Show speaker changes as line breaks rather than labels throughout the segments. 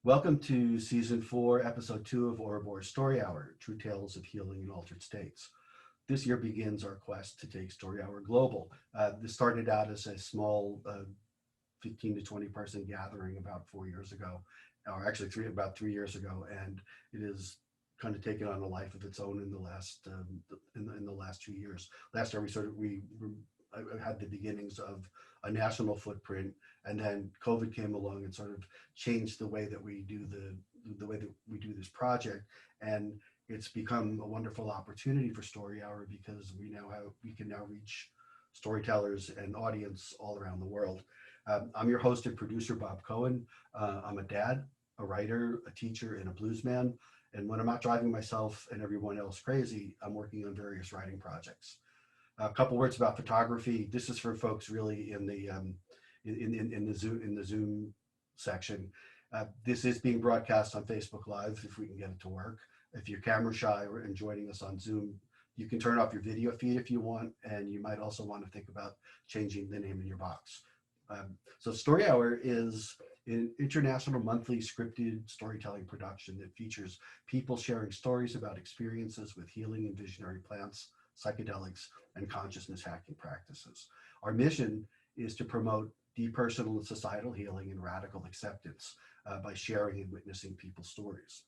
Welcome to Season 4, Episode 2 of Ouroboros Story Hour, True Tales of Healing in Altered States. This year begins our quest to take Story Hour global. This started out as a small 15 to 20 person gathering about 4 years ago, or actually about 3 years ago, and it has kind of taken on a life of its own in the last in the last 2 years. Last year we had the beginnings of a national footprint, and then COVID came along and sort of changed the way that we do the way that we do this project, and it's become a wonderful opportunity for Story Hour because we can now reach storytellers and audience all around the world. I'm your host and producer, Bob Cohen. I'm a dad, a writer, a teacher, and a blues man. And when I'm not driving myself and everyone else crazy, I'm working on various writing projects. A couple words about photography. This is for folks really in the Zoom section. This is being broadcast on Facebook Live if we can get it to work. If you're camera shy and joining us on Zoom, you can turn off your video feed if you want, and you might also want to think about changing the name in your box. So Story Hour is an international monthly scripted storytelling production that features people sharing stories about experiences with healing and visionary plants, psychedelics, and consciousness hacking practices. Our mission is to promote depersonal and societal healing and radical acceptance by sharing and witnessing people's stories.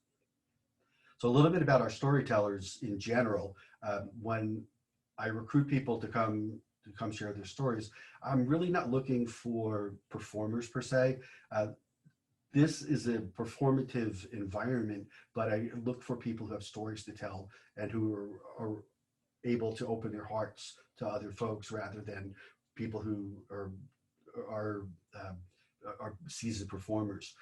So a little bit about our storytellers in general. When I recruit people to come share their stories, I'm really not looking for performers per se. This is a performative environment, but I look for people who have stories to tell and who are able to open their hearts to other folks rather than people who are seasoned performers.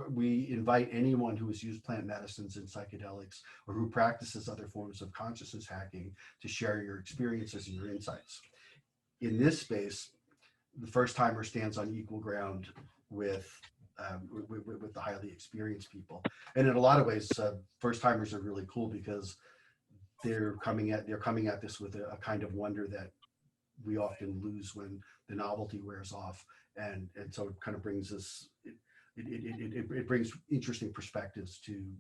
We invite anyone who has used plant medicines and psychedelics or who practices other forms of consciousness hacking to share your experiences and your insights. In this space, the first timer stands on equal ground with the highly experienced people. And in a lot of ways, first timers are really cool because they're coming at this with a kind of wonder that we often lose when the novelty wears off, and so it kind of brings us it brings interesting perspectives to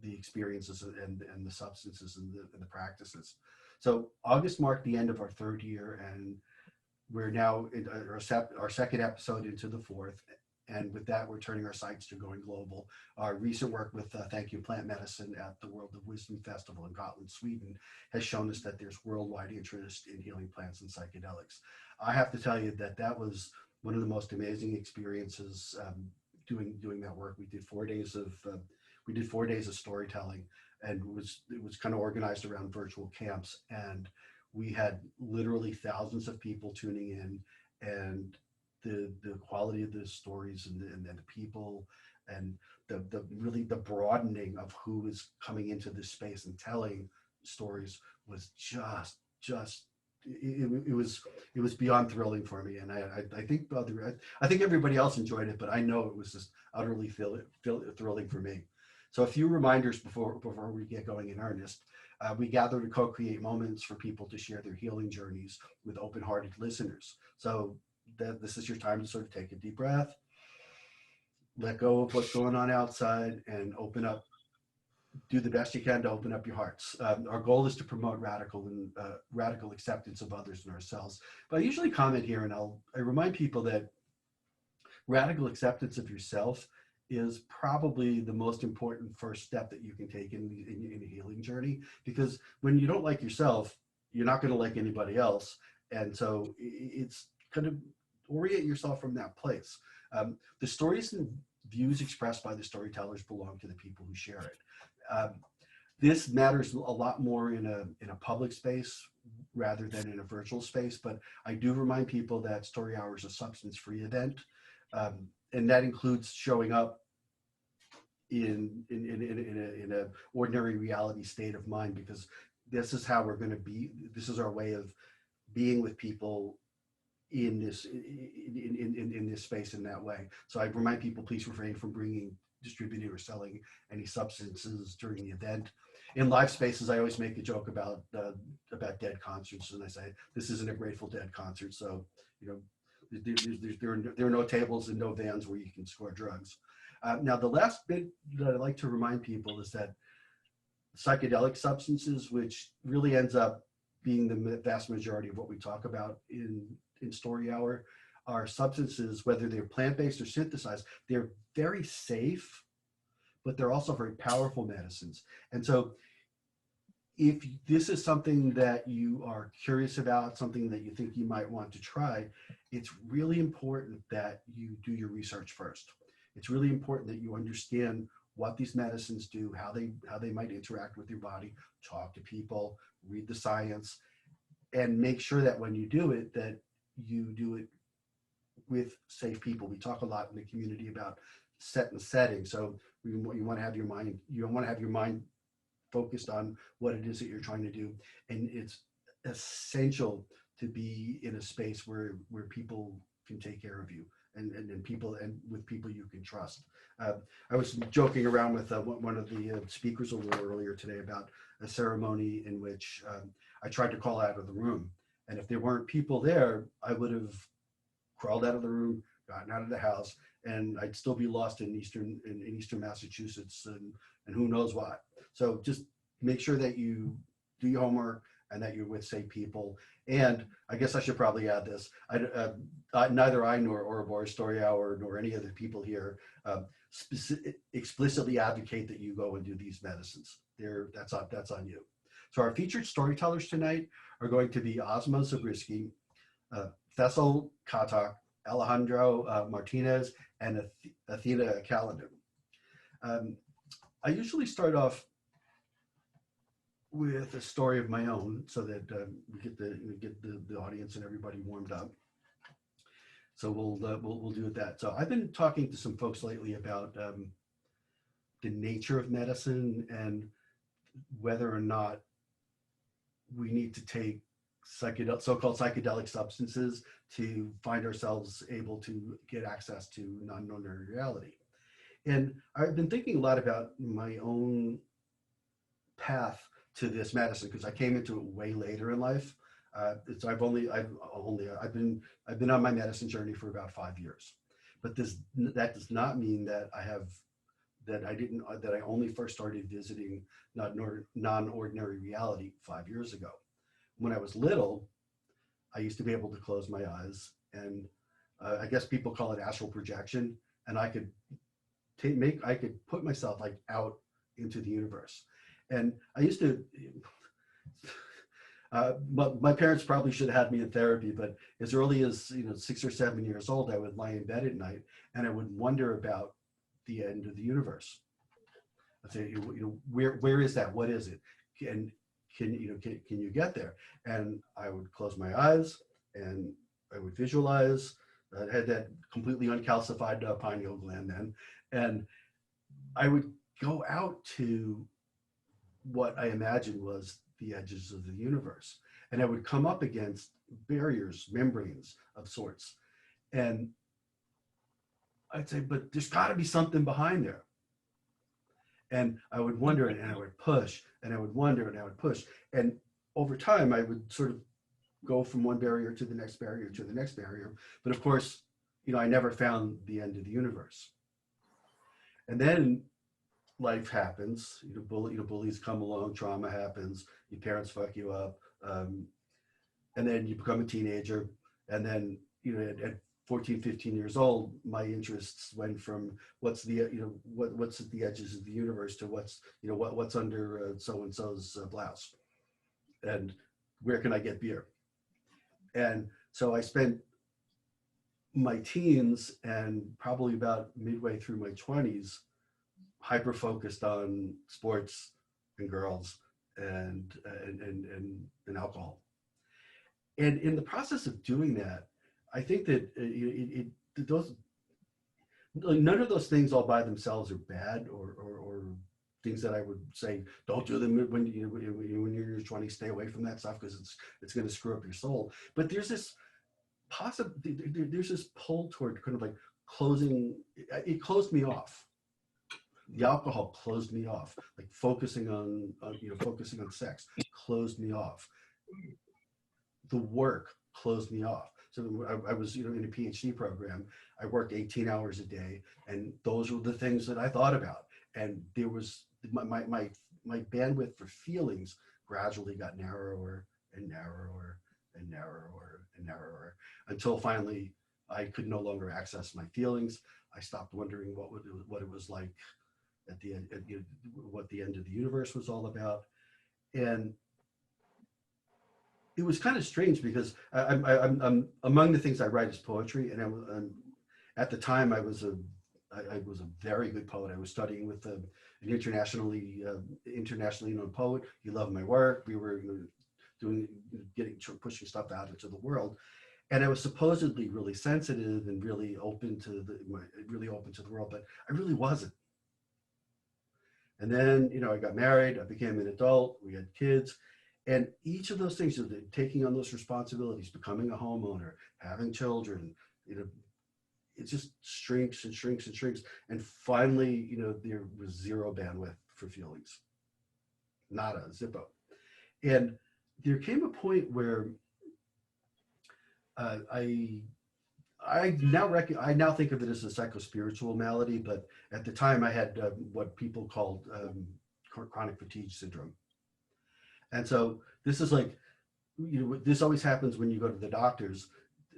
the experiences and the substances and the practices. So August marked the end of our third year, and we're now in our second episode into the fourth. And with that, we're turning our sights to going global. Our recent work with Thank You Plant Medicine at the World of Wisdom Festival in Gotland, Sweden, has shown us that there's worldwide interest in healing plants and psychedelics. I have to tell you that was one of the most amazing experiences doing that work. We did 4 days of storytelling, and it was kind of organized around virtual camps, and we had literally thousands of people tuning in, and the quality of the stories and the people and the broadening of who is coming into this space and telling stories was just it was beyond thrilling for me. And I think everybody else enjoyed it, but I know it was just utterly thrilling for me. So a few reminders before we get going in earnest. We gather to co-create moments for people to share their healing journeys with open-hearted listeners. So this is your time to sort of take a deep breath, let go of what's going on outside, and open up. Do the best you can to open up your hearts. Our goal is to promote radical acceptance of others and ourselves. But I usually comment here, and I remind people that radical acceptance of yourself is probably the most important first step that you can take in a healing journey, because when you don't like yourself, you're not going to like anybody else. And so it's kind of orient yourself from that place. The stories and views expressed by the storytellers belong to the people who share it. This matters a lot more in a public space rather than in a virtual space, but I do remind people that Story Hour is a substance-free event, and that includes showing up in a ordinary reality state of mind, because this is how we're going to be. This is our way of being with people in this space in that way. So I remind people, please refrain from bringing, distributing, or selling any substances during the event. In live spaces, I always make a joke about Dead concerts, and I say this isn't a Grateful Dead concert, so there are no tables and no vans where you can score drugs. Now, the last bit that I'd like to remind people is that psychedelic substances, which really ends up being the vast majority of what we talk about in Story Hour, are substances, whether they're plant-based or synthesized, they're very safe, but they're also very powerful medicines. And so if this is something that you are curious about, something that you think you might want to try, it's really important that you do your research first. It's really important that you understand what these medicines do, how they might interact with your body, talk to people, read the science, and make sure that when you do it, that you do it with safe people. We talk a lot in the community about set and setting. So you want to have your mind focused on what it is that you're trying to do. And it's essential to be in a space where people can take care of you and with people you can trust. I was joking around with one of the speakers a little earlier today about a ceremony in which I tried to call out of the room. And if there weren't people there, I would have crawled out of the room, gotten out of the house, and I'd still be lost in eastern Massachusetts and who knows what. So just make sure that you do your homework and that you're with safe people. And I guess I should probably add this. Neither I nor Ouroboros Story Hour nor any other people here explicitly advocate that you go and do these medicines. That's on you. So our featured storytellers tonight are going to be Asmaa'a Zabriskie, Faisal Khattak, Alejandro Martinez, and Athena Callender. I usually start off with a story of my own so that we get the audience and everybody warmed up. So we'll do that. So I've been talking to some folks lately about the nature of medicine and whether or not we need to take so-called psychedelic substances to find ourselves able to get access to non-ordinary reality. And I've been thinking a lot about my own path to this medicine because I came into it way later in life. So I've been on my medicine journey for about 5 years, but that does not mean that I only first started visiting non-ordinary reality 5 years ago. When I was little, I used to be able to close my eyes, and I guess people call it astral projection, and I could put myself like out into the universe. And I used to, my parents probably should have had me in therapy, but as early as 6 or 7 years old, I would lie in bed at night and I would wonder about the end of the universe. I'd say, where is that? What is it? And can you get there? And I would close my eyes and I would visualize. I had that completely uncalcified pineal gland then, and I would go out to what I imagined was the edges of the universe. And I would come up against barriers, membranes of sorts. And I'd say, but there's got to be something behind there. And I would wonder, and I would push, and I would wonder, and I would push. And over time, I would sort of go from one barrier to the next barrier to the next barrier. But of course, I never found the end of the universe. And then life happens, bullies come along, trauma happens, your parents fuck you up, and then you become a teenager, and then at 14, 15 years old, my interests went from what's at the edges of the universe to what's under so and so's blouse, and where can I get beer? And so I spent my teens and probably about midway through my 20s hyper focused on sports and girls and alcohol. And in the process of doing that, I think that none of those things all by themselves are bad or things that I would say don't do them when you're in your 20s. Stay away from that stuff because it's going to screw up your soul. But there's this pull toward kind of like closing. It closed me off. The alcohol closed me off. Like focusing on sex closed me off. The work closed me off. So I was, in a PhD program. I worked 18 hours a day, and those were the things that I thought about. And there was my bandwidth for feelings gradually got narrower and narrower and narrower and narrower until finally I could no longer access my feelings. I stopped wondering what it was like at the end, what the end of the universe was all about. And it was kind of strange because I'm among the things I write is poetry, and at the time I was a very good poet. I was studying with an internationally known poet. He loved my work. We were pushing stuff out into the world, and I was supposedly really sensitive and really open to the world, but I really wasn't. And then, I got married, I became an adult, we had kids, and each of those things, taking on those responsibilities, becoming a homeowner, having children, it just shrinks and shrinks and shrinks. And finally, there was zero bandwidth for feelings, nada, zippo. And there came a point where I now think of it as a psychospiritual malady, but at the time I had what people called chronic fatigue syndrome. And so this is like, this always happens when you go to the doctors.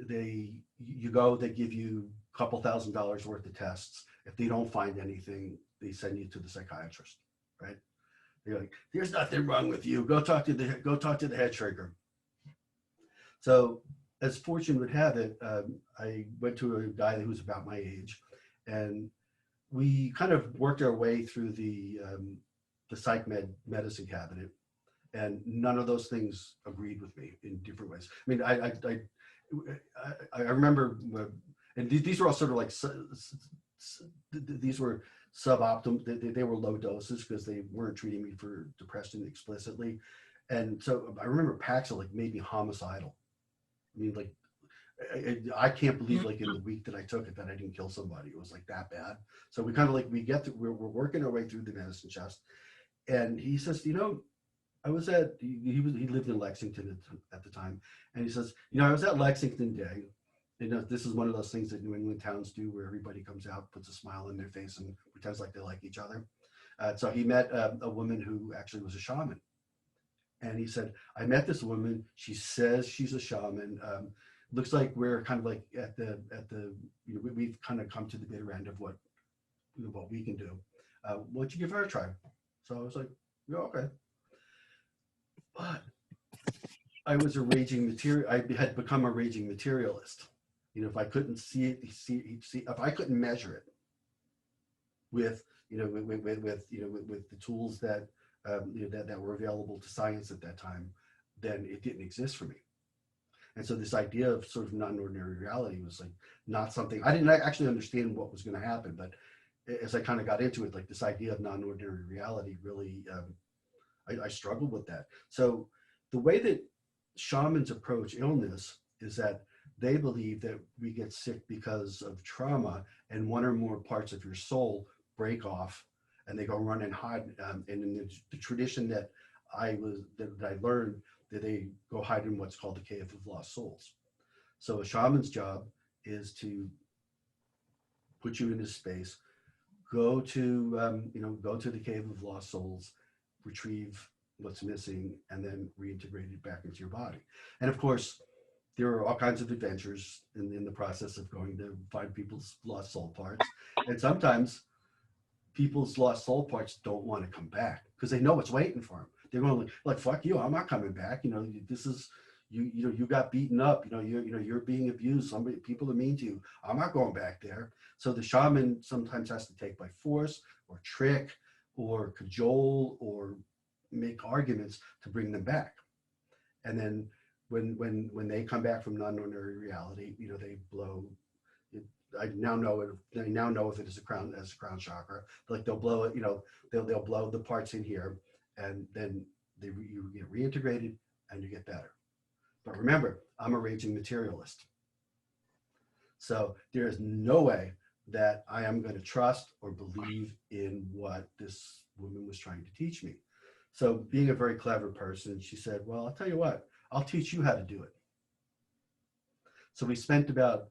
They give you a couple $1,000s worth of tests. If they don't find anything, they send you to the psychiatrist, right? They're like, there's nothing wrong with you. Go talk to the head shrinker. So as fortune would have it, I went to a guy who was about my age, and we kind of worked our way through the psych medicine cabinet, and none of those things agreed with me in different ways. I mean, I remember, and these were all sort of like these were suboptimal. They were low doses because they weren't treating me for depression explicitly, and so I remember Paxil made me homicidal. I mean, I can't believe in the week that I took it that I didn't kill somebody. It was that bad. So we kind of we're working our way through the medicine chest, and he says, I was he lived in Lexington at the time, and he says, I was at Lexington Day. This is one of those things that New England towns do where everybody comes out, puts a smile on their face, and pretends like they like each other. So he met a woman who actually was a shaman. And he said, I met this woman. She says she's a shaman. Looks like we're kind of at the we've kind of come to the bitter end of what we can do. Why don't you give her a try? So I was like, yeah, okay. But I was a raging material. I had become a raging materialist. If I couldn't see if I couldn't measure it with the tools that that were available to science at that time, then it didn't exist for me. And so this idea of sort of non-ordinary reality was not something I didn't actually understand what was going to happen. But as I kind of got into it, this idea of non-ordinary reality really, I struggled with that. So the way that shamans approach illness is that they believe that we get sick because of trauma, and one or more parts of your soul break off, and they go run and hide. And in the tradition that I learned, that they go hide in what's called the Cave of Lost Souls. So a shaman's job is to put you in this space, go to the Cave of Lost Souls, retrieve what's missing, and then reintegrate it back into your body. And of course, there are all kinds of adventures in the process of going to find people's lost soul parts. And sometimes people's lost soul parts don't want to come back because they know what's waiting for them. They're going fuck you, I'm not coming back. This is you got beaten up. You're being abused. People are mean to you. I'm not going back there. So the shaman sometimes has to take by force or trick or cajole or make arguments to bring them back. And then when they come back from non-ordinary reality, they blow. I now know it. They now know if it is a crown chakra. They'll blow it. They'll blow the parts in here, and then you get reintegrated and you get better. But remember, I'm a raging materialist, so there is no way that I am going to trust or believe in what this woman was trying to teach me. So, being a very clever person, she said, "Well, I'll tell you what. I'll teach you how to do it." So we spent about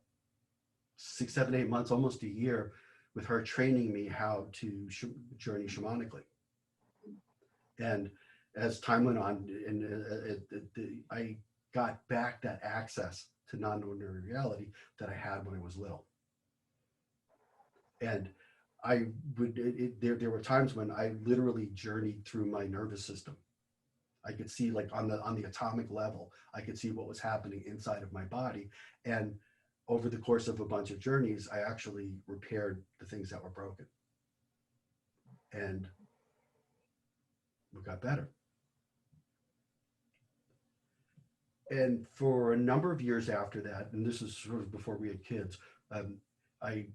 6, 7, 8 months, almost a year, with her training me how to journey shamanically. And as time went on, and I got back that access to non-ordinary reality that I had when I was little. And I would, there were times when I literally journeyed through my nervous system. I could see, like, on the atomic level, I could see what was happening inside of my body. And over the course of a bunch of journeys, I actually repaired the things that were broken. And we got better. And for a number of years after that, and this is sort of before we had kids, I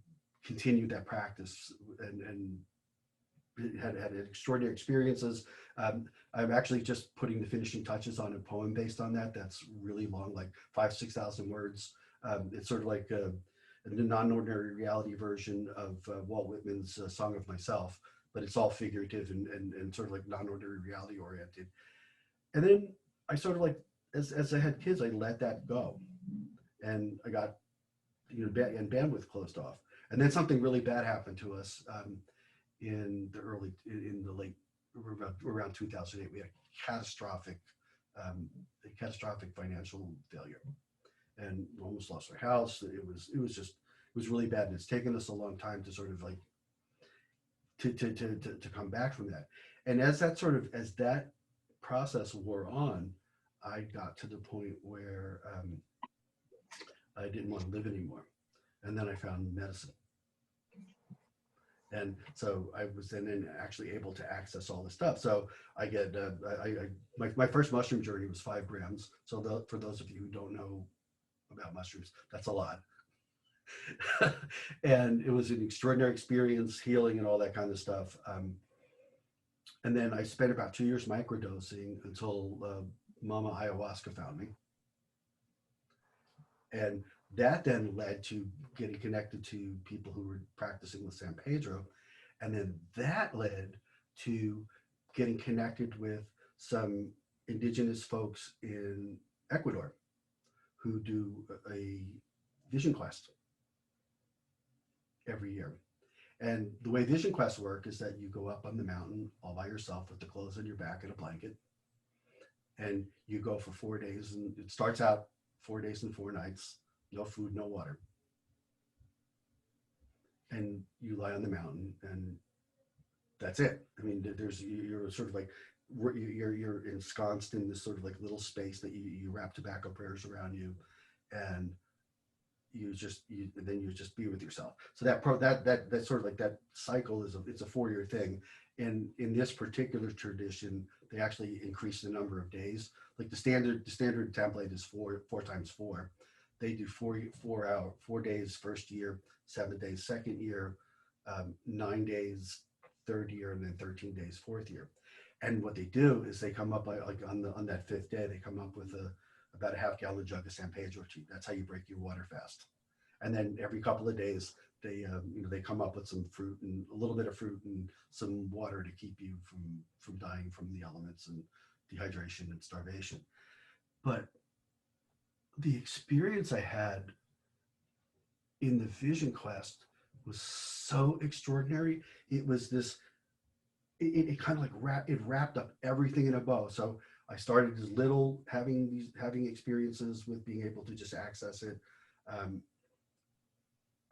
continued that practice and had extraordinary experiences. I'm actually just putting the finishing touches on a poem based on that. That's really long, like 5,000-6,000 words. It's sort of like a non-ordinary reality version of Walt Whitman's Song of Myself, but it's all figurative and sort of like non-ordinary reality oriented. And then I sort of, like, as I had kids, I let that go, and I got, and bandwidth closed off. And then something really bad happened to us in the late, around 2008. We had a catastrophic financial failure, and almost lost our house. It was really bad, and it's taken us a long time to sort of, like, to come back from that. And as that process wore on, I got to the point where I didn't want to live anymore. And then I found medicine. And so I was then actually able to access all this stuff. So I get, my first mushroom journey was 5 grams. So for those of you who don't know about mushrooms, that's a lot. And it was an extraordinary experience, healing and all that kind of stuff. And then I spent about 2 years microdosing until Mama Ayahuasca found me. And that then led to getting connected to people who were practicing with San Pedro. And then that led to getting connected with some indigenous folks in Ecuador who do a vision quest every year. And the way vision quests work is that you go up on the mountain all by yourself with the clothes on your back and a blanket. And you go for 4 days, and it starts out 4 days and 4 nights, no food, no water. And you lie on the mountain, and that's it. I mean, you're sort of like, you're ensconced in this sort of like little space that you wrap tobacco prayers around you, and then you just be with yourself. So that sort of like that cycle it's a 4-year thing. And in this particular tradition, they actually increase the number of days. Like the standard template is 4 times 4. They do 4 days first year, 7 days second year, 9 days third year, and then 13 days fourth year. And what they do is they come up like on that 5th day, they come up with about a half-gallon jug of San Pedro tea. That's how you break your water fast. And then every couple of days, they come up with some fruit and a little bit of fruit and some water to keep you from dying from the elements and dehydration and starvation. But the experience I had in the vision quest was so extraordinary. It was this, it kind of like wrapped up everything in a bow. So I started as little, having experiences with being able to just access it.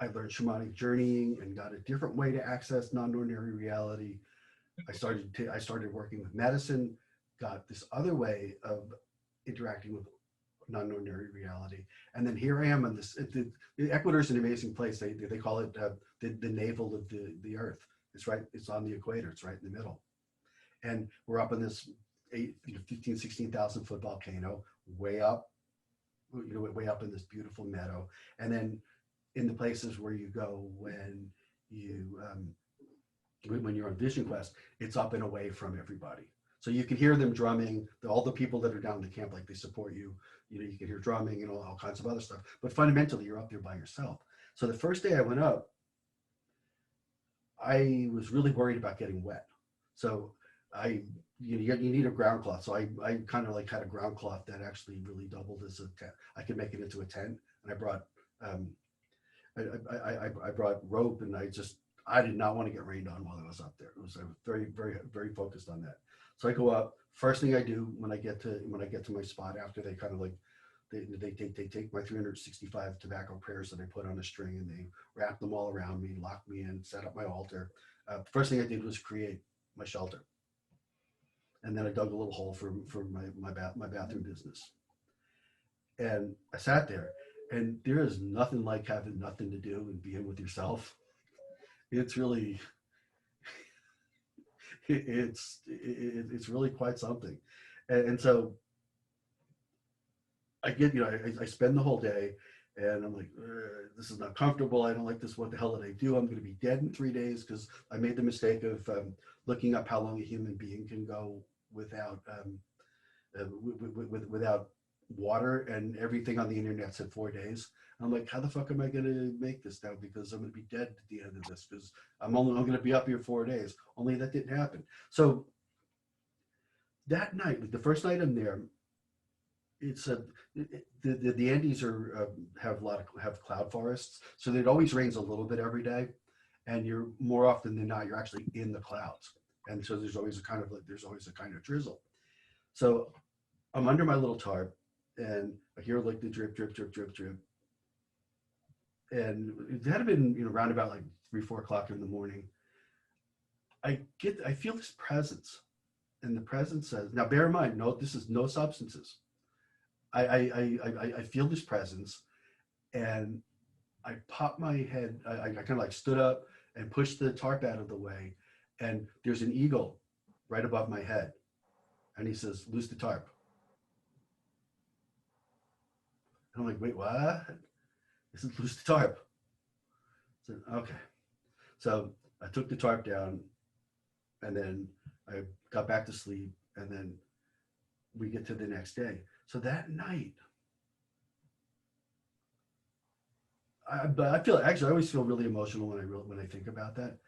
I learned shamanic journeying and got a different way to access non-ordinary reality. I started working with medicine, got this other way of interacting with non-ordinary reality. And then here I am on this, Ecuador is an amazing place. They call it the navel of the earth. It's on the equator, it's right in the middle. And we're up on this 15, 16,000 foot volcano, way up in this beautiful meadow. And then in the places where you go when you're on vision quest, it's up and away from everybody. So you can hear them drumming, all the people that are down in the camp, like they support you. You can hear drumming and all kinds of other stuff. But fundamentally, you're up there by yourself. So the first day I went up, I was really worried about getting wet. So you need a ground cloth. So I kind of like had a ground cloth that actually really doubled as a tent. I could make it into a tent. and I brought I brought rope, and I did not want to get rained on while I was up there. I was very focused on that. So I go up. First thing I do when I get to my spot, after they kind of like they take my 365 tobacco prayers that I put on a string, and they wrap them all around me, lock me in, set up my altar. First thing I did was create my shelter, and then I dug a little hole for my bathroom business. And I sat there, and there is nothing like having nothing to do and being with yourself. It's really, it's really quite something. And so I get, I spend the whole day, and I'm like, this is not comfortable. I don't like this. What the hell did I do? I'm going to be dead in 3 days, because I made the mistake of looking up how long a human being can go without without water, and everything on the internet said 4 days. I'm like, how the fuck am I going to make this now? Because I'm going to be dead at the end of this, because I'm going to be up here 4 days. Only that didn't happen. So that night, like the first night I'm there, it's the Andes have cloud forests, so it always rains a little bit every day, and you're more often than not you're actually in the clouds, and so there's always a kind of drizzle. So I'm under my little tarp, and I hear like the drip, and it had been around about like 3-4 o'clock in the morning. I feel this presence, and the presence says, now bear in mind, no, this is no substances. I feel this presence, and I pop my head. I kind of like stood up and pushed the tarp out of the way, and there's an eagle right above my head, and he says, "Loose the tarp." And I'm like, "Wait, what?" He said, "Loose the tarp." I said, "Okay." So I took the tarp down, and then I got back to sleep, and then we get to the next day. So that night, I feel actually I always feel really emotional when I think about that.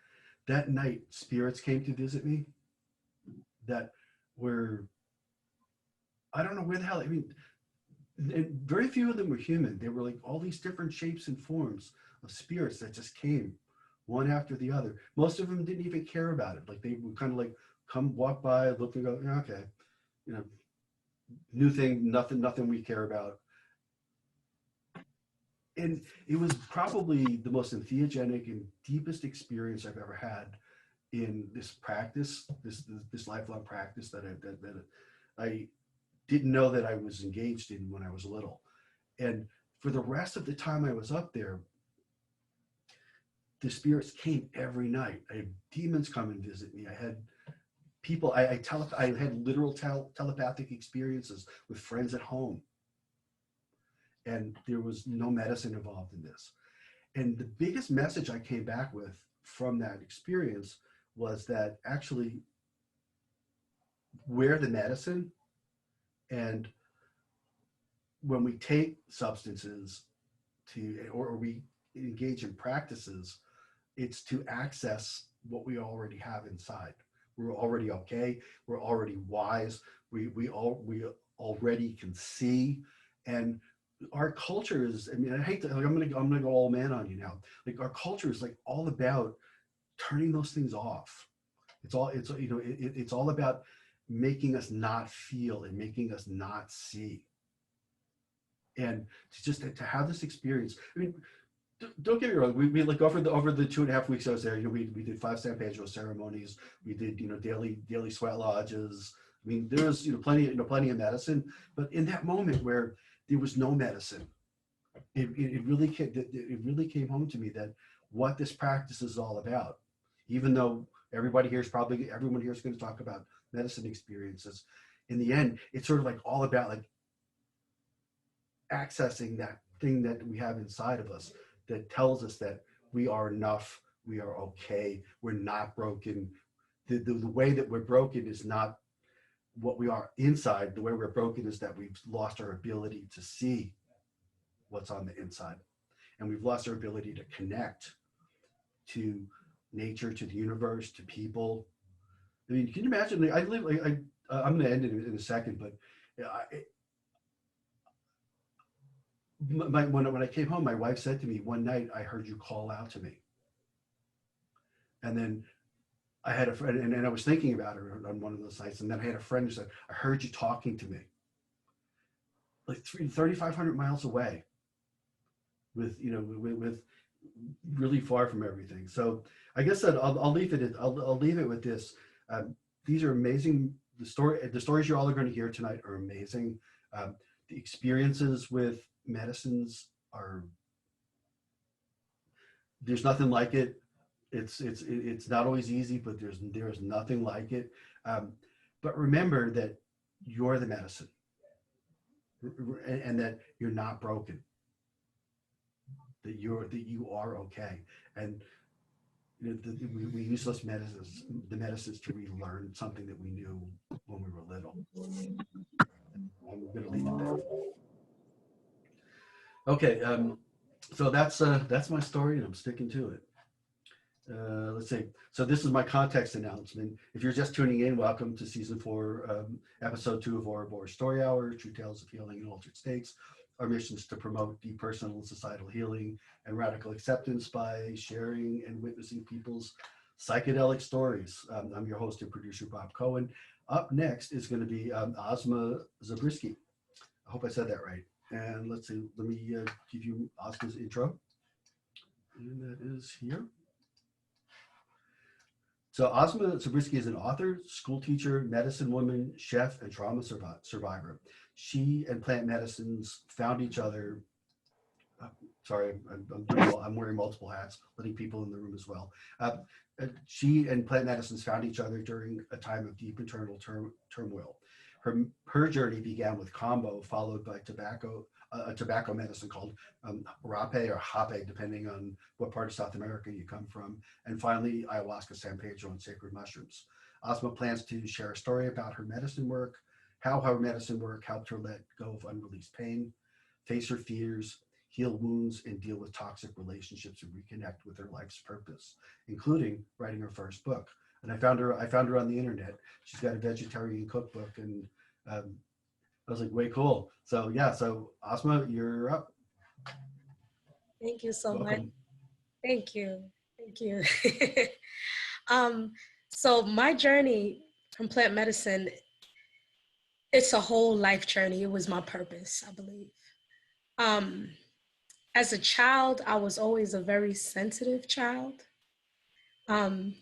That night, spirits came to visit me. That were, I don't know where the hell. I mean, very few of them were human. They were like all these different shapes and forms of spirits that just came one after the other. Most of them didn't even care about it. Like they would kind of like come walk by, look and go, yeah, okay, new thing, nothing we care about. And it was probably the most entheogenic and deepest experience I've ever had in this practice, this lifelong practice that I didn't know that I was engaged in when I was little. And for the rest of the time I was up there, the spirits came every night. I had demons come and visit me. I had people, I had literal telepathic experiences with friends at home. And there was no medicine involved in this. And the biggest message I came back with from that experience was that actually we're the medicine. And when we take substances or we engage in practices, it's to access what we already have inside. We're already okay. We're already wise. We already can see. And our culture is, I mean, I hate to, like, I'm gonna go all man on you now. Like our culture is like all about turning those things off. It's all about making us not feel and making us not see. And to have this experience, I mean, don't get me wrong. We like over the 2.5 weeks I was there, we did 5 San Pedro ceremonies. We did, daily sweat lodges. I mean, there was, plenty of medicine, but in that moment where there was no medicine, it really came home to me that what this practice is all about. Even though everyone here is going to talk about medicine experiences, in the end, it's sort of like all about like accessing that thing that we have inside of us that tells us that we are enough, we are okay, we're not broken. The way that we're broken is not what we are inside. The way we're broken is that we've lost our ability to see what's on the inside, and we've lost our ability to connect to nature, to the universe, to people. I mean, can you imagine? Like, I'm going to end it in a second, but when I came home, my wife said to me one night, I heard you call out to me. And then I had a friend, and I was thinking about her on one of those nights. And then I had a friend who said, I heard you talking to me, like 3,500 miles away, with, with really far from everything. So I guess that I'll leave it. I'll leave it with this. These are amazing. The stories you're all going to hear tonight are amazing. The experiences with medicines are, there's nothing like it. It's not always easy, but there's nothing like it. But remember that you're the medicine, and that you're not broken. That you are okay. And we use those medicines to relearn something that we knew when we were little. I'm going to leave it there. Okay, so that's my story, and I'm sticking to it. Let's see. So this is my context announcement. If you're just tuning in, welcome to season 4, episode 2 of Ouroboros Story Hour, True Tales of Healing in Altered States. Our mission is to promote deep personal and societal healing and radical acceptance by sharing and witnessing people's psychedelic stories. I'm your host and producer, Bob Cohen. Up next is going to be Asmaa'a Zabriskie. I hope I said that right. And let's see, let me give you Asmaa's intro. And that is here. So Asmaa'a Zabriskie is an author, school teacher, medicine woman, chef, and trauma survivor. She and plant medicines found each other. Sorry, I'm wearing multiple hats, letting people in the room as well. She and plant medicines found each other during a time of deep internal turmoil. Her journey began with combo, followed by a tobacco medicine called rape or hape, depending on what part of South America you come from, and finally ayahuasca, San Pedro, and sacred mushrooms. Asmaa'a plans to share a story about her medicine work, how her medicine work helped her let go of unreleased pain, face her fears, heal wounds, and deal with toxic relationships and reconnect with her life's purpose, including writing her first book. And I found her on the internet. She's got a vegetarian cookbook, and I was like, way cool. So yeah, so Asmaa'a, you're up.
Thank you so much.
Welcome.
Thank you. Thank you. So my journey from plant medicine, it's a whole life journey. It was my purpose, I believe. As a child, I was always a very sensitive child. I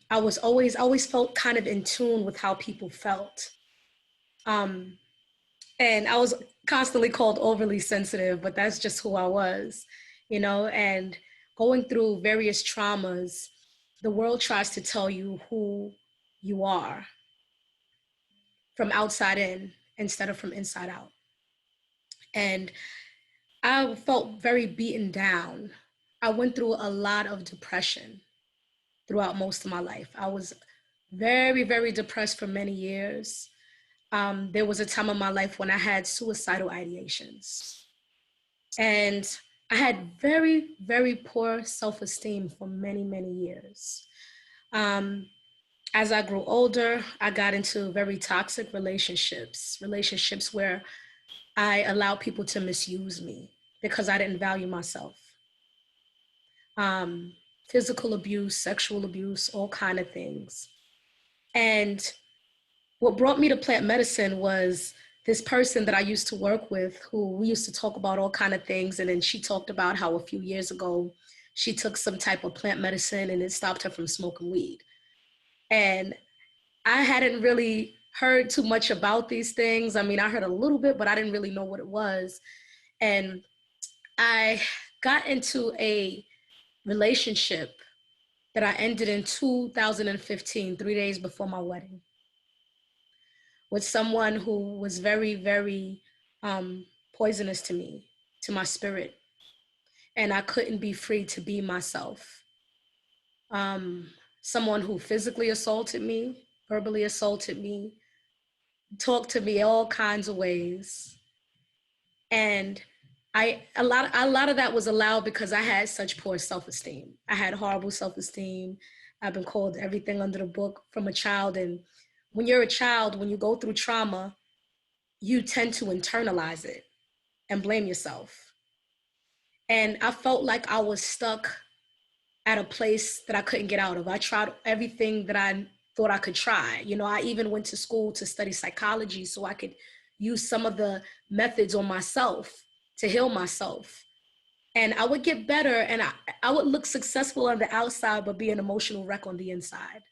always felt kind of in tune with how people felt. And I was constantly called overly sensitive, but that's just who I was, and going through various traumas, the world tries to tell you who you are from outside in instead of from inside out. And I felt very beaten down. I went through a lot of depression throughout most of my life. I was very, very depressed for many years. There was a time in my life when I had suicidal ideations. And I had very, very poor self-esteem for many, many years. As I grew older, I got into very toxic relationships where I allowed people to misuse me because I didn't value myself. Um, Physical abuse, sexual abuse, all kind of things. And what brought me to plant medicine was this person that I used to work with, who we used to talk about all kind of things. And then she talked about how a few years ago, she took some type of plant medicine and it stopped her from smoking weed. And I hadn't really heard too much about these things. I mean, I heard a little bit, but I didn't really know what it was. And I got into a relationship that I ended in 2015, 3 days before my wedding, with someone who was very, very poisonous to me, to my spirit. And I couldn't be free to be myself. Someone who physically assaulted me, verbally assaulted me, talked to me all kinds of ways. And a lot of that was allowed because I had such poor self-esteem. I had horrible self-esteem. I've been called everything under the book from a child. And when you're a child, when you go through trauma, you tend to internalize it and blame yourself. And I felt like I was stuck at a place that I couldn't get out of. I tried everything that I thought I could try. You know, I even went to school to study psychology so I could use some of the methods on myself to heal myself. And I would get better, and I would look successful on the outside, but be an emotional wreck on the inside.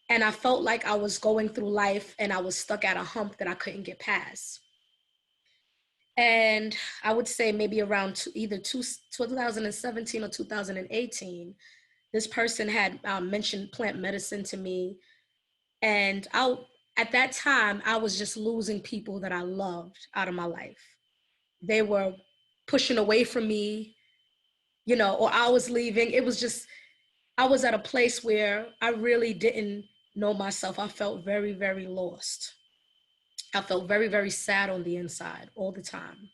And I felt like I was going through life and I was stuck at a hump that I couldn't get past. And I would say maybe around either 2017 or 2018, this person had mentioned plant medicine to me. And at that time, I was just losing people that I loved out of my life. They were pushing away from me, you know, or I was leaving. It was just, I was at a place where I really didn't know myself. I felt very, very lost. I felt very, very sad on the inside all the time.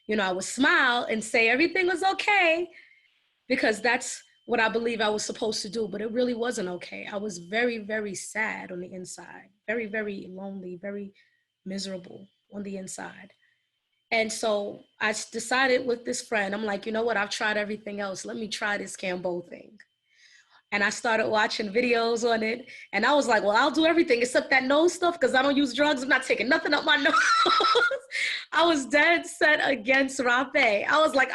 You know, I would smile and say everything was okay because that's what I believe I was supposed to do, but it really wasn't okay. I was very, very sad on the inside, very, very lonely, very miserable on the inside. And so I decided with this friend, I'm like, you know what? I've tried everything else. Let me try this Cambo thing. And I started watching videos on it. And I was like, well, I'll do everything except that nose stuff because I don't use drugs. I'm not taking nothing up my nose. I was dead set against rape. I was like,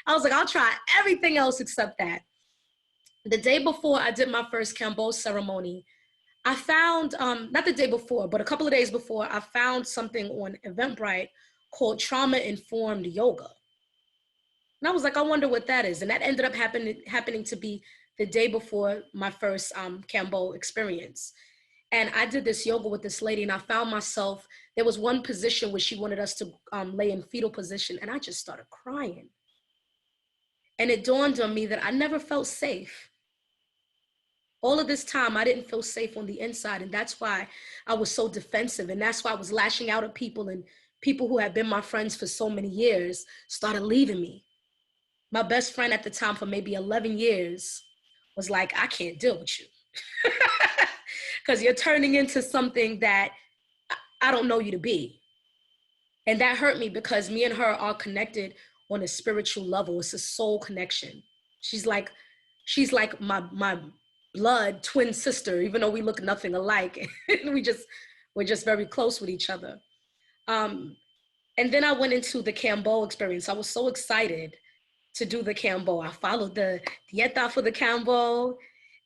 I'll try everything else except that. The day before I did my first Cambo ceremony, I found, not the day before, but a couple of days before, I found something on Eventbrite called trauma-informed yoga. And I was like, I wonder what that is. And that ended up happening to be the day before my first Cambo experience. And I did this yoga with this lady and I found myself, there was one position where she wanted us to lay in fetal position and I just started crying. And it dawned on me that I never felt safe. All of this time, I didn't feel safe on the inside. And that's why I was so defensive. And that's why I was lashing out at people, and people who had been my friends for so many years started leaving me. My best friend at the time for maybe 11 years was like, I can't deal with you because you're turning into something that I don't know you to be. And that hurt me because me and her are connected on a spiritual level. It's a soul connection. She's like my blood twin sister, even though we look nothing alike. We're just very close with each other. And then I went into the Cambo experience. I was so excited to do the Cambo. I followed the dieta for the Cambo.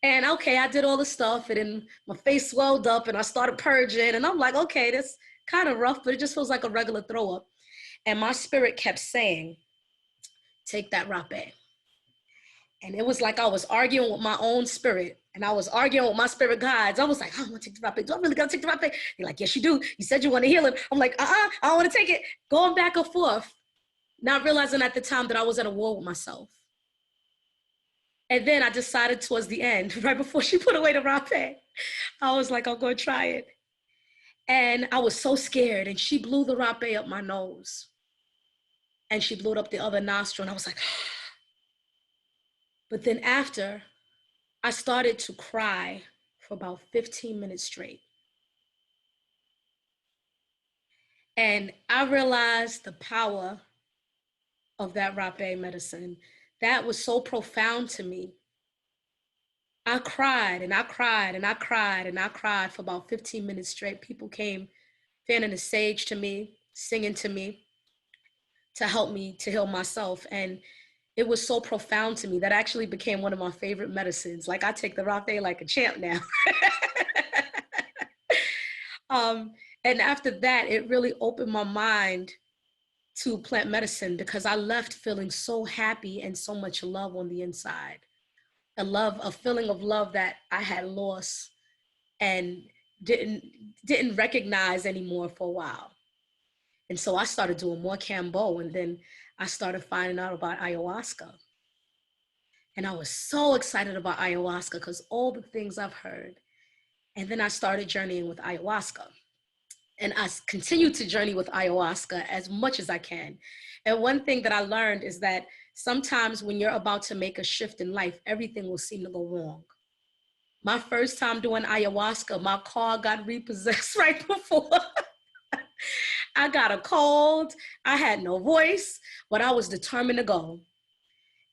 And okay, I did all the stuff and then my face swelled up and I started purging. And I'm like, okay, that's kind of rough, but it just feels like a regular throw up. And my spirit kept saying, take that rape. And it was like I was arguing with my own spirit and I was arguing with my spirit guides. I was like, I want to take the rape. Do I really got to take the rape? They're like, yes, you do. You said you want to heal him. I'm like, I don't want to take it. Going back and forth, not realizing at the time that I was at a war with myself. And then I decided towards the end, right before she put away the rape, I was like, I'm going to try it. And I was so scared. And she blew the rape up my nose. And she blew it up the other nostril. And I was like, but then after, I started to cry for about 15 minutes straight. And I realized the power of that rape medicine. That was so profound to me. I cried and I cried and I cried and I cried for about 15 minutes straight. People came fanning the sage to me, singing to me to help me to heal myself. And it was so profound to me that actually became one of my favorite medicines. Like I take the rape like a champ now. And after that, it really opened my mind to plant medicine because I left feeling so happy and so much love on the inside. A feeling of love that I had lost and didn't recognize anymore for a while. And so I started doing more Cambo, and then I started finding out about ayahuasca. And I was so excited about ayahuasca because all the things I've heard. And then I started journeying with ayahuasca. And I continue to journey with ayahuasca as much as I can. And one thing that I learned is that sometimes when you're about to make a shift in life, everything will seem to go wrong. My first time doing ayahuasca, my car got repossessed right before. I got a cold. I had no voice, but I was determined to go.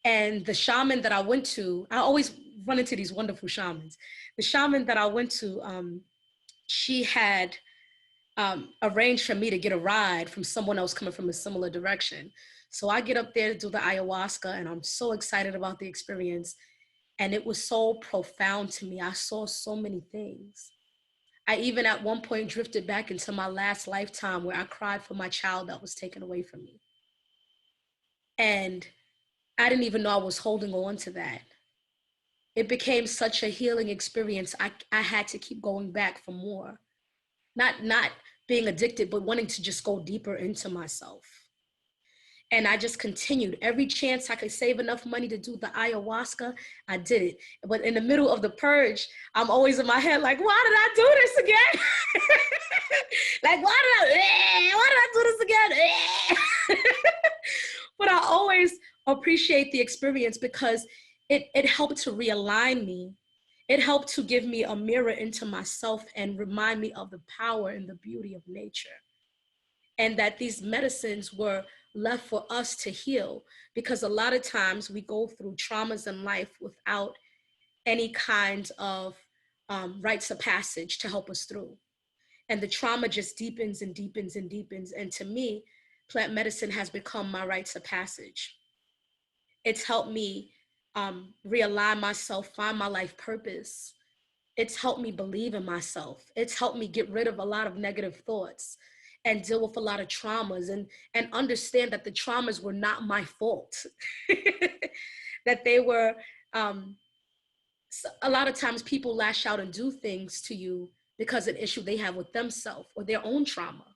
And the shaman that I went to, I always run into these wonderful shamans. The shaman that I went to, she had arranged for me to get a ride from someone else coming from a similar direction. So I get up there to do the ayahuasca, and I'm so excited about the experience. And it was so profound to me. I saw so many things. I even at one point drifted back into my last lifetime where I cried for my child that was taken away from me. And I didn't even know I was holding on to that. It became such a healing experience. I had to keep going back for more. Not being addicted, but wanting to just go deeper into myself. And I just continued. Every chance I could save enough money to do the ayahuasca, I did it. But in the middle of the purge, I'm always in my head like, why did I do this again? Like, why did I do this again? But I always appreciate the experience because it helped to realign me. It helped to give me a mirror into myself and remind me of the power and the beauty of nature. And that these medicines were left for us to heal, because a lot of times we go through traumas in life without any kind of rites of passage to help us through. And the trauma just deepens and deepens and deepens. And to me, plant medicine has become my rites of passage. It's helped me realign myself, find my life purpose. It's helped me believe in myself. It's helped me get rid of a lot of negative thoughts and deal with a lot of traumas, and understand that the traumas were not my fault. That they were, a lot of times people lash out and do things to you because of an issue they have with themselves or their own trauma.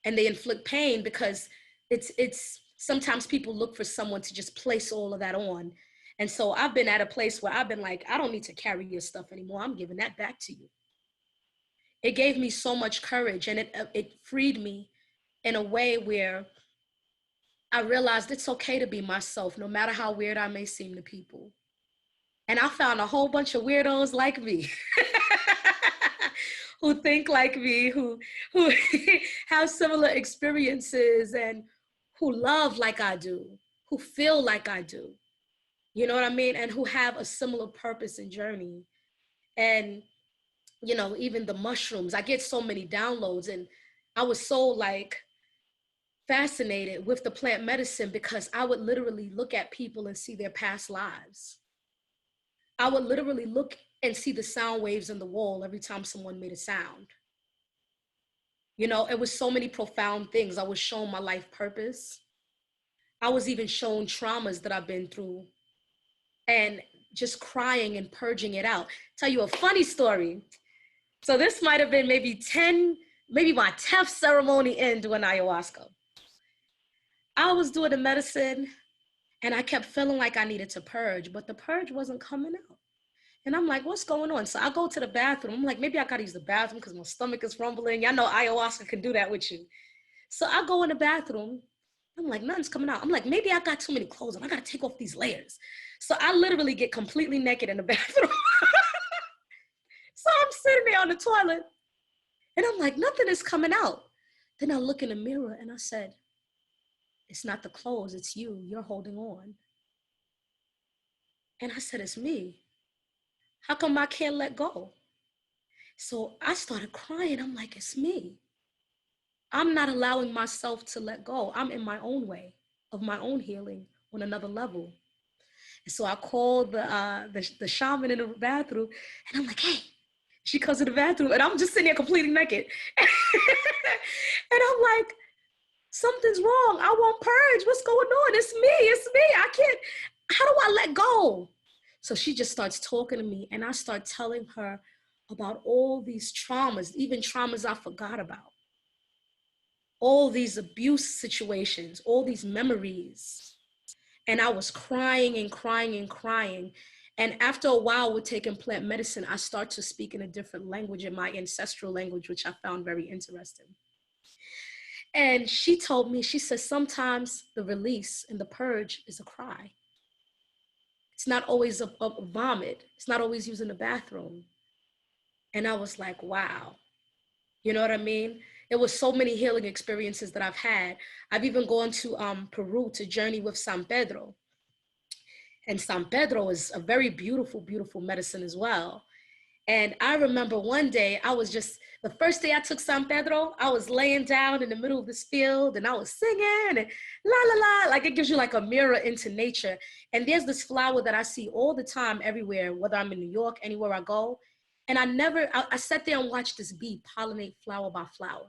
And they inflict pain because it's sometimes people look for someone to just place all of that on. And so I've been at a place where I've been like, I don't need to carry your stuff anymore. I'm giving that back to you. It gave me so much courage, and it freed me in a way where I realized it's okay to be myself, no matter how weird I may seem to people. And I found a whole bunch of weirdos like me who think like me, who have similar experiences, and who love like I do, who feel like I do. You know what I mean? And who have a similar purpose and journey. And you know, even the mushrooms, I get so many downloads, and I was so like fascinated with the plant medicine because I would literally look at people and see their past lives. I would literally look and see the sound waves in the wall every time someone made a sound. You know, it was so many profound things. I was shown my life purpose. I was even shown traumas that I've been through, and just crying and purging it out. Tell you a funny story. So this might have been maybe my 10th ceremony in doing ayahuasca. I was doing the medicine and I kept feeling like I needed to purge, but the purge wasn't coming out. And I'm like, what's going on? So I go to the bathroom. I'm like, maybe I gotta use the bathroom because my stomach is rumbling. Y'all know ayahuasca can do that with you. So I go in the bathroom. I'm like, nothing's coming out. I'm like, maybe I got too many clothes on. I gotta take off these layers. So I literally get completely naked in the bathroom. So I'm sitting there on the toilet and I'm like, nothing is coming out. Then I look in the mirror and I said, it's not the clothes, it's you. You're holding on. And I said, it's me. How come I can't let go? So I started crying. I'm like, it's me. I'm not allowing myself to let go. I'm in my own way of my own healing on another level. And so I called the shaman in the bathroom, and I'm like, hey. She comes to the bathroom, and I'm just sitting there completely naked. And I'm like, something's wrong. I won't purge. What's going on? It's me. It's me. I can't. How do I let go? So she just starts talking to me, and I start telling her about all these traumas, even traumas I forgot about, all these abuse situations, all these memories. And I was crying and crying and crying. And after a while with taking plant medicine, I start to speak in a different language, in my ancestral language, which I found very interesting. And she told me, she said, sometimes the release and the purge is a cry. It's not always a vomit. It's not always using the bathroom. And I was like, wow. You know what I mean? It was so many healing experiences that I've had. I've even gone to Peru to journey with San Pedro. And San Pedro is a very beautiful, beautiful medicine as well. And I remember one day I was just, the first day I took San Pedro, I was laying down in the middle of this field and I was singing and la la la, like it gives you like a mirror into nature. And there's this flower that I see all the time everywhere, whether I'm in New York, anywhere I go. And I sat there and watched this bee pollinate flower by flower.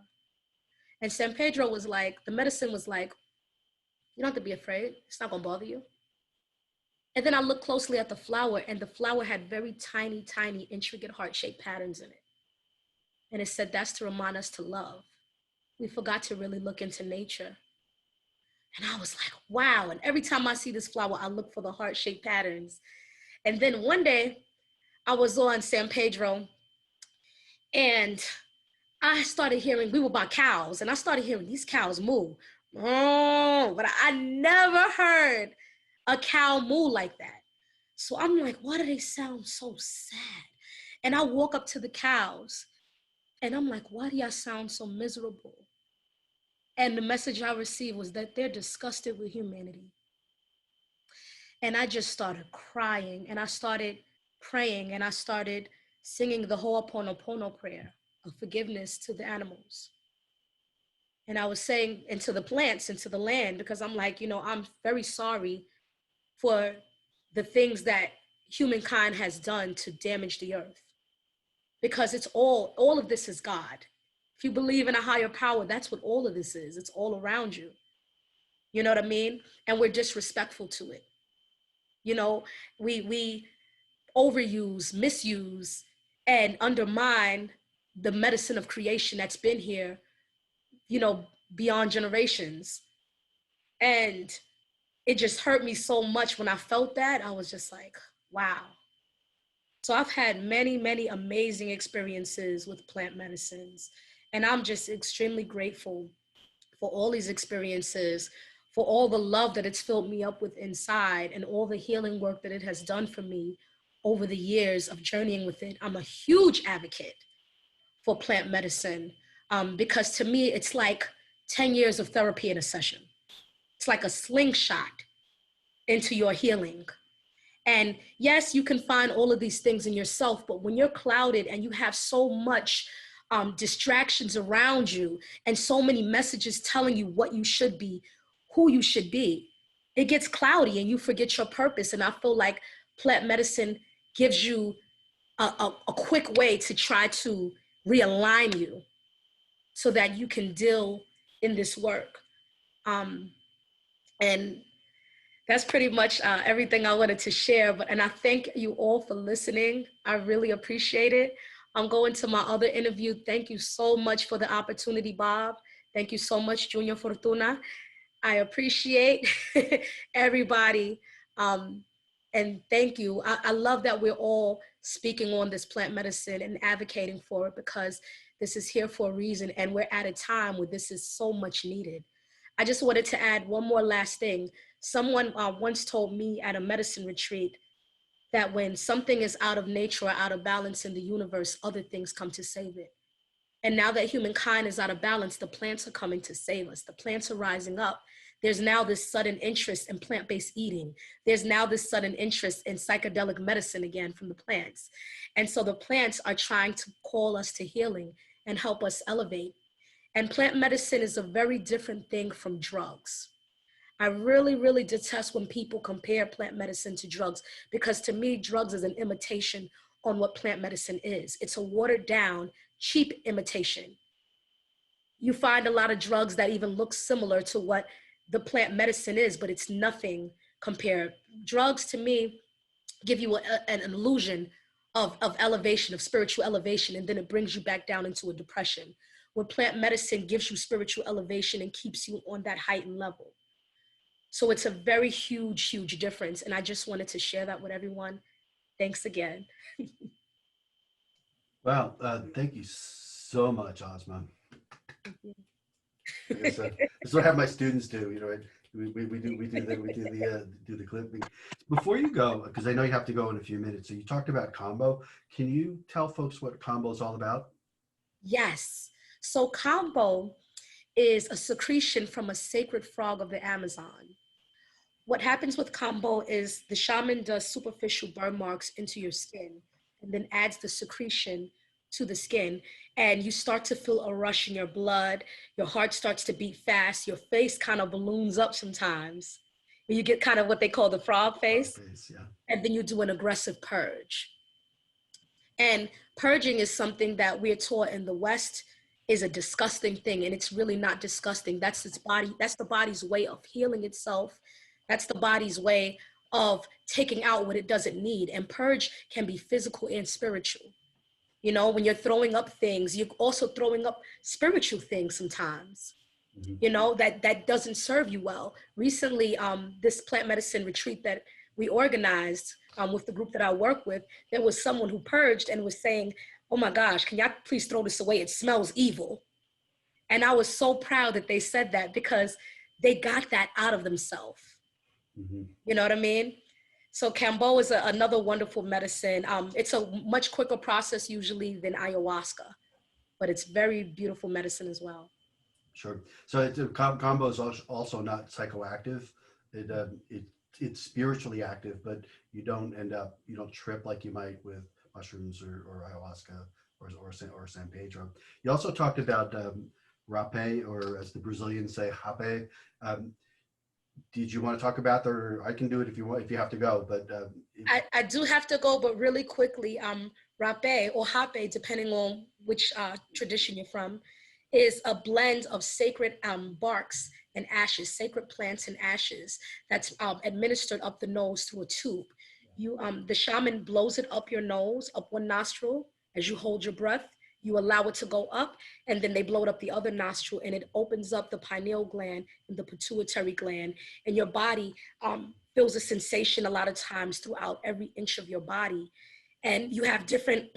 And San Pedro was like, the medicine was like, you don't have to be afraid. It's not gonna bother you. And then I looked closely at the flower, and the flower had very tiny, tiny, intricate heart-shaped patterns in it. And it said that's to remind us to love. We forgot to really look into nature. And I was like, wow. And every time I see this flower, I look for the heart-shaped patterns. And then one day I was on San Pedro and I started hearing, we were by cows, and I started hearing these cows moo. Oh, but I never heard a cow moo like that. So I'm like, why do they sound so sad? And I walk up to the cows and I'm like, why do y'all sound so miserable? And the message I received was that they're disgusted with humanity. And I just started crying and I started praying and I started singing the Ho'oponopono prayer of forgiveness to the animals. And I was saying, and to the plants and to the land, because I'm like, I'm very sorry for the things that humankind has done to damage the earth. Because it's all of this is God. If you believe in a higher power, that's what all of this is. It's all around you. You know what I mean? And we're disrespectful to it. We overuse, misuse, and undermine the medicine of creation that's been here, beyond generations. And it just hurt me so much when I felt that. I was just like, wow. So I've had many, many amazing experiences with plant medicines. And I'm just extremely grateful for all these experiences, for all the love that it's filled me up with inside, and all the healing work that it has done for me over the years of journeying with it. I'm a huge advocate for plant medicine because to me, it's like 10 years of therapy in a session. It's like a slingshot into your healing. And yes, you can find all of these things in yourself, but when you're clouded and you have so much distractions around you and so many messages telling you what you should be, who you should be, it gets cloudy and you forget your purpose. And I feel like plant medicine gives you a quick way to try to realign you so that you can deal in this work. And that's pretty much everything I wanted to share. And I thank you all for listening. I really appreciate it. I'm going to my other interview. Thank you so much for the opportunity, Bob. Thank you so much, Junior Fortuna. I appreciate everybody. And thank you. I love that we're all speaking on this plant medicine and advocating for it, because this is here for a reason. And we're at a time where this is so much needed. I just wanted to add one more last thing. Someone once told me at a medicine retreat that when something is out of nature or out of balance in the universe, other things come to save it. And now that humankind is out of balance, the plants are coming to save us. The plants are rising up. There's now this sudden interest in plant-based eating. There's now this sudden interest in psychedelic medicine again from the plants. And so the plants are trying to call us to healing and help us elevate. And plant medicine is a very different thing from drugs. I really, really detest when people compare plant medicine to drugs, because to me, drugs is an imitation on what plant medicine is. It's a watered down, cheap imitation. You find a lot of drugs that even look similar to what the plant medicine is, but it's nothing compared. Drugs to me give you an illusion of elevation, of spiritual elevation, and then it brings you back down into a depression. Where plant medicine gives you spiritual elevation and keeps you on that heightened level. So it's a very huge, huge difference. And I just wanted to share that with everyone. Thanks again.
Wow. Thank you so much, Asma. Like I said, that's what I have my students do. We do the clipping. Before you go, because I know you have to go in a few minutes. So you talked about combo. Can you tell folks what combo is all about?
Yes. So kambo is a secretion from a sacred frog of the Amazon. What happens with kambo is the shaman does superficial burn marks into your skin and then adds the secretion to the skin, and you start to feel a rush in your blood. Your heart starts to beat fast. Your face kind of balloons up sometimes. You get kind of what they call the frog
Frog
face,
face, yeah.
and then you do an aggressive purge. And purging is something that we're taught in the West is a disgusting thing, and it's really not disgusting. That's its body. That's the body's way of healing itself. That's the body's way of taking out what it doesn't need. And purge can be physical and spiritual. You know, when you're throwing up things, you're also throwing up spiritual things sometimes.
Mm-hmm.
You know, that doesn't serve you well. Recently, this plant medicine retreat that we organized with the group that I work with, there was someone who purged and was saying, "Oh my gosh, can y'all please throw this away? It smells evil." And I was so proud that they said that because they got that out of themselves.
Mm-hmm.
You know what I mean? So Kambo is another wonderful medicine. It's a much quicker process usually than ayahuasca, but it's very beautiful medicine as well.
Sure. So combo is also not psychoactive. It it's spiritually active, but you don't trip like you might with mushrooms or ayahuasca or San Pedro. You also talked about rape, or as the Brazilians say, hape. Um, did you want to talk about that, or I can do it if you want, if you have to go, but
I do have to go, but really quickly, rape or hape, depending on which tradition you're from, is a blend of sacred barks and ashes, sacred plants and ashes that's administered up the nose through a tube. The shaman blows it up your nose, up one nostril as you hold your breath. You allow it to go up, and then they blow it up the other nostril, and it opens up the pineal gland and the pituitary gland, and your body feels a sensation a lot of times throughout every inch of your body. And you have different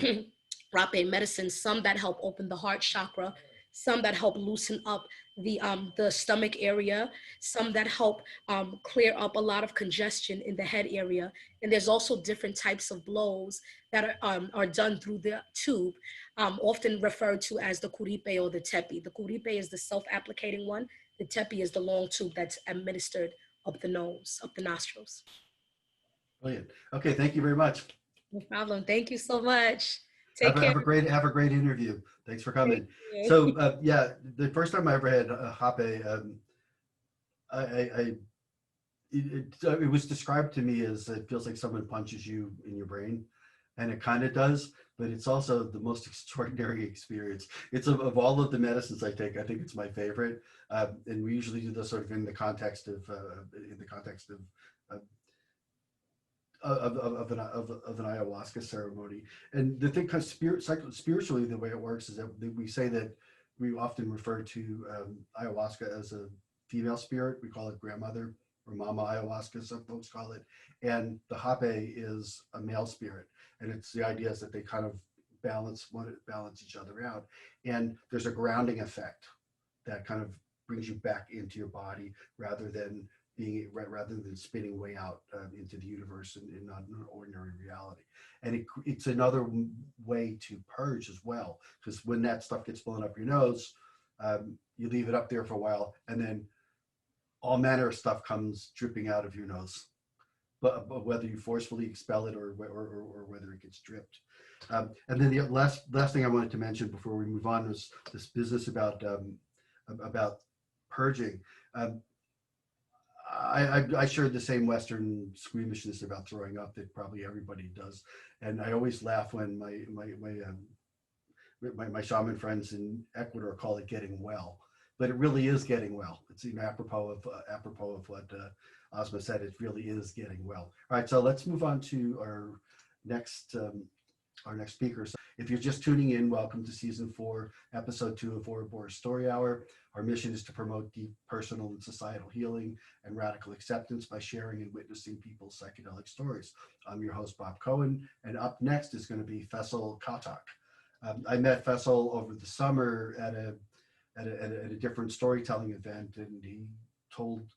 rape medicines, some that help open the heart chakra, some that help loosen up the stomach area, some that help clear up a lot of congestion in the head area. And there's also different types of blows that are done through the tube, often referred to as the curipe or the tepi. The curipe is the self-applicating one. The tepi is the long tube that's administered up the nose, up the nostrils.
brilliant. Okay, thank you very much.
No problem. Thank you so much. Take care.
Have a great interview. Thanks for
Thank
coming.
you.
So yeah, the first time I ever had a hape, I it was described to me as it feels like someone punches you in your brain, and it kind of does, but it's also the most extraordinary experience. It's of all of the medicines I take, I think it's my favorite, and we usually do this sort of in the context of uh, of an ayahuasca ceremony. And the thing, because spiritually, the way it works is that we say that we often refer to ayahuasca as a female spirit. We call it grandmother or mama ayahuasca, some folks call it. And the hape is a male spirit. And it's the idea is that they kind of balance each other out. And there's a grounding effect that kind of brings you back into your body rather than spinning way out into the universe in not an ordinary reality. And it's another way to purge as well, because when that stuff gets blown up your nose, you leave it up there for a while, and then all manner of stuff comes dripping out of your nose. But whether you forcefully expel it or whether it gets dripped. And then the last thing I wanted to mention before we move on was this business about purging. I shared the same Western squeamishness about throwing up that probably everybody does, and I always laugh when my shaman friends in Ecuador call it getting well, but it really is getting well. It's apropos of what Asma said. It really is getting well. All right, so let's move on to our next speaker. So if you're just tuning in, welcome to season 4, episode 2 of Ouroboros Story Hour. Our mission is to promote deep personal and societal healing and radical acceptance by sharing and witnessing people's psychedelic stories. I'm your host, Bob Cohen, and up next is going to be Faisal Khattak. I met Faisal over the summer at a different storytelling event, and he told,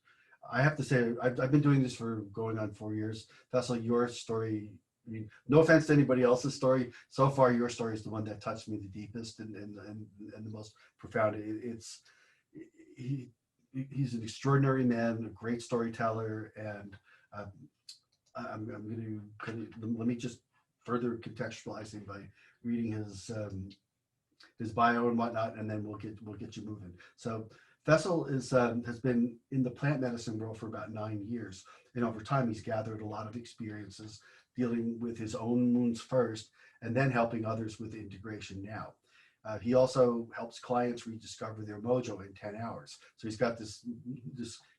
I have to say, I've been doing this for going on 4 years. Faisal, your story I mean, no offense to anybody else's story. So far, your story is the one that touched me the deepest and the most profound. He, he's an extraordinary man, a great storyteller, and um, I'm going to let me just further contextualize him by reading his bio and whatnot, and then we'll get you moving. So Faisal is has been in the plant medicine world for about 9 years, and over time he's gathered a lot of experiences dealing with his own wounds first, and then helping others with integration now. He also helps clients rediscover their mojo in 10 hours. So he's got this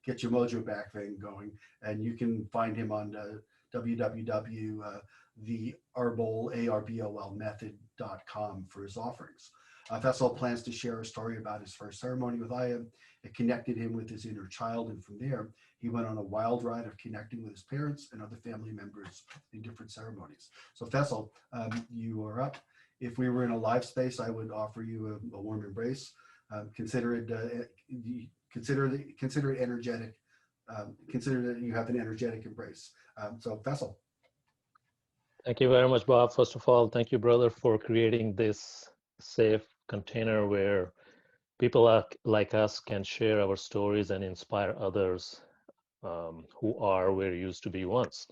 get your mojo back thing going, and you can find him on www. The arbol method.com for his offerings. Faisal plans to share a story about his first ceremony with Aya. It connected him with his inner child, and from there, he went on a wild ride of connecting with his parents and other family members in different ceremonies. So Faisal, you are up. If we were in a live space, I would offer you a warm embrace. Consider it energetic. Consider that you have an energetic embrace. So Faisal.
Thank you very much, Bob. First of all, thank you, brother, for creating this safe container where people like us can share our stories and inspire others who are where you used to be once.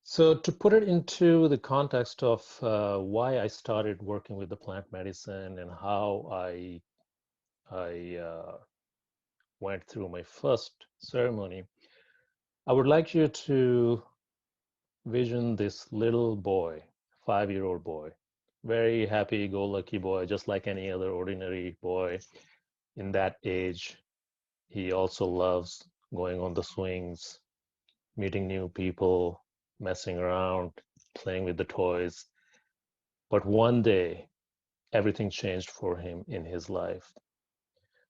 So to put it into the context of why I started working with the plant medicine and how I went through my first ceremony, I would like you to vision this little boy, 5-year-old boy, very happy-go-lucky boy, just like any other ordinary boy in that age. He also loves going on the swings, meeting new people, messing around, playing with the toys. But one day, everything changed for him in his life.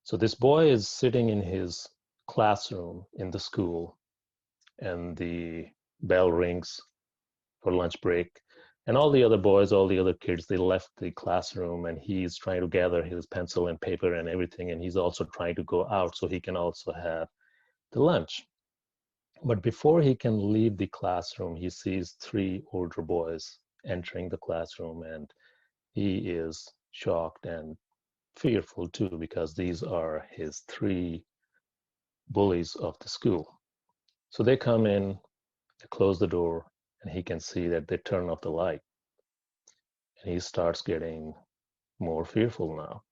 So this boy is sitting in his classroom in the school, and the bell rings for lunch break. And all the other boys, all the other kids, they left the classroom, and he's trying to gather his pencil and paper and everything. And he's also trying to go out so he can also have the lunch. But before he can leave the classroom, he sees 3 older boys entering the classroom, and he is shocked and fearful too, because these are his 3 bullies of the school. So they come in, they close the door, and he can see that they turn off the light. And he starts getting more fearful now.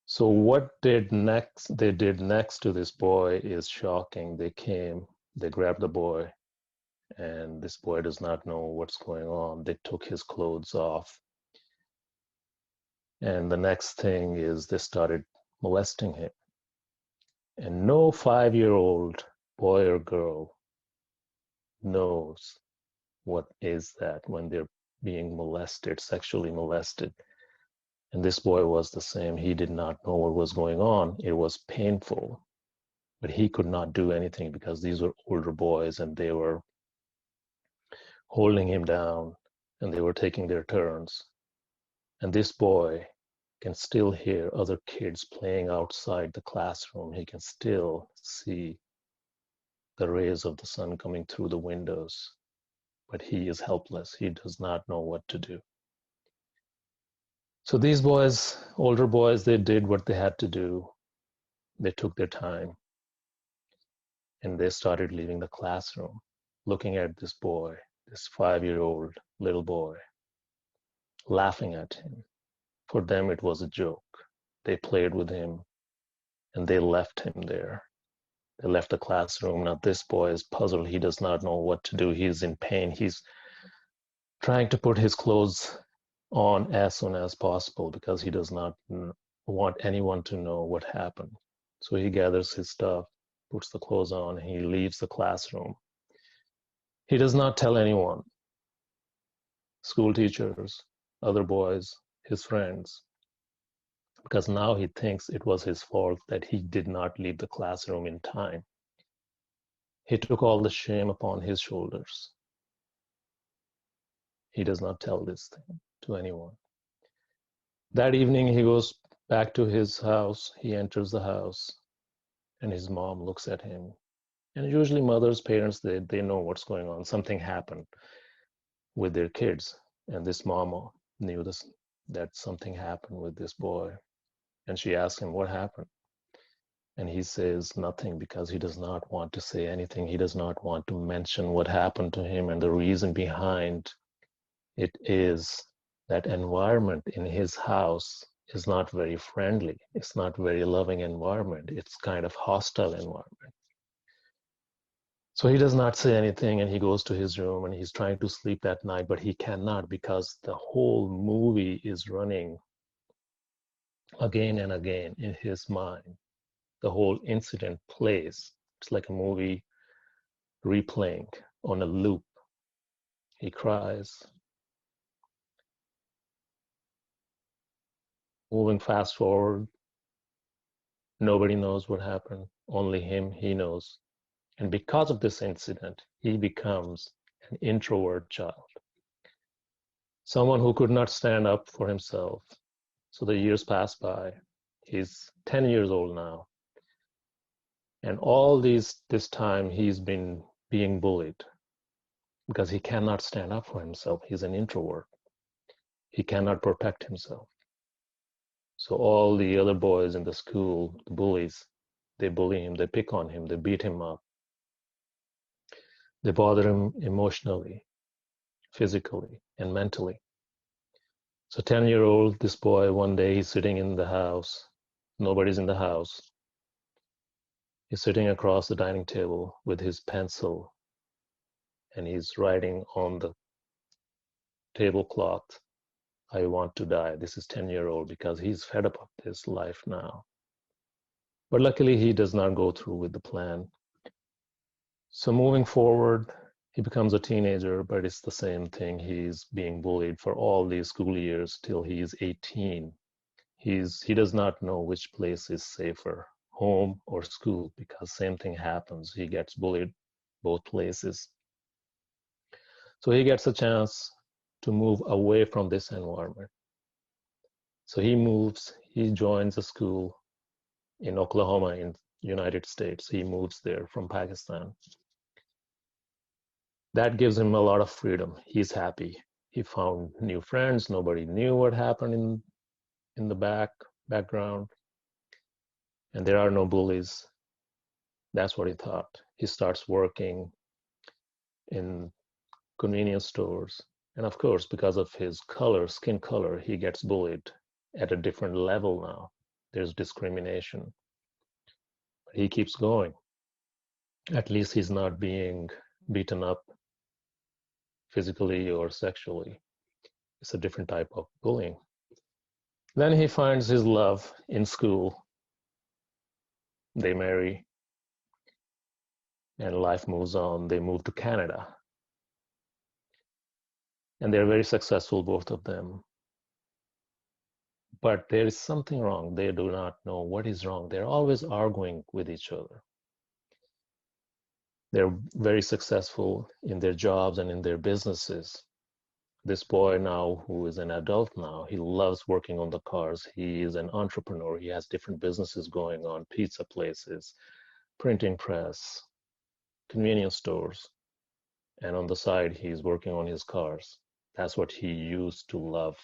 So what they did next to this boy is shocking. They came, they grabbed the boy, and this boy does not know what's going on. They took his clothes off. And the next thing is they started molesting him. And no 5-year-old boy or girl knows what is that when they're being molested, sexually molested. And this boy was the same. He did not know what was going on. It was painful, but he could not do anything because these were older boys, and they were holding him down, and they were taking their turns. And this boy can still hear other kids playing outside the classroom. He can still see the rays of the sun coming through the windows, but he is helpless. He does not know what to do. So these boys, older boys, they did what they had to do. They took their time, and they started leaving the classroom, looking at this boy, this 5-year-old little boy, laughing at him. For them, it was a joke. They played with him, and they left him there. They left the classroom. Now this boy is puzzled. He does not know what to do. He's in pain. He's trying to put his clothes on as soon as possible because he does not want anyone to know what happened. So he gathers his stuff, puts the clothes on, and he leaves the classroom. He does not tell anyone, school teachers, other boys, his friends, because now he thinks it was his fault that he did not leave the classroom in time. He took all the shame upon his shoulders. He does not tell this thing to anyone. That evening, he goes back to his house. He enters the house, and his mom looks at him, And usually mothers, parents, they know what's going on. Something happened with their kids. And this mama knew this, that something happened with this boy. And she asked him, what happened? And he says nothing, because he does not want to say anything. He does not want to mention what happened to him. And the reason behind it is that environment in his house is not very friendly. It's not very loving environment. It's kind of hostile environment. So he does not say anything, and he goes to his room and he's trying to sleep that night, but he cannot, because the whole movie is running again and again in his mind. The whole incident plays. It's like a movie replaying on a loop. He cries. Moving fast forward, nobody knows what happened. Only him, he knows. And because of this incident, he becomes an introvert child. Someone who could not stand up for himself. So the years pass by. He's 10 years old now. And all this time, he's been being bullied because he cannot stand up for himself. He's an introvert. He cannot protect himself. So all the other boys in the school, the bullies, they bully him, they pick on him, they beat him up. They bother him emotionally, physically, and mentally. So 10-year-old, this boy, one day he's sitting in the house. Nobody's in the house. He's sitting across the dining table with his pencil, and he's writing on the tablecloth, I want to die. This is 10-year-old, because he's fed up of this life now. But luckily, he does not go through with the plan. So moving forward, he becomes a teenager, but it's the same thing. He's being bullied for all these school years till he's 18. He does not know which place is safer, home or school, because same thing happens. He gets bullied both places. So he gets a chance to move away from this environment. So he joins a school in Oklahoma in United States. He moves there from Pakistan. That gives him a lot of freedom. He's happy. He found new friends. Nobody knew what happened in the background. And there are no bullies. That's what he thought. He starts working in convenience stores. And of course, because of his color, skin color, he gets bullied at a different level now. There's discrimination. But he keeps going. At least he's not being beaten up physically or sexually. It's a different type of bullying. Then he finds his love in school. They marry, and life moves on. They move to Canada. And they're very successful, both of them. But there is something wrong. They do not know what is wrong. They're always arguing with each other. They're very successful in their jobs and in their businesses. This boy now, who is an adult now, he loves working on the cars. He is an entrepreneur. He has different businesses going on, pizza places, printing press, convenience stores. And on the side, he's working on his cars. That's what he used to love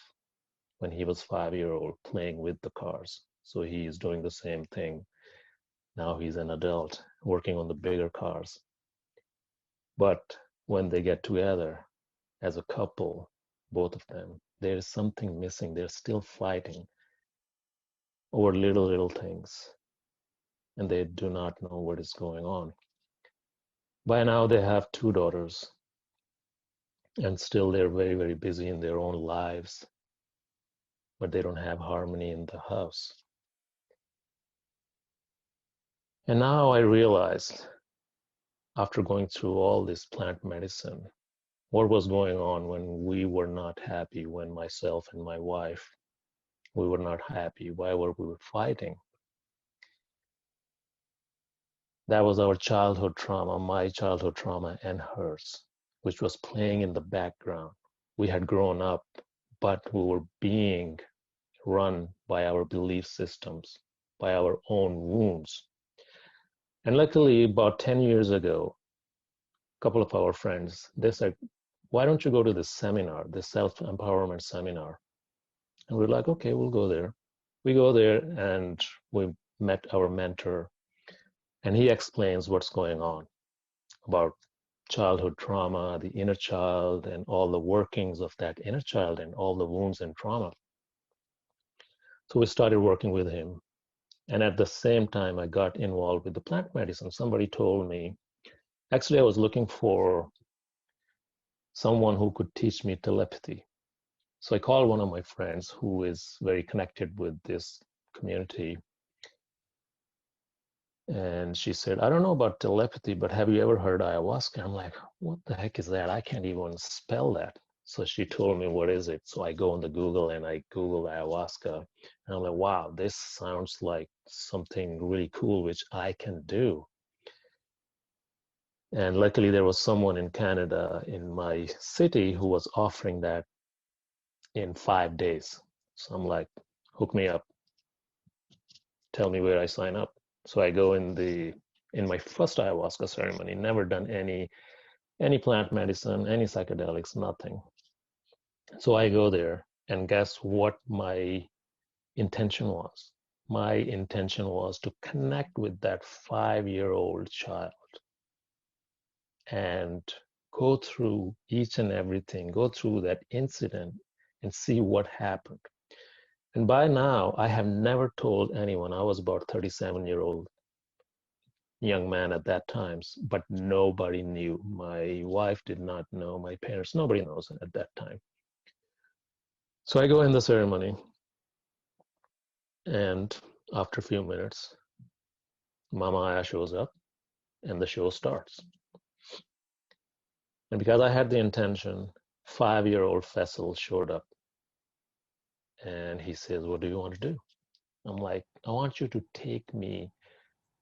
when he was 5-year-old, playing with the cars. So he is doing the same thing. Now he's an adult, working on the bigger cars. But when they get together as a couple, both of them, there is something missing. They're still fighting over little things, and they do not know what is going on. By now, they have 2 daughters, and still they're very busy in their own lives, but they don't have harmony in the house. And now I realized, after going through all this plant medicine, what was going on when we were not happy, when myself and my wife, we were not happy. Why were we fighting? That was our childhood trauma, my childhood trauma and hers, which was playing in the background. We had grown up, but we were being run by our belief systems, by our own wounds. And luckily, about 10 years ago, a couple of our friends, they said, why don't you go to this seminar, this self-empowerment seminar? And we're like, okay, we'll go there. We go there and we met our mentor, and he explains what's going on about childhood trauma, the inner child, and all the workings of that inner child and all the wounds and trauma. So we started working with him. And at the same time, I got involved with the plant medicine. Somebody told me, actually, I was looking for someone who could teach me telepathy. So I called one of my friends who is very connected with this community. And she said, I don't know about telepathy, but have you ever heard ayahuasca? I'm like, what the heck is that? I can't even spell that. So she told me, what is it? So I go on the Google and I Google ayahuasca. And I'm like, wow, this sounds like something really cool, which I can do. And luckily, there was someone in Canada in my city who was offering that in 5 days. So I'm like, hook me up, tell me where I sign up. So I go in my first ayahuasca ceremony, never done any plant medicine, any psychedelics, nothing. So I go there, and guess what my intention was? My intention was to connect with that 5-year-old child and go through each and everything, go through that incident and see what happened. And by now, I have never told anyone. I was about 37-year-old young man at that time, but nobody knew. My wife did not know, my parents, nobody knows at that time. So I go in the ceremony, and after a few minutes, Mama Aya shows up and the show starts. And because I had the intention, 5-year-old Faisal showed up and he says, what do you want to do? I'm like, I want you to take me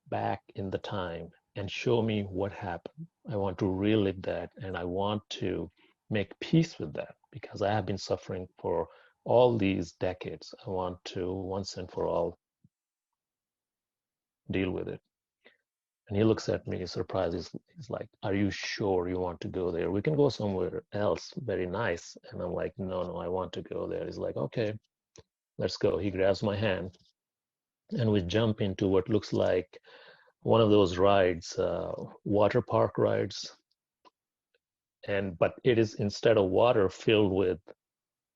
back in the time and show me what happened. I want to relive that, and I want to make peace with that because I have been suffering for all these decades. I want to once and for all deal with it. And he looks at me surprised. He's like, are you sure you want to go there? We can go somewhere else very nice. And I'm like, no, I want to go there. He's like, okay, let's go. He grabs my hand and we jump into what looks like one of those rides, water park rides. But it is, instead of water, filled with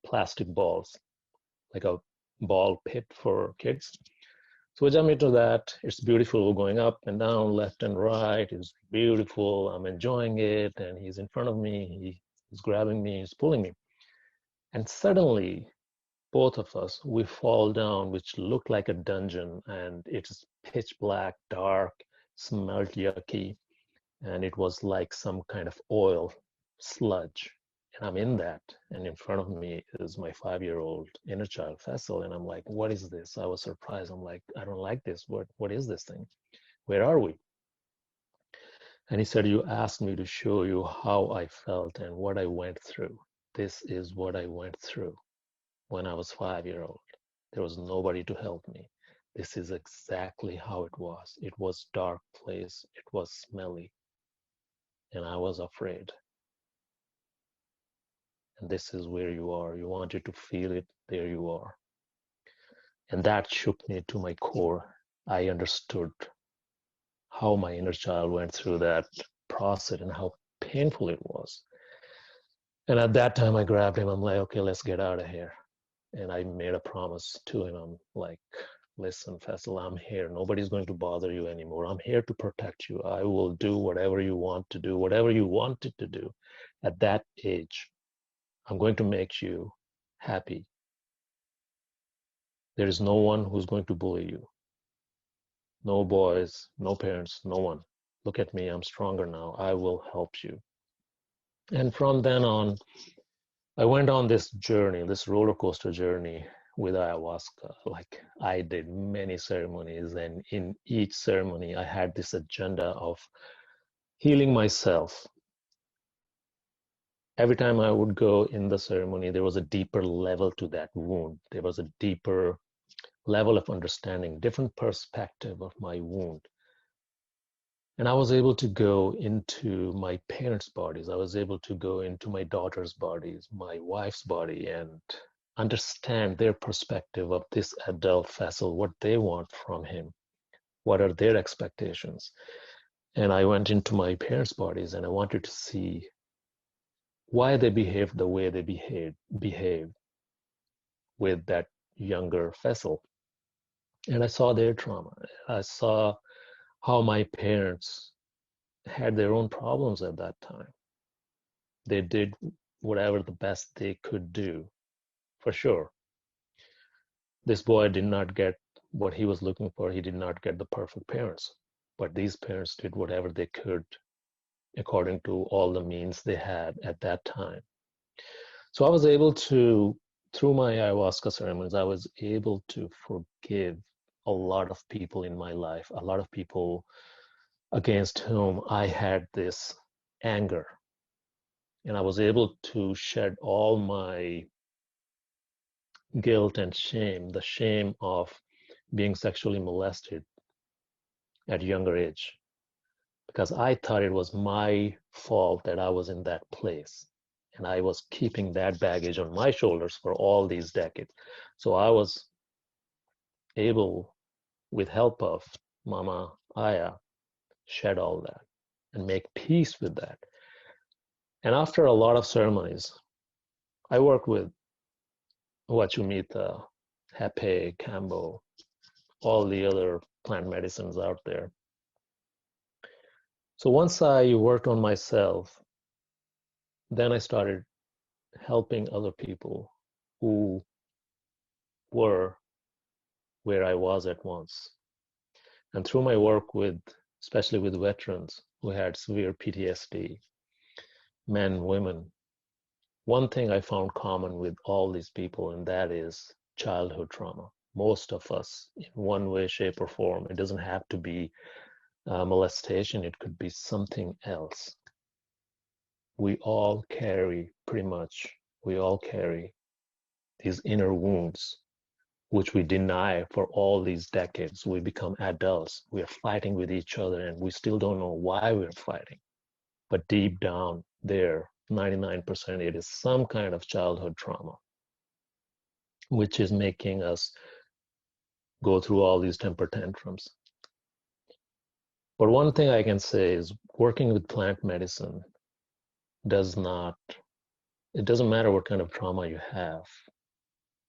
plastic balls, like a ball pit for kids. So we jump into that. It's beautiful. We're going up and down, left and right. It's beautiful. I'm enjoying it. And he's in front of me. He's grabbing me. He's pulling me. And suddenly, both of us, we fall down, which looked like a dungeon. And it's pitch black, dark, smelled yucky. And it was like some kind of oil sludge. And I'm in that, and in front of me is my 5-year-old inner child, Faisal, and I'm like, what is this? I was surprised. I'm like, I don't like this. What is this thing? Where are we? And he said, you asked me to show you how I felt and what I went through. This is what I went through when I was 5-year-old. There was nobody to help me. This is exactly how it was. It was dark place. It was smelly. And I was afraid. And this is where you are. You wanted to feel it. There you are. And that shook me to my core. I understood how my inner child went through that process and how painful it was. And at that time, I grabbed him. I'm like, okay, let's get out of here. And I made a promise to him. I'm like, listen, Faisal, I'm here. Nobody's going to bother you anymore. I'm here to protect you. I will do whatever you want to do, whatever you wanted to do. At that age, I'm going to make you happy. There is no one who's going to bully you. No boys, no parents, no one. Look at me, I'm stronger now. I will help you. And from then on, I went on this journey, this roller coaster journey with ayahuasca. Like, I did many ceremonies, and in each ceremony, I had this agenda of healing myself. Every time I would go in the ceremony, there was a deeper level to that wound. There was a deeper level of understanding, different perspective of my wound. And I was able to go into my parents' bodies. I was able to go into my daughter's bodies, my wife's body, and understand their perspective of this adult Faisal, what they want from him, what are their expectations. And I went into my parents' bodies and I wanted to see why they behaved the way they behaved with that younger Faisal. And I saw their trauma. I saw how my parents had their own problems at that time. They did whatever the best they could do, for sure. This boy did not get what he was looking for. He did not get the perfect parents. But these parents did whatever they could according to all the means they had at that time. So I was able to, through my ayahuasca ceremonies, I was able to forgive a lot of people in my life, a lot of people against whom I had this anger. And I was able to shed all my guilt and shame, the shame of being sexually molested at a younger age, because I thought it was my fault that I was in that place. And I was keeping that baggage on my shoulders for all these decades. So I was able, with help of Mama Aya, shed all that and make peace with that. And after a lot of ceremonies, I work with Wachumita, Hepe, Kambo, all the other plant medicines out there. So once I worked on myself, then I started helping other people who were where I was at once. And through my work with, especially with veterans who had severe PTSD, men, women, one thing I found common with all these people, and that is childhood trauma. Most of us, in one way, shape, or form, it doesn't have to be molestation, it could be something else. We all carry, pretty much, we all carry these inner wounds, which we deny for all these decades. We become adults, we are fighting with each other, and we still don't know why we're fighting. But deep down there, 99% it is some kind of childhood trauma, which is making us go through all these temper tantrums. But one thing I can say is working with plant medicine doesn't matter what kind of trauma you have.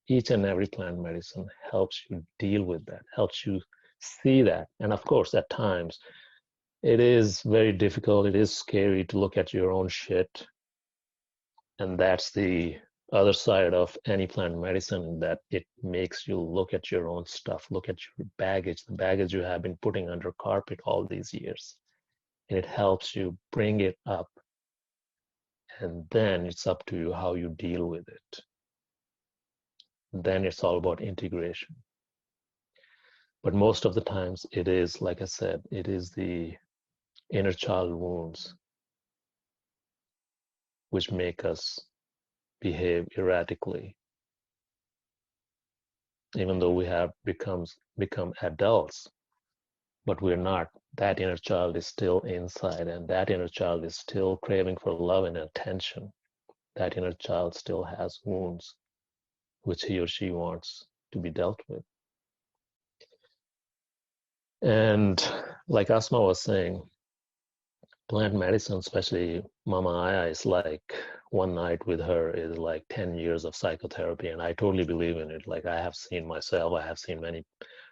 Each and every plant medicine helps you deal with that, helps you see that. And of course, at times, it is very difficult, it is scary to look at your own shit. And that's the other side of any plant medicine, that it makes you look at your own stuff, look at your baggage, the baggage you have been putting under carpet all these years. And it helps you bring it up. And then it's up to you how you deal with it. Then it's all about integration. But most of the times it is, like I said, it is the inner child wounds which make us behave erratically. Even though we have become adults, but we're not. That inner child is still inside, and that inner child is still craving for love and attention. That inner child still has wounds which he or she wants to be dealt with. And like Asma was saying, plant medicine, especially Mama Aya, is like one night with her is like 10 years of psychotherapy. And I totally believe in it. Like I have seen myself, I have seen many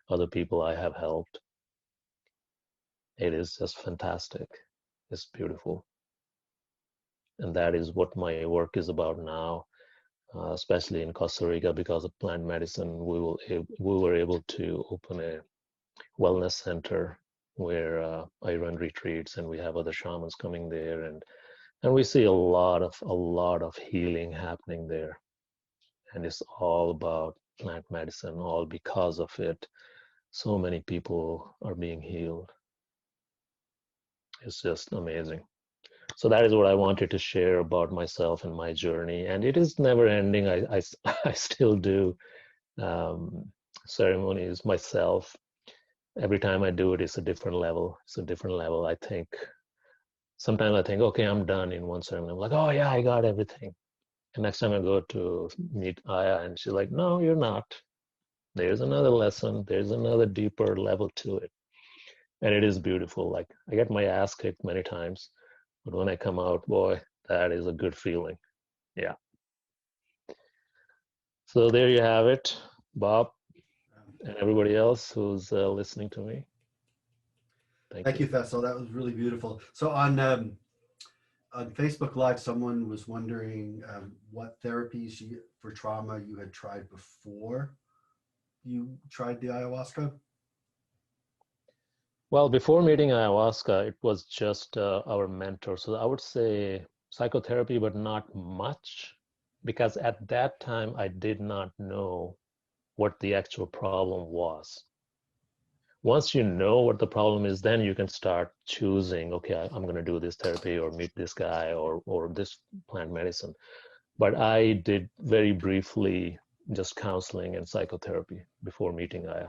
other people I have helped. It is just fantastic. It's beautiful. And that is what my work is about now, especially in Costa Rica. Because of plant medicine, we were able to open a wellness center where I run retreats, and we have other shamans coming there, and we see a lot of healing happening there. And it's all about plant medicine, all because of it. So many people are being healed. It's just amazing. So that is what I wanted to share about myself and my journey. And it is never ending. I still do ceremonies myself. every time I do it, it's a different level. It's a different level. I think sometimes I think, okay, I'm done in one ceremony. I'm like, oh yeah, I got everything. And next time I go to meet Aya, and she's like, no, you're not. There's another lesson. There's another deeper level to it. And it is beautiful. Like, I get my ass kicked many times, but when I come out, boy, that is a good feeling. Yeah. So there you have it, Bob, and everybody else who's listening to me.
Thank you, Faisal. That was really beautiful. So on Facebook Live, someone was wondering what therapies for trauma you had tried before you tried the ayahuasca.
Well, before meeting ayahuasca, it was just our mentor. So I would say psychotherapy, but not much, because at that time I did not know what the actual problem was. Once you know what the problem is, then you can start choosing, okay, I'm going to do this therapy or meet this guy or this plant medicine. But I did very briefly just counseling and psychotherapy before meeting Aya.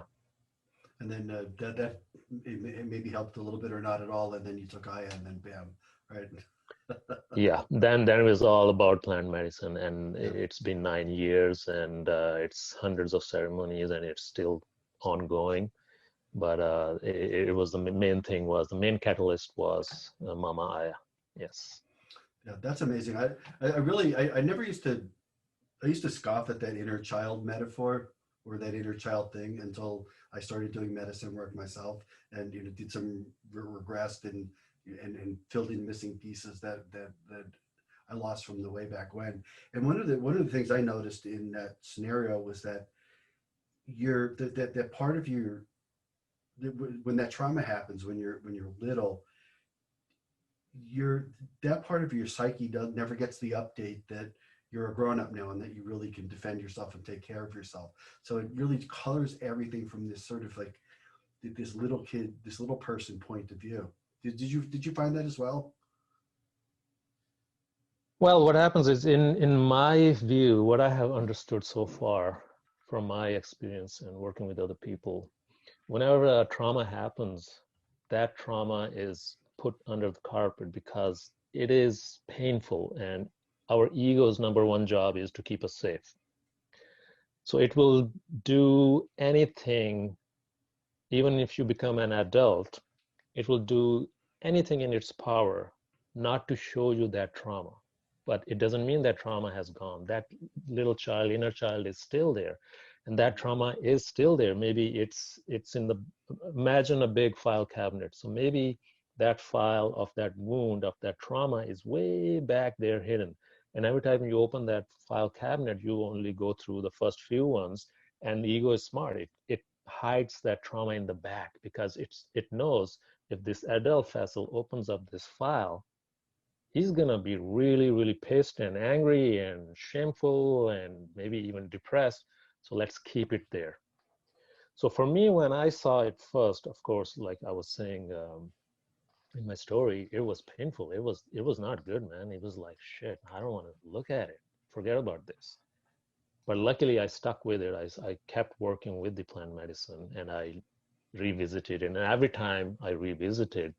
And then that it maybe helped a little bit or not at all, and then you took Aya, and then bam, right?
Yeah, then it was all about plant medicine, and
Yeah.
it's been 9 years, and it's hundreds of ceremonies, and it's still ongoing. But it was the main catalyst was Mama Aya. Yes.
Yeah, that's amazing. I really I never used to I used to scoff at that inner child metaphor or that inner child thing until I started doing medicine work myself, and did some regressed and filled in missing pieces that I lost from the way back when. And one of the things I noticed in that scenario was that that part of your when that trauma happens when you're little, that part of your psyche never gets the update that you're a grown-up now and that you really can defend yourself and take care of yourself. So it really colors everything from this sort of like this little kid, this little person point of view. Did you find that as well?
Well, what happens is, in my view, what I have understood so far from my experience and working with other people, whenever a trauma happens, that trauma is put under the carpet because it is painful, and our ego's number one job is to keep us safe. So it will do anything, even if you become an adult, it will do anything in its power not to show you that trauma. But it doesn't mean that trauma has gone. That little child, inner child, is still there. And that trauma is still there. Maybe it's in the, imagine a big file cabinet. So maybe that file of that wound, of that trauma is way back there hidden. And every time you open that file cabinet, you only go through the first few ones. And the ego is smart. It hides that trauma in the back because it knows if this adult Faisal opens up this file, he's gonna be really, really pissed and angry and shameful and maybe even depressed. So let's keep it there. So for me, when I saw it first, of course, like I was saying in my story, it was painful. It was not good, man. It was like, shit, I don't want to look at it. Forget about this. But luckily, I stuck with it. I kept working with the plant medicine, and I revisited. And every time I revisited,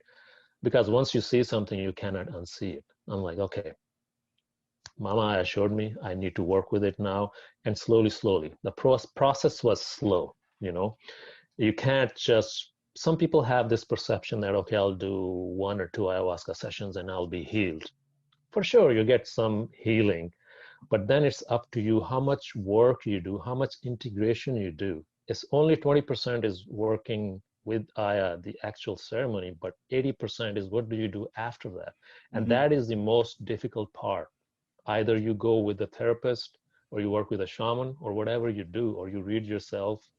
because once you see something, you cannot unsee it. I'm like, okay, Mama assured me I need to work with it now. And slowly, the process was slow. You can't just, some people have this perception that, okay, I'll do 1 or 2 ayahuasca sessions and I'll be healed. For sure, you get some healing, but then it's up to you how much work you do, how much integration you do. It's only 20% is working with Aya, the actual ceremony, but 80% is what do you do after that? And that is the most difficult part. Either you go with a therapist or you work with a shaman or whatever you do, or you read yourself,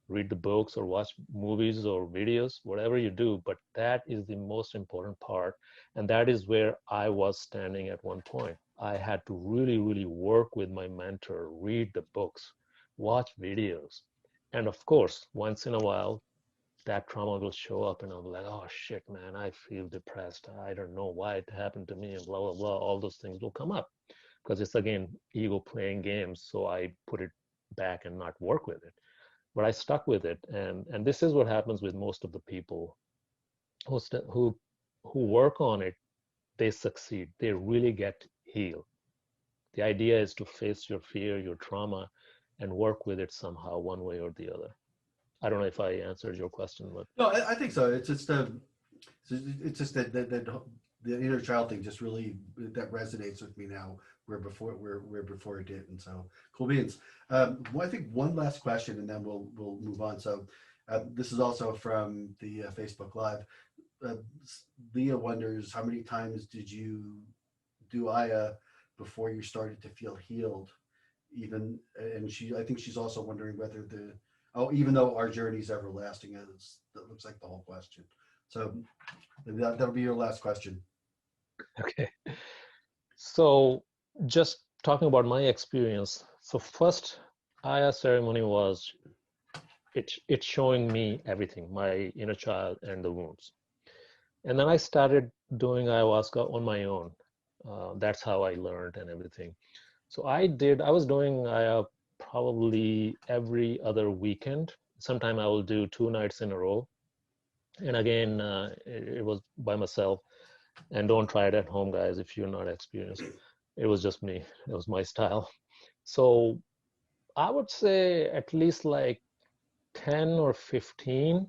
read the books or watch movies or videos, whatever you do, but that is the most important part. And that is where I was standing at one point. I had to really, really work with my mentor, read the books, watch videos. And of course, once in a while, that trauma will show up and I'll be like, oh shit, man, I feel depressed. I don't know why it happened to me and blah, blah, blah. All those things will come up because it's again, ego playing games. So I put it back and not work with it. but I stuck with it. And this is what happens with most of the people who work on it. They succeed. They really get healed. The idea is to face your fear, your trauma, and work with it somehow, one way or the other. I don't know if I answered your question, but
No, I think so. It's just that the inner child thing just really that resonates with me now, where before it didn't. So cool beans. Well, I think one last question, and then we'll move on. So this is also from the Facebook Live. Uh, Leah wonders, how many times did you do Aya before you started to feel healed? Even, and I think she's also wondering whether even though our journey is everlasting, that looks like the whole question. So that'll be your last question.
okay. So just talking about my experience. So first Aya ceremony was it's showing me everything, my inner child and the wounds. And then I started doing ayahuasca on my own. That's how I learned and everything. So I was doing Aya probably every other weekend. Sometime I will do 2 nights in a row. And again, it was by myself. And don't try it at home, guys, if you're not experienced. It was just me. It was my style. So I would say at least like 10 or 15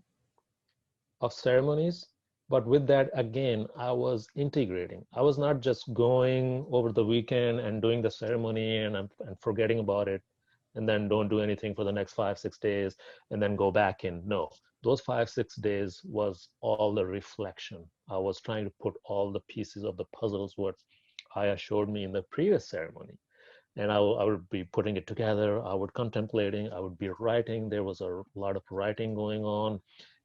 of ceremonies. But with that, again, I was integrating. I was not just going over the weekend and doing the ceremony and forgetting about it and then don't do anything for the next 5-6 days and then go back in. No, those 5-6 days was all the reflection. I was trying to put all the pieces of the puzzles what Aya showed me in the previous ceremony. And I would be putting it together. I would contemplating. I would be writing. There was a lot of writing going on.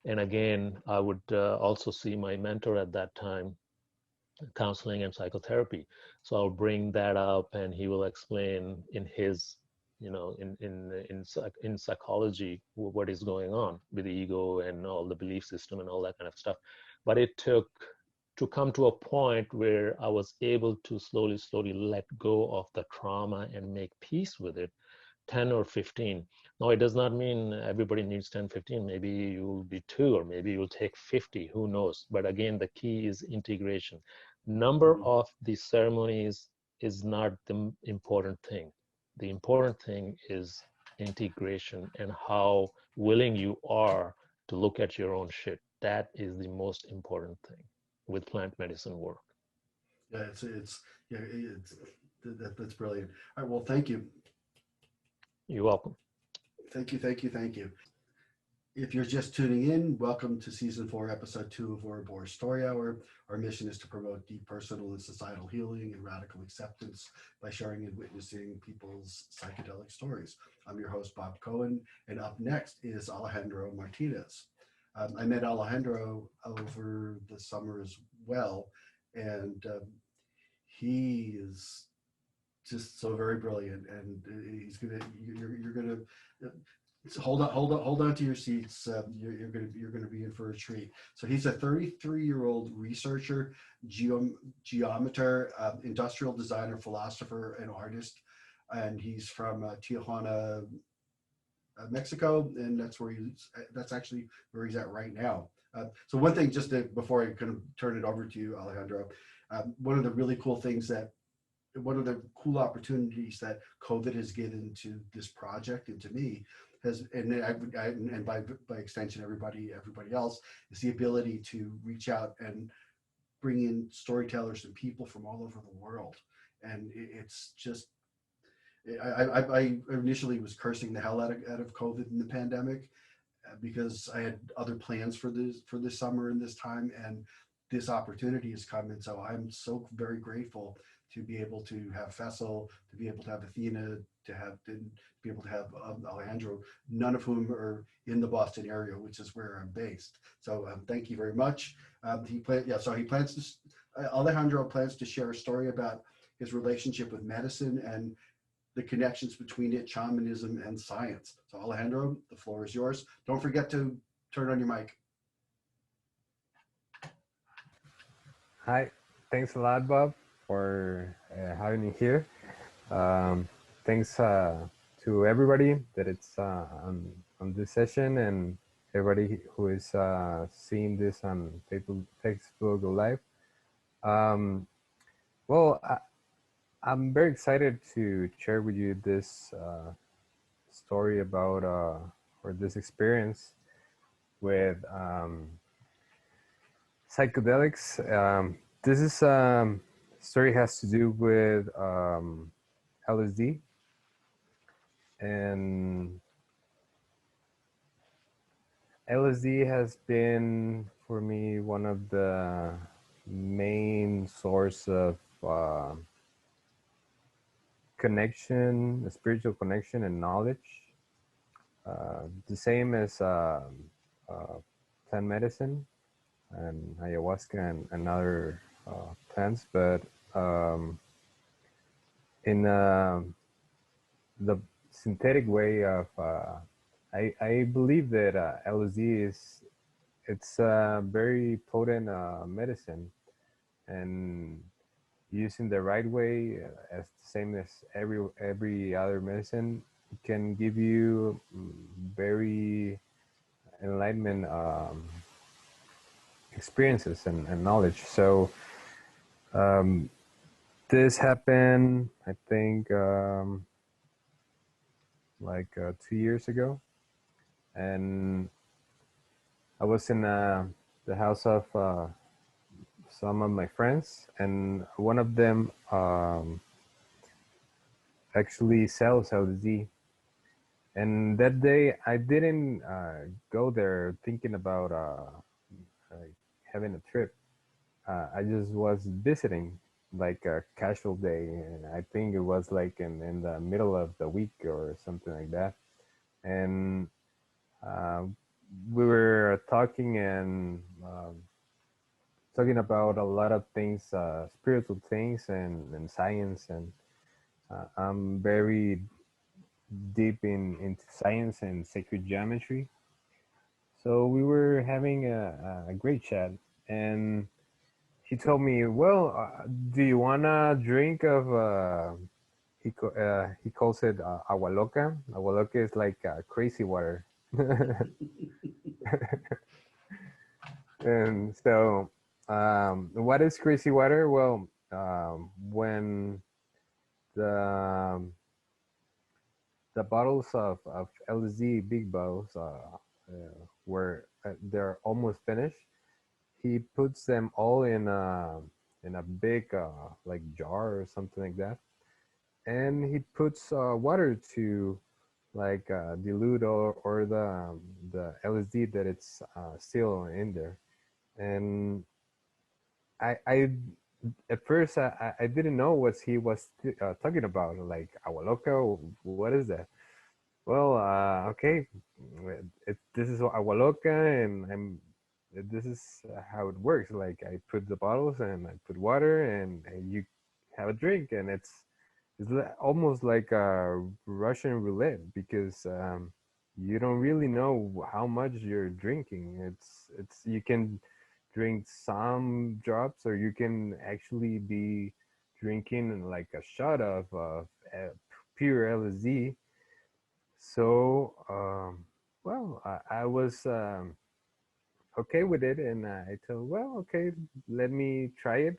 And again, I would also see my mentor at that time, counseling and psychotherapy. So I'll bring that up, and he will explain in his, in psychology what is going on with the ego and all the belief system and all that kind of stuff. But it took to come to a point where I was able to slowly let go of the trauma and make peace with it, 10 or 15. Now, it does not mean everybody needs 10, 15. Maybe you'll be 2, or maybe you'll take 50, who knows? But again, the key is integration. Number of these ceremonies is not the important thing. The important thing is integration and how willing you are to look at your own shit. That is the most important thing with plant medicine work.
Yeah, that's brilliant. All right, well, thank you.
You're welcome.
Thank you. If you're just tuning in, welcome to Season 4, Episode 2 of Ouroboros Story Hour. Our mission is to promote deep personal and societal healing and radical acceptance by sharing and witnessing people's psychedelic stories. I'm your host, Bob Cohen, and up next is Alejandro Martinez. I met Alejandro over the summer as well, and he is just so very brilliant, and you're gonna hold on to your seats. You're gonna be in for a treat. So he's a 33-year-old researcher, geometer, industrial designer, philosopher, and artist, and he's from Tijuana, Mexico, and that's actually where he's at right now. So one thing, before I kind of turn it over to you, Alejandro, one of the cool opportunities that COVID has given to this project and to me and by extension everybody else, is the ability to reach out and bring in storytellers and people from all over the world. And it's just, I initially was cursing the hell out of COVID and the pandemic, because I had other plans for this summer and this time, and this opportunity has come. And so I'm so very grateful to be able to have Faisal, to be able to have Athena, to be able to have Alejandro, none of whom are in the Boston area, which is where I'm based. So thank you very much. Alejandro plans to share a story about his relationship with medicine and the connections between it, shamanism, and science. So Alejandro, the floor is yours. Don't forget to turn on your mic.
Hi, thanks a lot, Bob, for having me here. Thanks to to everybody that it's on this session, and everybody who is seeing this on Facebook Live. Well, I'm very excited to share with you this story about or this experience with psychedelics. This is story has to do with LSD, and LSD has been for me one of the main source of connection, a spiritual connection and knowledge. The same as plant medicine and ayahuasca and other plants, but in the synthetic way of I believe that LSD it's a very potent medicine, and using the right way, as the same as every other medicine, can give you very enlightenment experiences and knowledge. So this happened, I think, like 2 years ago, and I was in the house of some of my friends, and one of them actually sells LSD. And that day, I didn't go there thinking about having a trip. I just was visiting, like a casual day. And I think it was like in the middle of the week or something like that. And we were talking and talking about a lot of things, spiritual things and science. And I'm very deep into science and sacred geometry. So we were having a great chat, and he told me, "Well, do you wanna drink of?" He calls it agua loca. Agua loca is like crazy water, and so what is crazy water? Well, when the the bottles of LSD, big bottles, where they're almost finished, he puts them all in a big like jar or something like that, and he puts water to like dilute or the LSD that it's still in there. And I at first I didn't know what he was talking about, like agua loca. What is that? Well, okay, this is agua loca, and this is how it works. Like I put the bottles and I put water, and you have a drink, and it's almost like a Russian roulette, because you don't really know how much you're drinking. It's you can drink some drops, or you can actually be drinking like a shot of pure LSD. So, well, I was okay with it, and I told, well, okay, let me try it.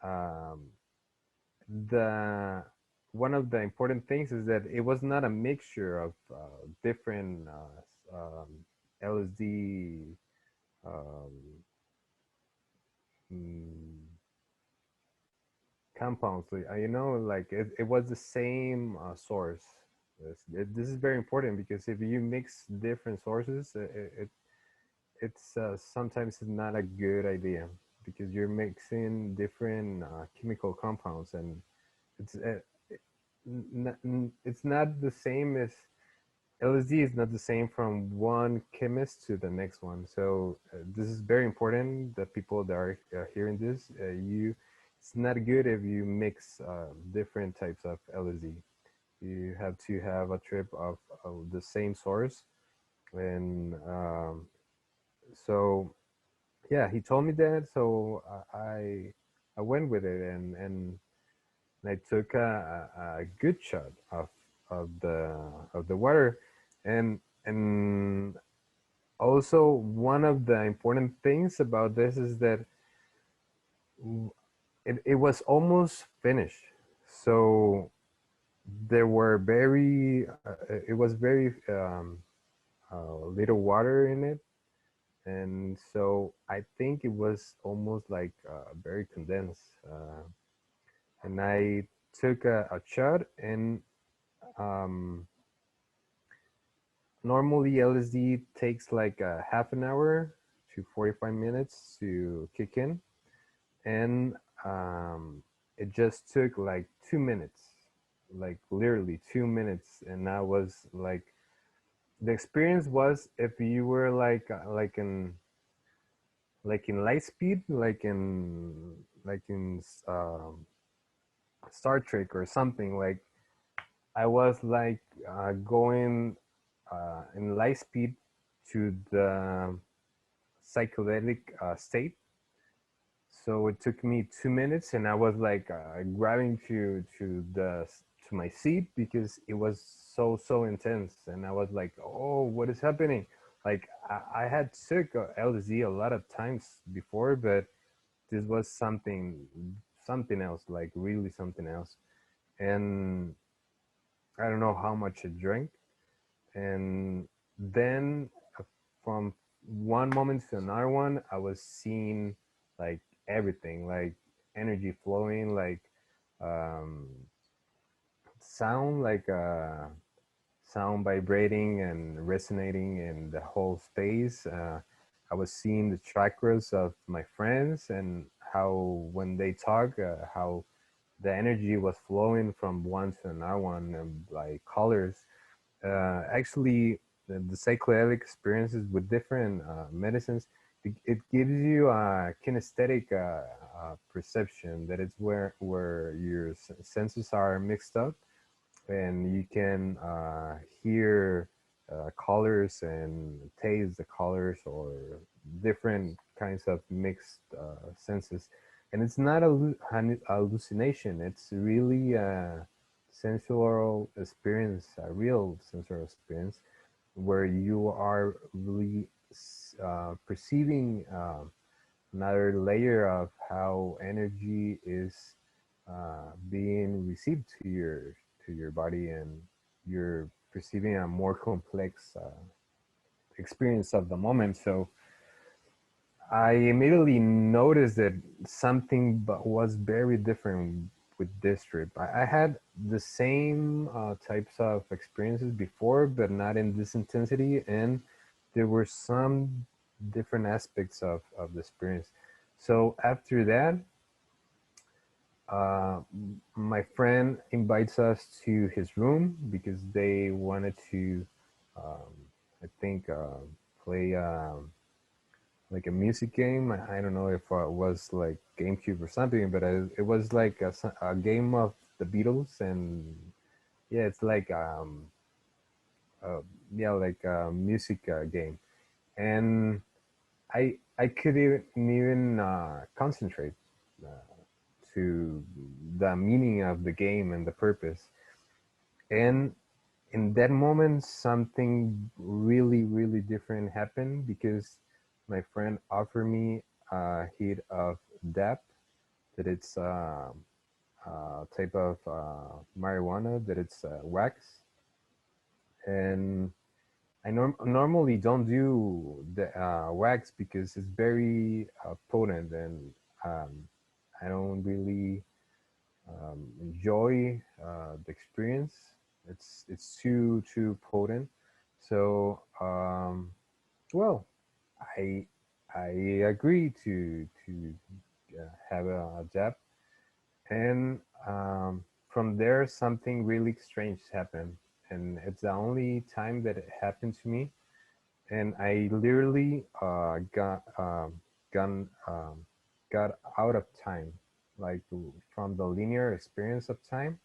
Um, the One of the important things is that it was not a mixture of different LSD um, mm, compounds. Like it was the same source. This is very important, because if you mix different sources, it's sometimes not a good idea, because you're mixing different chemical compounds, and it's it's not the same as LSD is not the same from one chemist to the next one. So this is very important that people that are hearing this, it's not good if you mix different types of LSD. You have to have a trip of the same source, and so yeah, he told me that, so I went with it, and I took a good shot of of the water, and also one of the important things about this is that it was almost finished, so there were very it was very little water in it, and so I think it was almost like very condensed, and I took a shot, and um, normally LSD takes like a half an hour to 45 minutes to kick in, and it just took like 2 minutes, like literally 2 minutes, and I was like, the experience was if you were like in light speed, like in Star Trek or something. Like I was like going in light speed to the psychedelic state. So it took me 2 minutes, and I was like grabbing to my seat because it was so intense, and I was like, "Oh, what is happening?" Like I had took LSD a lot of times before, but this was something else, like really something else. And I don't know how much I drank, and then from one moment to another one, I was seeing like everything, like energy flowing, like um, sound, like sound vibrating and resonating in the whole space. I was seeing the chakras of my friends and how when they talk, how the energy was flowing from one to another one, and like colors. Actually, the psychedelic experiences with different medicines, it gives you a kinesthetic perception, that it's where your senses are mixed up, and you can hear colors and taste the colors, or different kinds of mixed senses. And it's not a hallucination, it's really a sensual experience, a real sensual experience, where you are really perceiving another layer of how energy is being received to your body, and you're perceiving a more complex experience of the moment. So I immediately noticed that something was very different with this trip. I had the same types of experiences before, but not in this intensity, and there were some different aspects of the experience. So after that, uh, my friend invites us to his room because they wanted to, um, I think, play like a music game. I don't know if it was like GameCube or something, but it was like a game of the Beatles, and yeah, it's like uh, yeah, like a music game, and I couldn't even concentrate uh, to the meaning of the game and the purpose. And in that moment, something really different happened because my friend offered me a hit of dap, that it's a type of marijuana, that it's wax. And I normally don't do the wax because it's very potent, and um, I don't really enjoy the experience. It's too potent. So well, I I agree to have a jab, and from there something really strange happened, and it's the only time that it happened to me, and I literally gone, got out of time, like from the linear experience of time,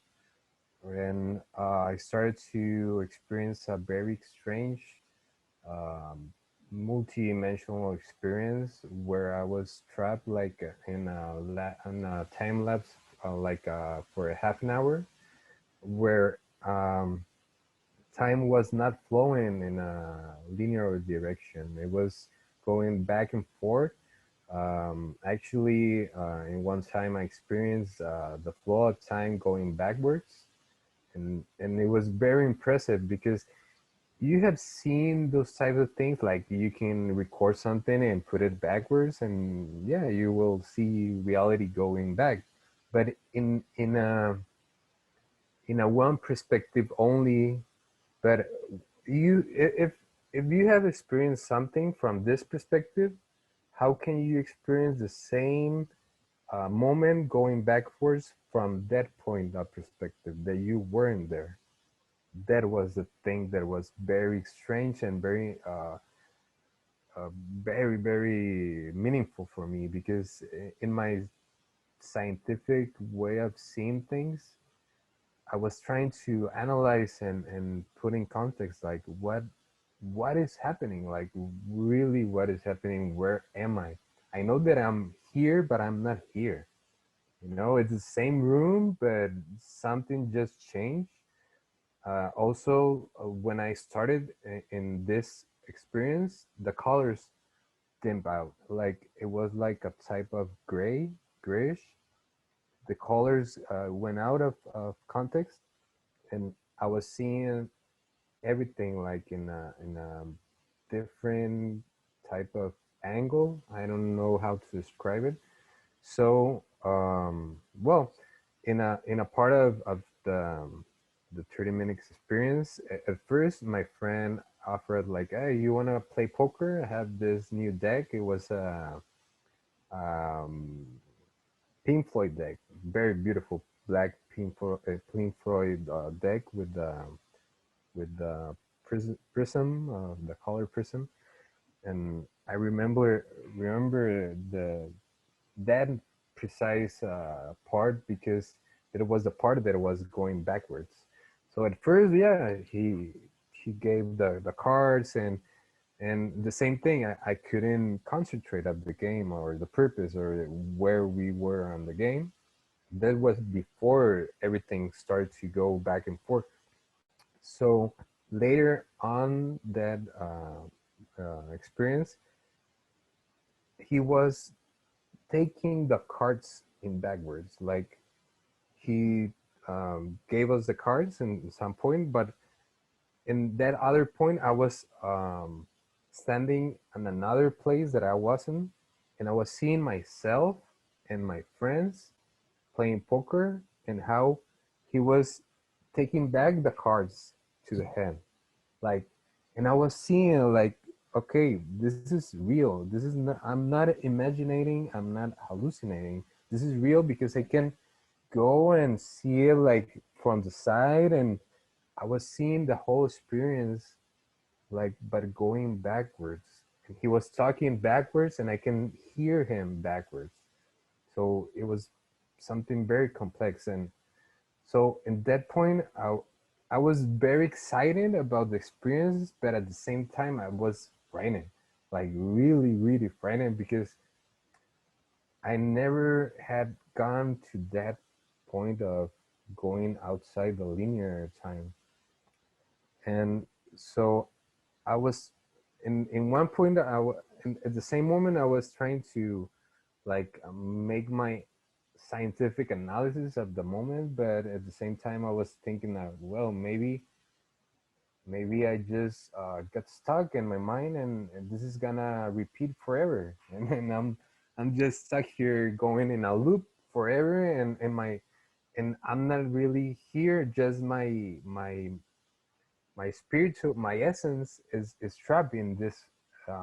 and I started to experience a very strange um, multi-dimensional experience where I was trapped like in a time lapse, like for a half an hour, where time was not flowing in a linear direction. It was going back and forth. Actually, in one time I experienced the flow of time going backwards, and it was very impressive because you have seen those types of things, like you can record something and put it backwards, and yeah, you will see reality going back. But in a one perspective only. But if you have experienced something from this perspective, how can you experience the same moment going backwards from that point of perspective that you weren't there? That was the thing that was very strange and very very meaningful for me, because in my scientific way of seeing things, I was trying to analyze and put in context, like what is happening, like really what is happening, where am I know that I'm here, but I'm not here. You know, it's the same room, but something just changed. Also, when I started in this experience, the colors dimmed out, like it was like a type of grayish. The colors went out of context, and I was seeing everything like in a different type of angle. I don't know how to describe it. So well, in a part of the 30 minutes experience, at first my friend offered like, hey, you want to play poker? I have this new deck. It was a um, Pink Floyd deck, very beautiful black Pink Floyd deck with the prism, the color prism. And I remember the that precise part, because it was the part that was going backwards. So at first, yeah, he gave the cards, and the same thing. I couldn't concentrate at the game or the purpose or where we were on the game. That was before everything started to go back and forth. So later on that experience, he was taking the cards in backwards. Like he gave us the cards in some point, but in that other point, I was standing in another place that I wasn't, and I was seeing myself and my friends playing poker, and how he was taking back the cards to the hand, like, and I was seeing like, okay, this is real. This is not. I'm not imagining. I'm not hallucinating. This is real because I can go and see it like from the side, and I was seeing the whole experience, like, but going backwards. And he was talking backwards, and I can hear him backwards. So it was something very complex. And so in that point, I was very excited about the experience, but at the same time, I was frightened, like really, really frightened, because I never had gone to that point of going outside the linear time. And so I was in one point, at the same moment, I was trying to like make my scientific analysis of the moment, but at the same time I was thinking that, well, maybe I just got stuck in my mind, and this is gonna repeat forever, and I'm just stuck here going in a loop forever, and I'm not really here. Just my spiritual, my essence is trapped in this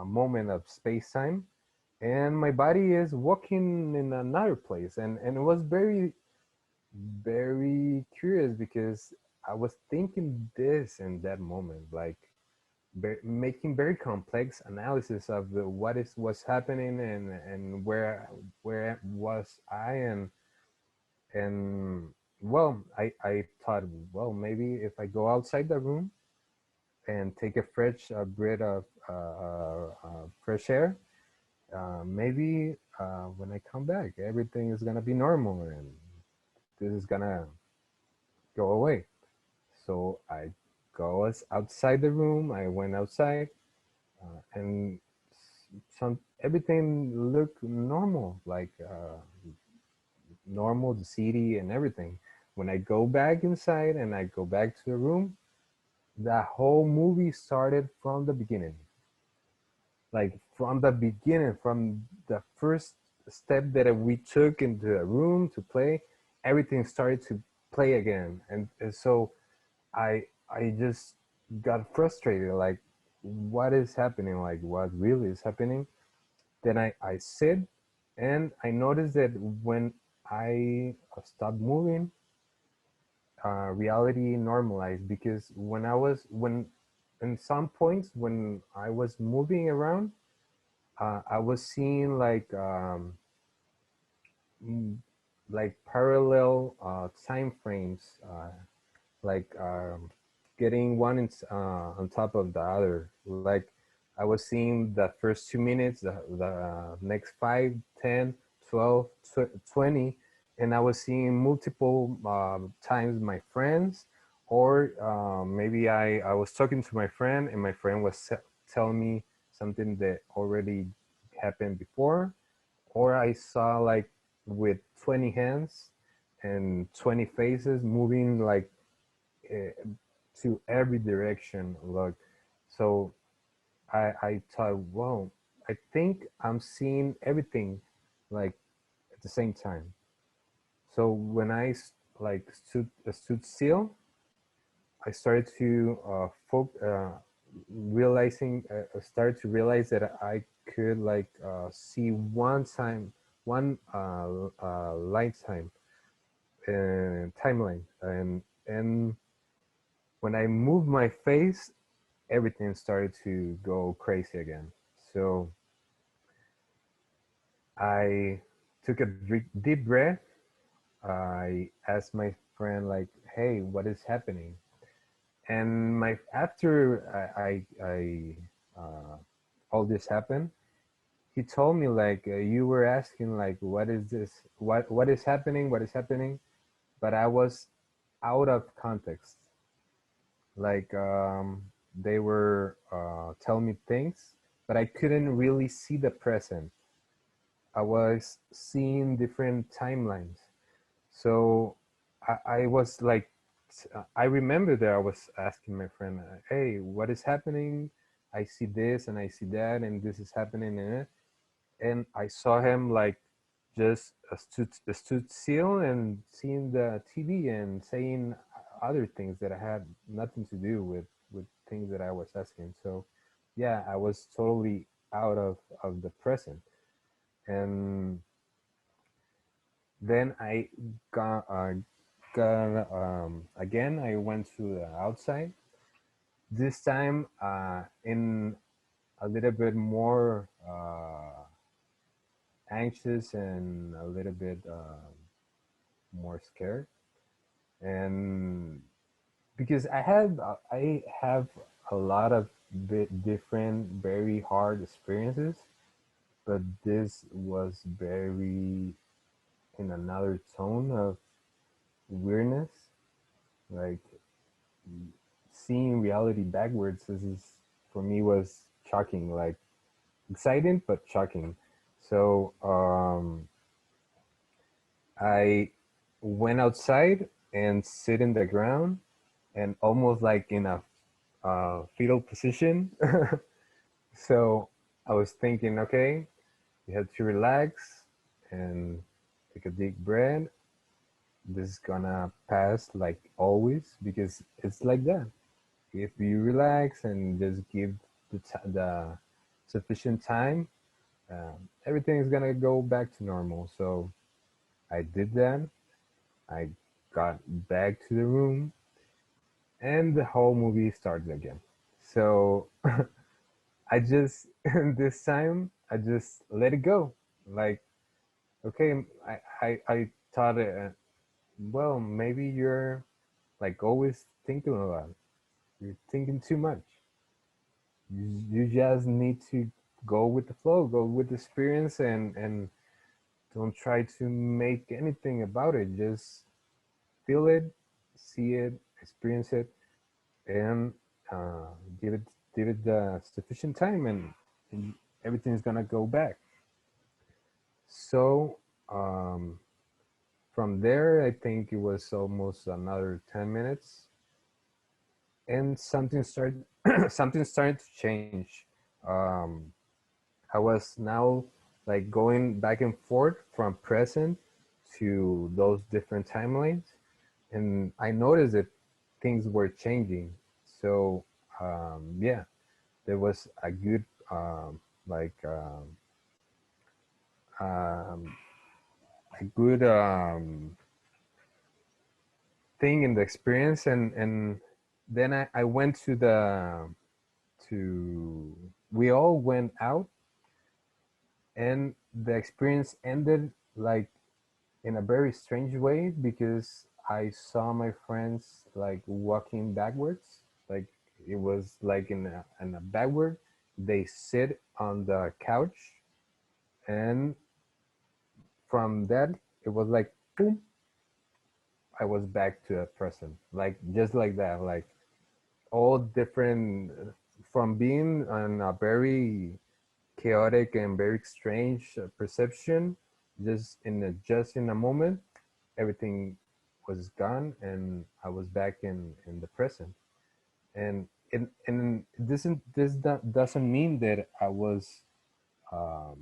moment of space time, and my body is walking in another place, and it was very very curious, because I was thinking this in that moment, like making very complex analysis of what is what's happening, and where was I, and well, I thought, well, maybe if I go outside the room and take a fresh breath of fresh air, maybe when I come back, everything is gonna be normal, and this is gonna go away. So I go outside the room. I went outside, and everything looked normal, like normal, the city and everything. When I go back inside and I go back to the room, the whole movie started from the beginning. Like from the beginning, from the first step that we took into a room to play, everything started to play again. And so I just got frustrated, like what is happening, like what really is happening. Then I sit and I noticed that when I stopped moving, reality normalized, because when in some points when I was moving around, I was seeing mm, like parallel time frames, like getting one on top of the other. Like I was seeing the first 2 minutes, the next 5, 10, 12, 20, and I was seeing multiple times my friends, or maybe I was talking to my friend and my friend was telling me something that already happened before, or I saw like with 20 hands and 20 faces moving like to every direction. Look, so I thought, whoa, I think I'm seeing everything like at the same time. So when I like stood still, I started to started to realize that I could like see one lifetime timeline, and when I moved my face, everything started to go crazy again. So I took a deep breath. I asked my friend like, "Hey, what is happening?" And my after all this happened, he told me like, "You were asking like, what is this? What is happening? What is happening?" But I was out of context. Like they were telling me things, but I couldn't really see the present. I was seeing different timelines. So I was like, I remember that I was asking my friend, "Hey, what is happening? I see this and I see that, and this is happening." And I saw him like just stood still and seeing the TV and saying other things that had nothing to do with things that I was asking. So yeah, I was totally out of the present. And then I got again, I went to the outside, this time in a little bit more anxious and a little bit more scared. And because I have a lot of different very hard experiences, but this was very in another tone of weirdness, like seeing reality backwards. This is for me was shocking, like exciting but shocking. So I went outside and sit in the ground and almost like in a fetal position. So I was thinking, okay, you have to relax and take a deep breath. This is gonna pass like always, because it's like that. If you relax and just give the sufficient time, everything is gonna go back to normal. So I did that. I got back to the room, and the whole movie started again. So I just this time I just let it go. Like, okay, I thought, well, maybe you're like always thinking a lot. You're thinking too much. You just need to go with the flow, go with the experience, and don't try to make anything about it. Just feel it, see it, experience it, and uh, give it the sufficient time, and everything's gonna go back. So from there, I think it was almost another 10 minutes, and something started something started to change. um, I was now like going back and forth from present to those different timelines, and I noticed that things were changing. So yeah, there was a good like um, a good thing in the experience, and then I went to the to we all went out, and the experience ended like in a very strange way, because I saw my friends like walking backwards. Like it was like in a backward. They sit on the couch, and from that it was like boom. I was back to the present, like just like that, like all different from being on a very chaotic and very strange perception. Just in a moment, everything was gone, and I was back in the present. And doesn't mean that I was um,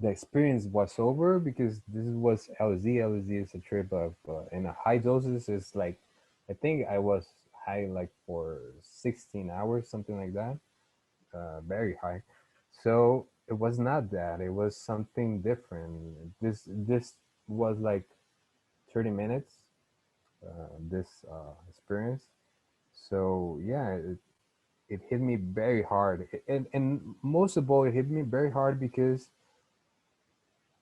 the experience was over, because this was LSD. LSD is a trip of in a high doses is like, I think I was high like for 16 hours, something like that, very high. So it was not that. It was something different. This was like 30 minutes. This experience. So yeah, it hit me very hard, and most of all, it hit me very hard because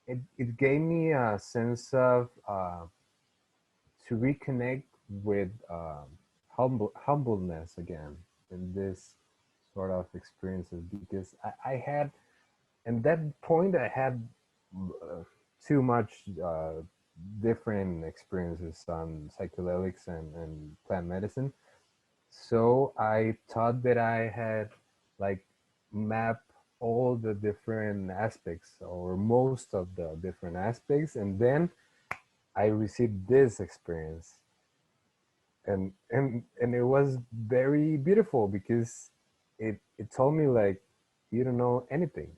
it gave me a sense of to reconnect with humbleness again in this sort of experiences, because I had, at that point I had too much different experiences on psychedelics and plant medicine. So I thought that I had like mapped all the different aspects, or most of the different aspects, and then I received this experience, and it was very beautiful, because it told me like, you don't know anything,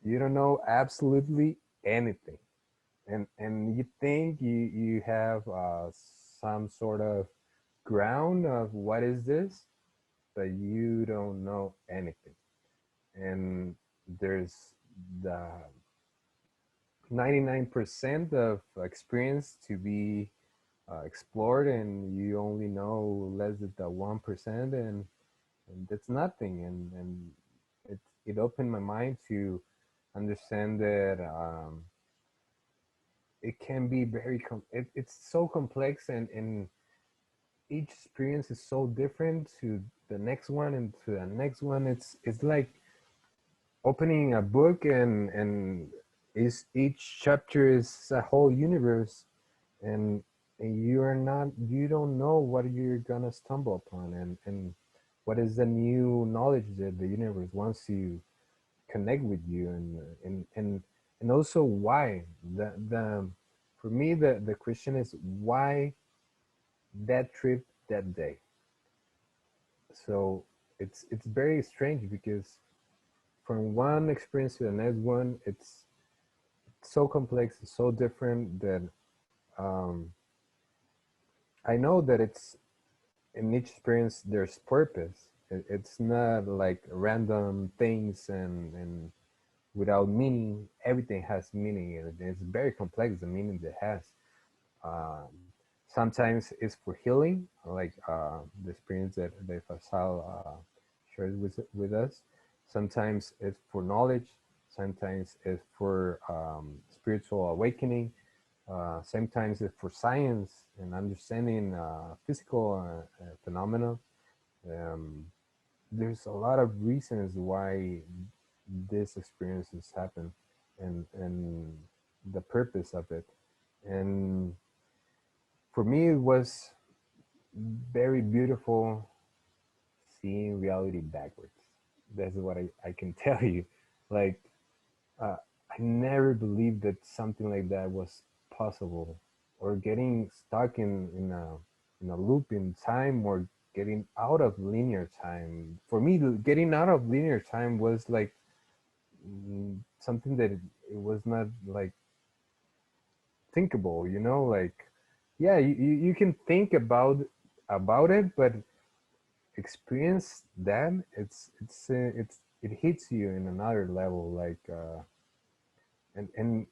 you don't know absolutely anything, and you think you have some sort of ground of what is this, but you don't know anything. And there's the 99% of experience to be explored, and you only know less than the 1%, and that's nothing. And it opened my mind to understand that it can be it's so complex, and each experience is so different to the next one and to the next one. It's like opening a book, and is each chapter is a whole universe, and you don't know what you're gonna stumble upon, and what is the new knowledge that the universe wants to connect with you, and also why the for me the question is why that trip that day. So it's very strange, because from one experience to the next one, it's so complex, it's so different, that um, I know that it's in each experience there's purpose. It's not like random things and without meaning. Everything has meaning, and it's very complex, the meaning that has. Um, Sometimes it's for healing, like the experience that Faisal shares with us. Sometimes it's for knowledge. Sometimes it's for spiritual awakening. Sometimes it's for science and understanding physical phenomena. Um, there's a lot of reasons why these experiences happen, and the purpose of it. And for me, it was very beautiful seeing reality backwards. That's what I can tell you. Like, I never believed that something like that was possible, or getting stuck in a loop in time, or getting out of linear time. For me, getting out of linear time was like something that it was not like thinkable. You know, like yeah, you can think about it, but experience that it hits you in another level, like and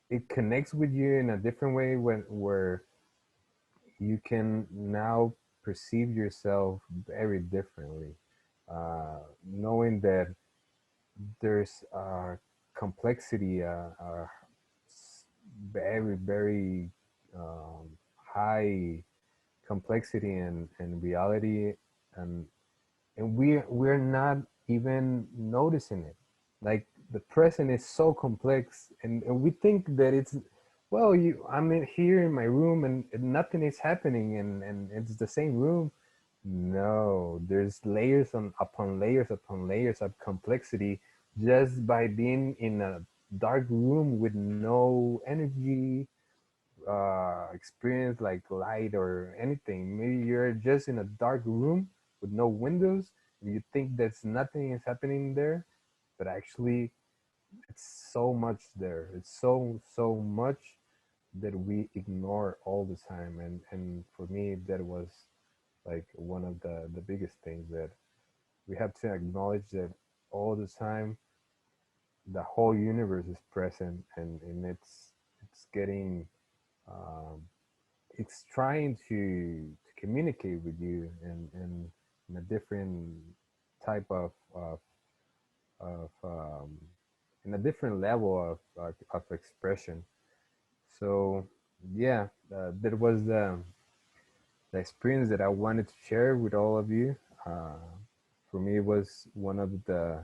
it connects with you in a different way when where you can now perceive yourself very differently, knowing that there's complexity, very very um, high complexity and reality, and we're not even noticing it. Like the present is so complex, and we think that it's well, I'm here in my room and nothing is happening, and it's the same room. No, there's layers on upon layers upon layers of complexity just by being in a dark room with no energy, experience like light or anything. Maybe you're just in a dark room with no windows and you think that's nothing is happening there, but actually it's so much there. It's so much that we ignore all the time. And for me, that was like one of the biggest things, that we have to acknowledge that all the time the whole universe is present, and it's getting um, it's trying to communicate with you, and in a different type of in a different level of expression. So yeah, that was the experience that I wanted to share with all of you. For me, it was one of the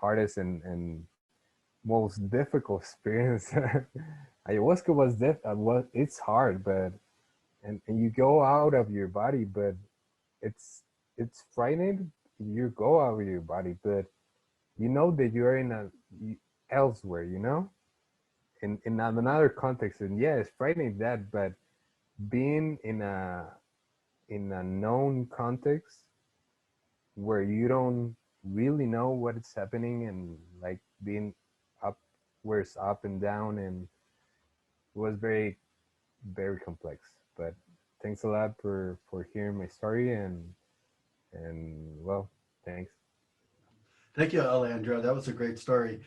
hardest and most difficult experience. Ayahuasca was it's hard, but and you go out of your body, but it's it's frightening. You go out of your body, but you know that you're in elsewhere, you know, in another context. And yeah, it's frightening that, but being in a known context where you don't really know what is happening, and like being up where it's up and down, and it was very very complex. But thanks a lot for hearing my story, and well, thanks.
Thank you, Alejandro. That was a great story.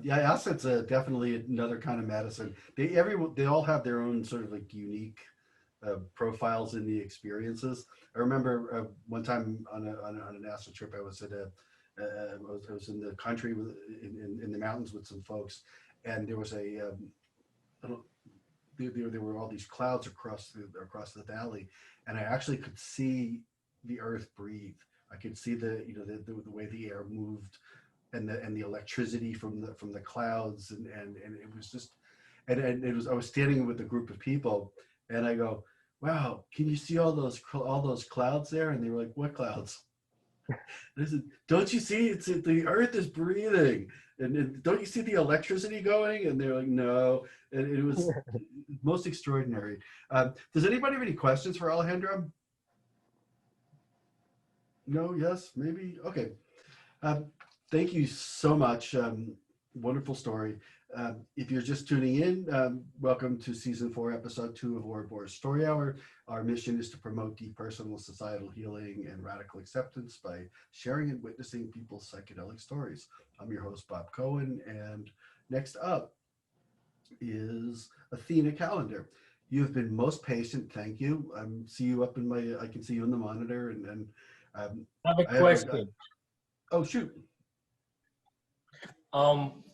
Yeah, acid's definitely another kind of medicine. They all have their own sort of like unique profiles in the experiences. I remember one time on an acid trip, I was at I was in the country in the mountains with some folks, and there was little, there were all these clouds across the valley, and I actually could see the earth breathe. I could see the way the air moved, and the electricity from the clouds, and it was just, and it was, I was standing with a group of people, and I go, wow, can you see all those clouds there? And they were like, what clouds? I said, don't you see the earth is breathing, and don't you see the electricity going? And they're like, no. And it was most extraordinary. Does anybody have any questions for Alejandro? No, yes, maybe. Okay. Um, Thank you so much. Wonderful story. If you're just tuning in, welcome to season 4, episode 2 of Ouroboros Story Hour. Our mission is to promote depersonal societal healing and radical acceptance by sharing and witnessing people's psychedelic stories. I'm your host, Bob Cohen, and next up is Athena Callender. You have been most patient. Thank you. See you up in I can see you in the monitor, and
I have a
I
question.
oh, shoot.
Um,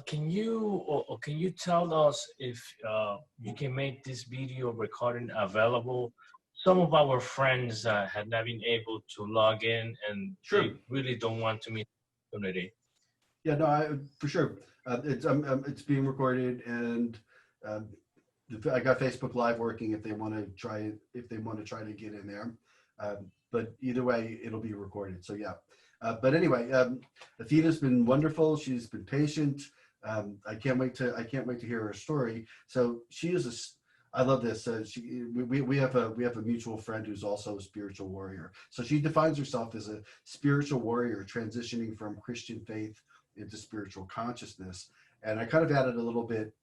can you or can you tell us if you can make this video recording available? Some of our friends had not been able to log in, and
Sure.
they really don't want to miss the opportunity.
Yeah, no, for sure. It's being recorded, and um, I got Facebook Live working if they want to try to get in there. But either way, it'll be recorded. So yeah. But anyway, Athena's been wonderful. She's been patient. I can't wait to hear her story. So she is I love this. We have a mutual friend who's also a spiritual warrior. So she defines herself as a spiritual warrior transitioning from Christian faith into spiritual consciousness. And I kind of added a little bit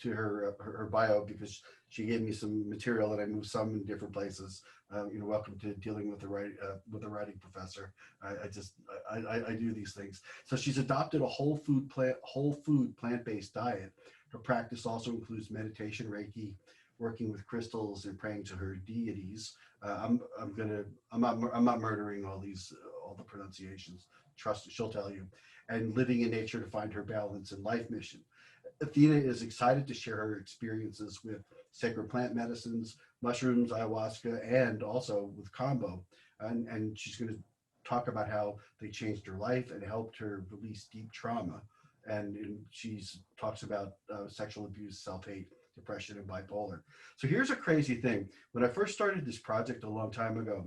to her bio because she gave me some material and I moved some in different places. Welcome to dealing with a writing professor. I do these things. So she's adopted a whole food plant-based diet. Her practice also includes meditation, Reiki, working with crystals, and praying to her deities. I'm not murdering all the pronunciations. Trust, she'll tell you. And living in nature to find her balance and life mission. Athena is excited to share her experiences with sacred plant medicines, mushrooms, ayahuasca, and also with Kambo. And she's going to talk about how they changed her life and helped her release deep trauma. And she talks about sexual abuse, self-hate, depression, and bipolar. So here's a crazy thing. When I first started this project a long time ago,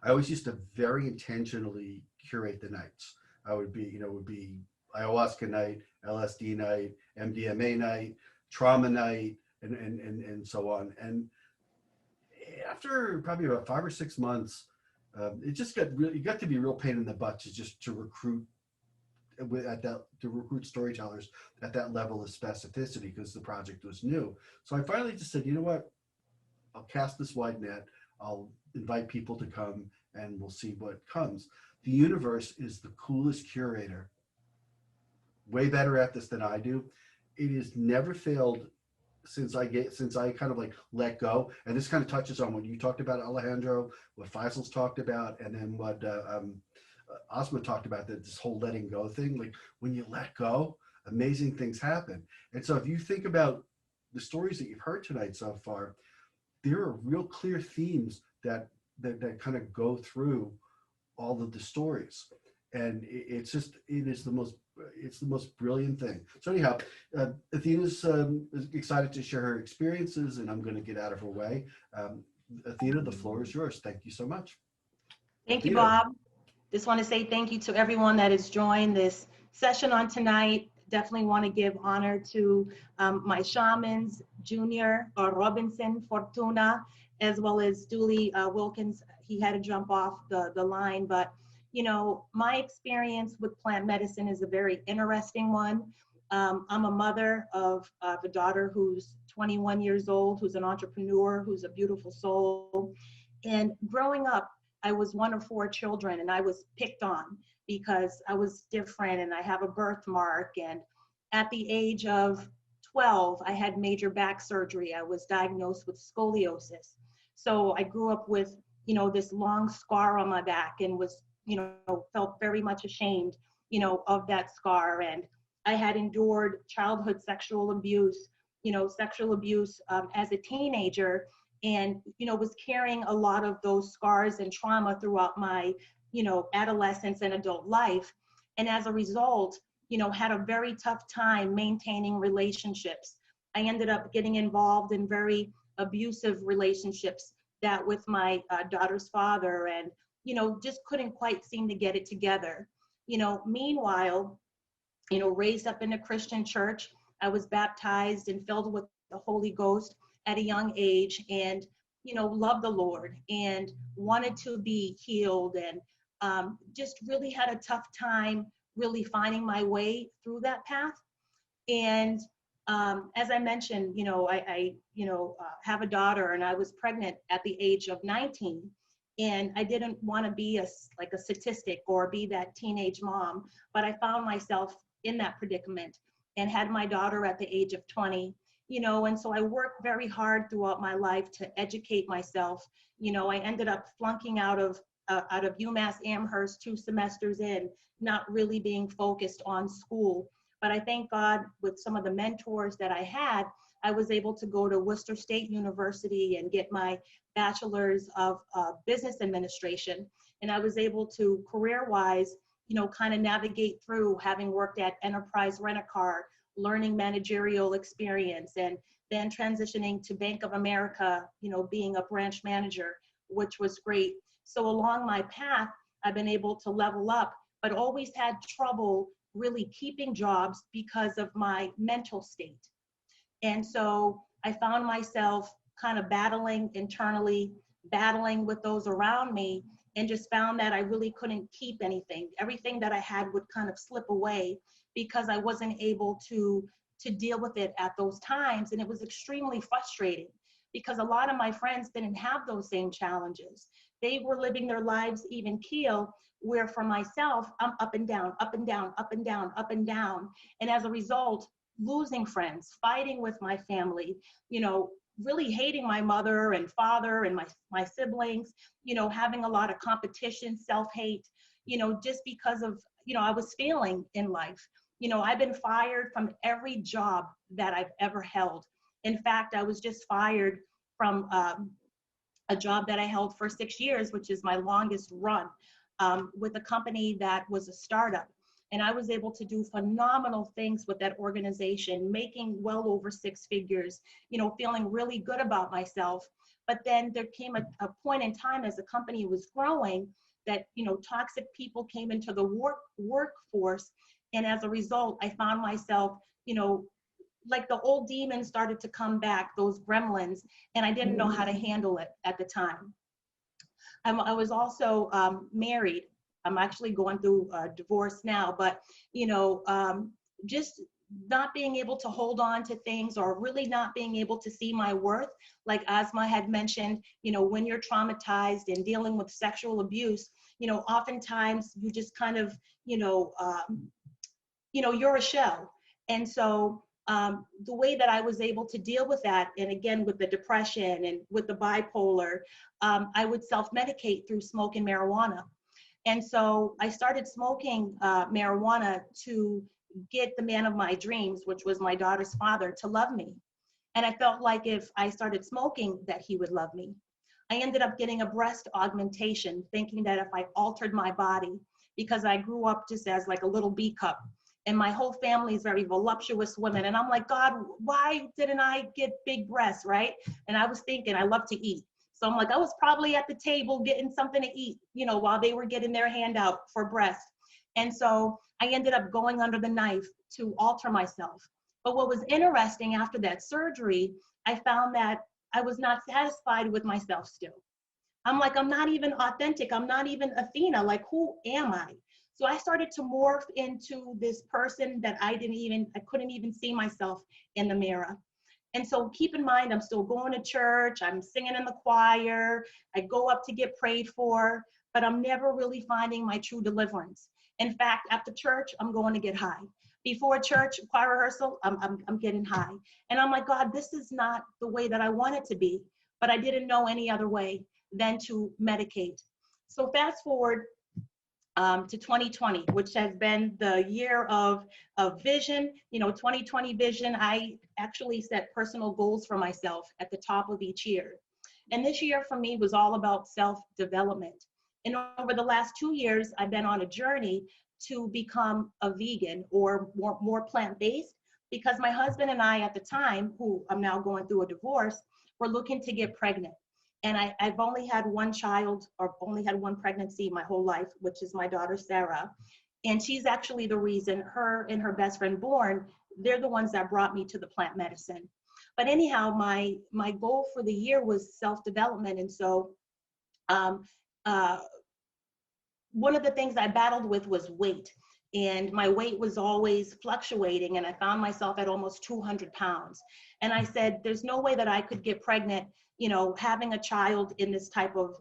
I always used to very intentionally curate the nights. It would be ayahuasca night, LSD night, MDMA night, trauma night, and so on. And after probably about 5 or 6 months, it got to be a real pain in the butt to recruit storytellers at that level of specificity because the project was new. So I finally just said, you know what? I'll cast this wide net. I'll invite people to come and we'll see what comes. The universe is the coolest curator, way better at this than I do. It has never failed since I kind of like let go. And this kind of touches on what you talked about, Alejandro, what Faisal's talked about, and then what Asma talked about, that this whole letting go thing. Like when you let go, amazing things happen. And so if you think about the stories that you've heard tonight so far, there are real clear themes that kind of go through all of the stories. And it's the most brilliant thing. So anyhow, Athena's excited to share her experiences, and I'm going to get out of her way. Athena, the floor is yours. Thank you so much.
Thank you, Bob. Just want to say thank you to everyone that has joined this session on tonight. Definitely want to give honor to my shamans, Junior Robinson Fortuna, as well as Dooley Wilkins. He had to jump off the line, but my experience with plant medicine is a very interesting one. I'm a mother of a daughter who's 21 years old, who's an entrepreneur, who's a beautiful soul. And growing up, I was one of 4 children, and I was picked on because I was different and I have a birthmark. And at the age of 12, I had major back surgery. I was diagnosed with scoliosis. So I grew up with, this long scar on my back and was felt very much ashamed, of that scar. And I had endured childhood sexual abuse, as a teenager, and, was carrying a lot of those scars and trauma throughout my, adolescence and adult life. And as a result, had a very tough time maintaining relationships. I ended up getting involved in very abusive relationships, that with my daughter's father, and just couldn't quite seem to get it together. Meanwhile, raised up in a Christian church, I was baptized and filled with the Holy Ghost at a young age, and, loved the Lord and wanted to be healed, and just really had a tough time really finding my way through that path. And as I mentioned, I have a daughter, and I was pregnant at the age of 19. And I didn't want to be a statistic or be that teenage mom, but I found myself in that predicament and had my daughter at the age of 20, and so I worked very hard throughout my life to educate myself. I ended up flunking out of UMass Amherst 2 semesters in, not really being focused on school. But I thank God, with some of the mentors that I had, I was able to go to Worcester State University and get my bachelor's of business administration. And I was able to, career-wise, kind of navigate through, having worked at Enterprise Rent-A-Car, learning managerial experience, and then transitioning to Bank of America, you know, being a branch manager, which was great. So along my path, I've been able to level up, but always had trouble really keeping jobs because of my mental state. And so I found myself kind of battling internally, battling with those around me, and just found that I really couldn't keep anything. Everything that I had would kind of slip away because I wasn't able to deal with it at those times. And it was extremely frustrating because a lot of my friends didn't have those same challenges. They were living their lives even keel, where for myself, I'm up and down, up and down, up and down, up and down. And as a result, losing friends, fighting with my family, you know, really hating my mother and father and my siblings, you know, having a lot of competition, self-hate, you know, just because of, you know, I was failing in life. You know, I've been fired from every job that I've ever held. In fact, I was just fired from a job that I held for 6 years, which is my longest run, with a company that was a startup. And I was able to do phenomenal things with that organization, making well over 6 figures, you know, feeling really good about myself. But then there came a point in time as the company was growing that, you know, toxic people came into the workforce. And as a result, I found myself, you know, like the old demons started to come back, those gremlins, and I didn't know how to handle it at the time. I was also married. I'm actually going through a divorce now, but, you know, just not being able to hold on to things, or really not being able to see my worth. Like Asma had mentioned, you know, when you're traumatized and dealing with sexual abuse, you know, oftentimes you just kind of, you know, you're a shell. And so the way that I was able to deal with that, and again, with the depression and with the bipolar, I would self-medicate through smoking marijuana. And so I started smoking marijuana to get the man of my dreams, which was my daughter's father, to love me. And I felt like if I started smoking, that he would love me. I ended up getting a breast augmentation, thinking that if I altered my body, because I grew up just as like a little B cup, and my whole family is very voluptuous women. And I'm like, God, why didn't I get big breasts, right? And I was thinking, I love to eat. So I'm like, I was probably at the table getting something to eat, you know, while they were getting their hand out for breast. And so I ended up going under the knife to alter myself. But what was interesting after that surgery, I found that I was not satisfied with myself still. I'm like, I'm not even authentic. I'm not even Athena. Like, who am I? So I started to morph into this person that I couldn't even see myself in the mirror. And so keep in mind, I'm still going to church, I'm singing in the choir, I go up to get prayed for, but I'm never really finding my true deliverance. In fact, after church, I'm going to get high. Before church, choir rehearsal, I'm getting high. And I'm like, God, this is not the way that I want it to be, but I didn't know any other way than to medicate. So fast forward to 2020, which has been the year of vision, you know, 2020 vision. I actually set personal goals for myself at the top of each year. And this year for me was all about self-development. And over the last 2 years, I've been on a journey to become a vegan, or more plant-based, because my husband and I at the time, who I'm now going through a divorce, were looking to get pregnant. And I've only had one child, or only had one pregnancy my whole life, which is my daughter, Sarah. And she's actually the reason, her and her best friend Born, they're the ones that brought me to the plant medicine. But anyhow, my goal for the year was self-development. And so one of the things I battled with was weight. And my weight was always fluctuating, and I found myself at almost 200 pounds. And I said, there's no way that I could get pregnant, you know, having a child in this type of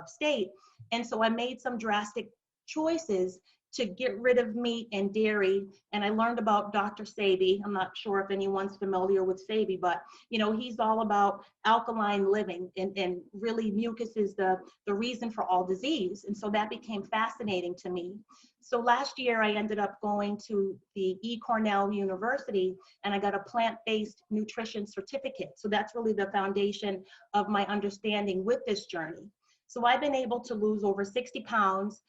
state. And so I made some drastic choices to get rid of meat and dairy. And I learned about Dr. Sebi. I'm not sure if anyone's familiar with Sebi, but, you know, he's all about alkaline living, and really mucus is the reason for all disease. And so that became fascinating to me. So last year I ended up going to the Cornell University, and I got a plant-based nutrition certificate. So that's really the foundation of my understanding with this journey. So I've been able to lose over 60 pounds,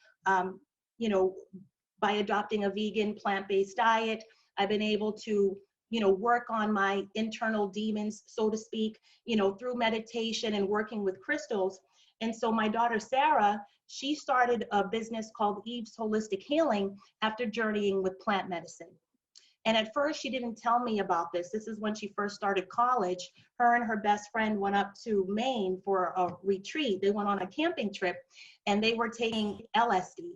you know, by adopting a vegan plant-based diet. I've been able to work on my internal demons, so to speak, through meditation and working with crystals. And so my daughter, Sarah, she started a business called Eve's Holistic Healing after journeying with plant medicine. And at first she didn't tell me about this. This is when she first started college. Her and her best friend went up to Maine for a retreat. They went on a camping trip and they were taking LSD.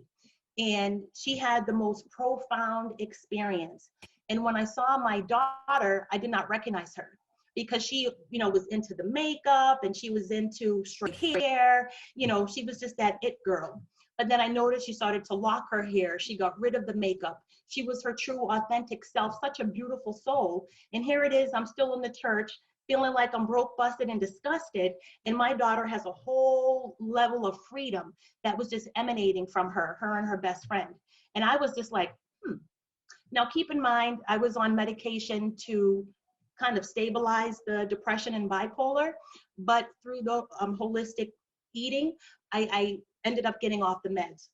And she had the most profound experience. And when I saw my daughter, I did not recognize her because she, was into the makeup and she was into straight hair. She was just that it girl. But then I noticed she started to lock her hair. She got rid of the makeup. She was her true, authentic self, such a beautiful soul. And here it is, I'm still in the church, feeling like I'm broke, busted, and disgusted. And my daughter has a whole level of freedom that was just emanating from her and her best friend. And I was just like, Now, keep in mind, I was on medication to kind of stabilize the depression and bipolar, but through the holistic eating, I ended up getting off the meds.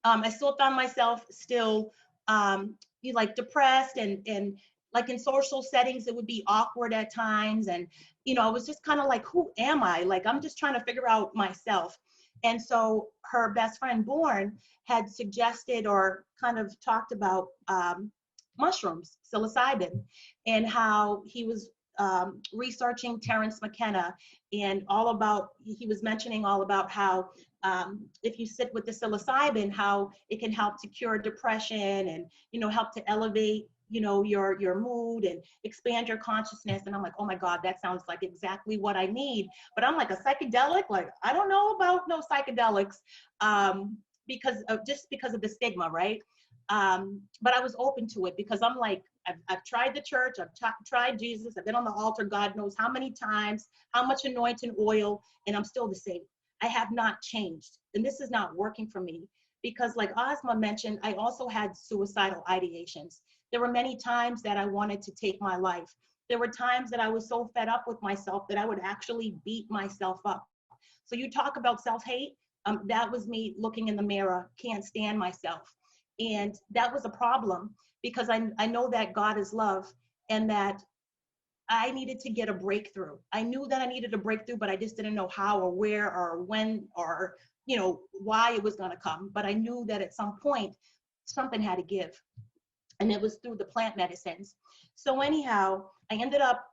I still found myself still like depressed and like in social settings, it would be awkward at times. And, I was just kind of like, who am I? Like, I'm just trying to figure out myself. And so her best friend, Born, had suggested or kind of talked about mushrooms, psilocybin, and how he was researching Terence McKenna and he was mentioning all about how if you sit with the psilocybin, how it can help to cure depression and, help to elevate, your mood and expand your consciousness. And I'm like, oh my God, that sounds like exactly what I need. But I'm like, a psychedelic? Like, I don't know about no psychedelics because of the stigma, right? But I was open to it because I'm like, I've tried the church, I've tried Jesus, I've been on the altar, God knows how many times, how much anointing oil, and I'm still the same. I have not changed. And this is not working for me because like Asmaa'a mentioned, I also had suicidal ideations. There were many times that I wanted to take my life. There were times that I was so fed up with myself that I would actually beat myself up. So you talk about self-hate, that was me looking in the mirror, can't stand myself. And that was a problem because I know that God is love and that I needed to get a breakthrough. I knew that I needed a breakthrough, but I just didn't know how or where or when or, why it was going to come. But I knew that at some point, something had to give. And it was through the plant medicines. So anyhow, I ended up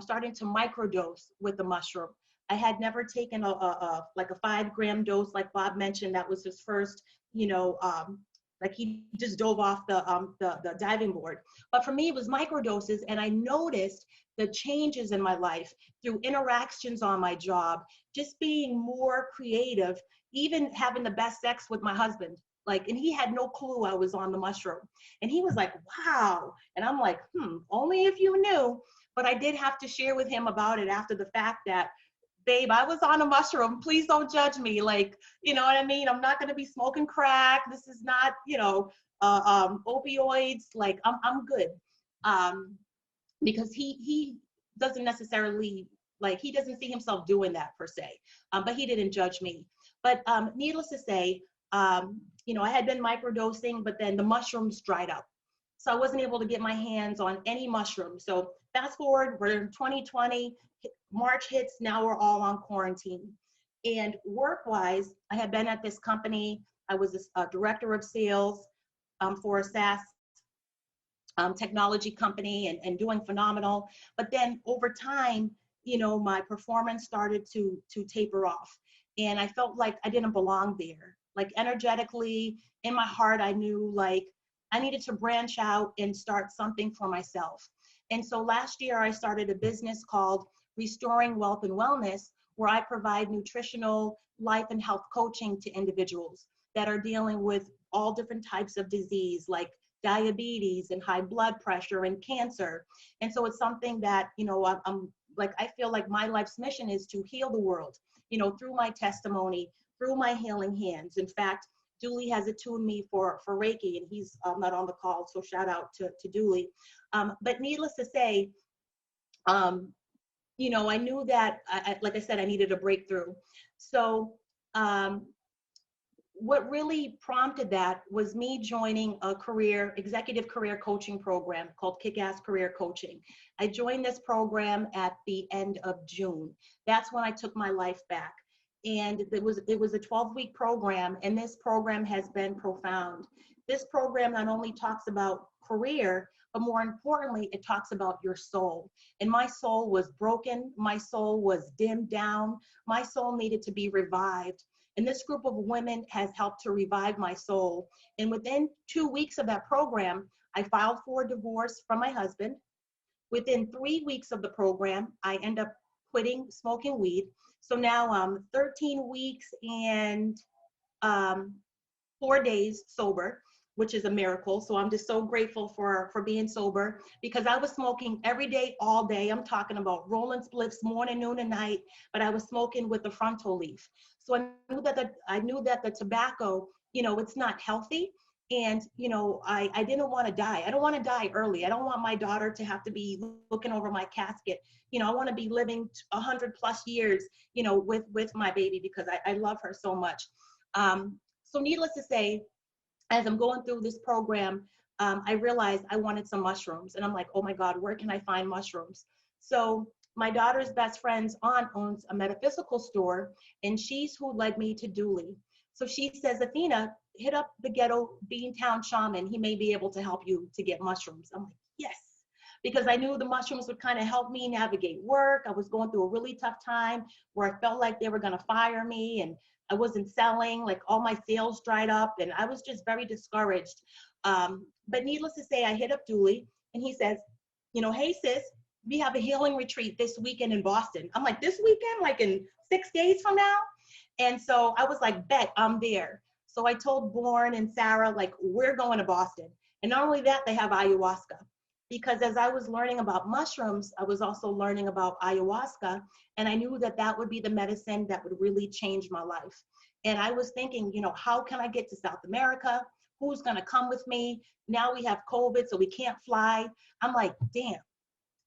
starting to microdose with the mushroom. I had never taken like a 5-gram dose, like Bob mentioned. That was his first, like he just dove off the diving board. But for me, it was microdoses, and I noticed the changes in my life through interactions on my job, just being more creative, even having the best sex with my husband. Like, and he had no clue I was on the mushroom. And he was like, wow. And I'm like, only if you knew. But I did have to share with him about it after the fact that, babe, I was on a mushroom. Please don't judge me. Like, you know what I mean? I'm not going to be smoking crack. This is not, opioids. Like, I'm good. Because he doesn't necessarily, like, he doesn't see himself doing that per se. But he didn't judge me. But needless to say, I had been microdosing, but then the mushrooms dried up. So I wasn't able to get my hands on any mushrooms. So fast forward, we're in 2020, March hits, now we're all on quarantine. And work-wise, I had been at this company. I was a director of sales for a SaaS technology company and doing phenomenal. But then over time, my performance started to taper off. And I felt like I didn't belong there. Like energetically, in my heart, I knew like I needed to branch out and start something for myself. And so last year I started a business called Restoring Wealth and Wellness, where I provide nutritional, life and health coaching to individuals that are dealing with all different types of disease, like diabetes and high blood pressure and cancer. And so it's something that, I'm like, I feel like my life's mission is to heal the world, through my testimony, through my healing hands. In fact, Dooley has attuned me for Reiki, and he's not on the call, so shout out to Dooley. But needless to say, I knew that, like I said, I needed a breakthrough. So what really prompted that was me joining a executive career coaching program called Kick-Ass Career Coaching. I joined this program at the end of June. That's when I took my life back. And it was a 12-week program, and this program has been profound. This program not only talks about career, but more importantly, it talks about your soul. And my soul was broken. My soul was dimmed down. My soul needed to be revived. And this group of women has helped to revive my soul. And within 2 weeks of that program, I filed for a divorce from my husband. Within 3 weeks of the program, I end up quitting smoking weed. So now I'm 13 weeks and 4 days sober, which is a miracle. So I'm just so grateful for being sober, because I was smoking every day, all day. I'm talking about rolling spliffs morning, noon, and night, but I was smoking with the frontal leaf. So I knew that the tobacco, it's not healthy. And, I didn't want to die. I don't want to die early. I don't want my daughter to have to be looking over my casket. I want to be living 100+ years, with my baby, because I love her so much. So needless to say, as I'm going through this program, I realized I wanted some mushrooms. And I'm like, oh my God, where can I find mushrooms? So my daughter's best friend's aunt owns a metaphysical store, and she's who led me to Dooley. So she says, Athena, hit up the ghetto Beantown shaman. He may be able to help you to get mushrooms. I'm like, yes, because I knew the mushrooms would kind of help me navigate work. I was going through a really tough time where I felt like they were going to fire me, and I wasn't selling, like all my sales dried up, and I was just very discouraged. But needless to say, I hit up Dooley, and he says, hey sis, we have a healing retreat this weekend in Boston. I'm like, this weekend, like in 6 days from now? And so I was like, bet, I'm there. So I told Bourne and Sarah, like, we're going to Boston. And not only that, they have ayahuasca. Because as I was learning about mushrooms, I was also learning about ayahuasca. And I knew that that would be the medicine that would really change my life. And I was thinking, how can I get to South America? Who's going to come with me? Now we have COVID, so we can't fly. I'm like, damn.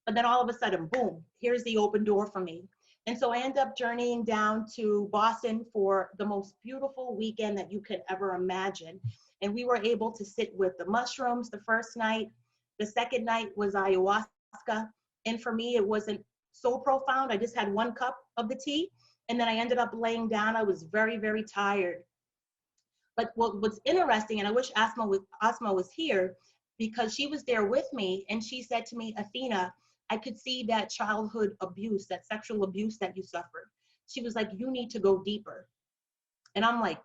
But then all of a sudden, boom, here's the open door for me. And so I end up journeying down to Boston for the most beautiful weekend that you could ever imagine. And we were able to sit with the mushrooms the first night. The second night was ayahuasca. And for me, it wasn't so profound. I just had 1 cup of the tea. And then I ended up laying down. I was very, very tired. But what's interesting, and I wish Asma was here, because she was there with me, and she said to me, Athena, I could see that childhood abuse, that sexual abuse that you suffered. She was like, you need to go deeper. And I'm like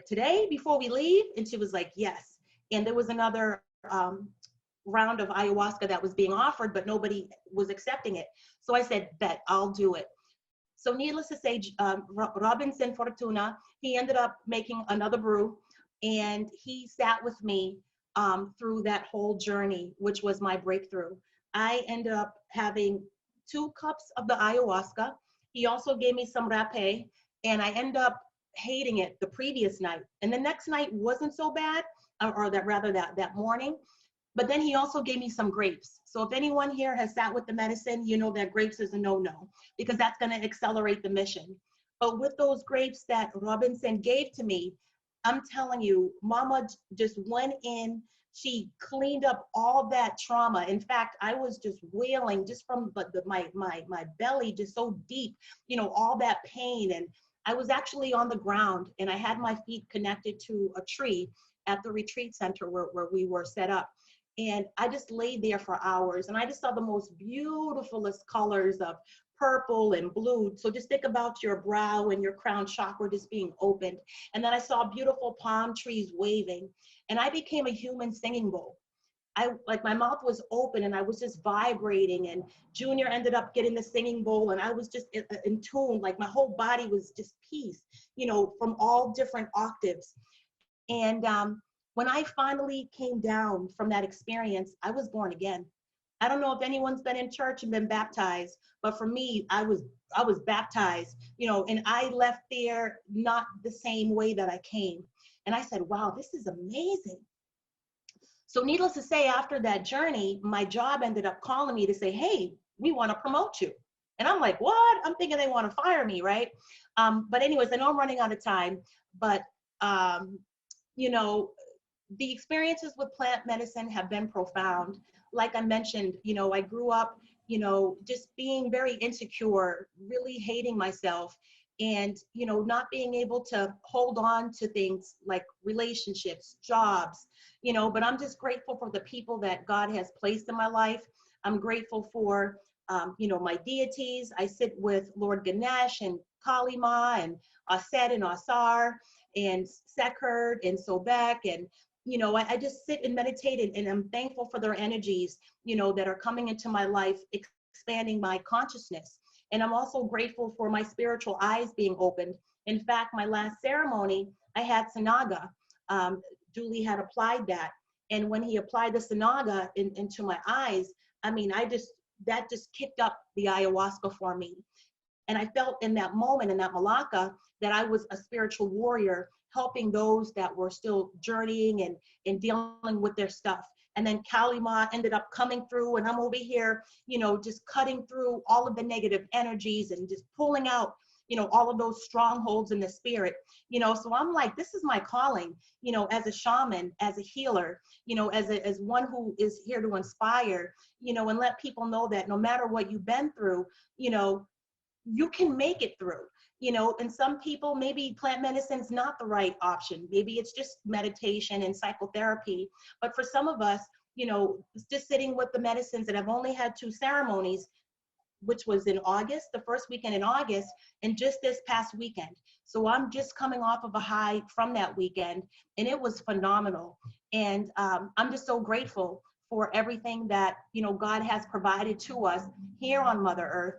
today, before we leave? And she was like, yes. And there was another round of ayahuasca that was being offered, but nobody was accepting it. So I said, bet, I'll do it. So needless to say, Robinson Fortuna, he ended up making another brew, and he sat with me through that whole journey, which was my breakthrough. I ended up having 2 cups of the ayahuasca. He also gave me some rapé, and I ended up hating it the previous night. And the next night wasn't so bad, or that morning. But then he also gave me some grapes. So if anyone here has sat with the medicine, you know that grapes is a no-no, because that's going to accelerate the mission. But with those grapes that Robinson gave to me, I'm telling you, Mama just went in. She cleaned up all that trauma. In fact, I was just wailing just from my belly, just so deep, all that pain. And I was actually on the ground, and I had my feet connected to a tree at the retreat center where we were set up. And I just laid there for hours, and I just saw the most beautifulest colors of purple and blue. So just think about your brow and your crown chakra just being opened. And then I saw beautiful palm trees waving, and I became a human singing bowl. My mouth was open, and I was just vibrating, and Junior ended up getting the singing bowl, and I was just in tune. Like my whole body was just peace, from all different octaves. And when I finally came down from that experience, I was born again. I don't know if anyone's been in church and been baptized, but for me, I was baptized, and I left there not the same way that I came. And I said, wow, this is amazing. So needless to say, after that journey, my job ended up calling me to say, hey, we want to promote you. And I'm like, what? I'm thinking they want to fire me, right? But anyways, I know I'm running out of time, but You know, the experiences with plant medicine have been profound. Like I mentioned, you know, I grew up, you know, just being very insecure, really hating myself, and, you know, not being able to hold on to things like relationships, jobs, you know, but I'm just grateful for the people that God has placed in my life. I'm grateful for, you know, my deities. I sit with Lord Ganesh and Kali Ma and Aset and Asar and Sekherd and Sobek, and you know, I just sit and meditate, and I'm thankful for their energies, you know, that are coming into my life, expanding my consciousness. And I'm also grateful for my spiritual eyes being opened. In fact, my last ceremony, I had Sanaga. Julie had applied that. And when he applied the Sanaga into my eyes, I mean, that just kicked up the ayahuasca for me. And I felt in that moment, in that Malacca, that I was a spiritual warrior, helping those that were still journeying and dealing with their stuff. And then Kalima ended up coming through, and I'm over here, you know, just cutting through all of the negative energies and just pulling out, you know, all of those strongholds in the spirit, you know. So I'm like, this is my calling, you know, as a shaman, as a healer, you know, as one who is here to inspire, you know, and let people know that no matter what you've been through, you know, you can make it through, you know. And some people, maybe plant medicine's not the right option. Maybe it's just meditation and psychotherapy. But for some of us, you know, just sitting with the medicines, that I've only had 2 ceremonies, which was in August, the first weekend in August, and just this past weekend. So I'm just coming off of a high from that weekend, and it was phenomenal. And I'm just so grateful for everything that, you know, God has provided to us here on Mother Earth.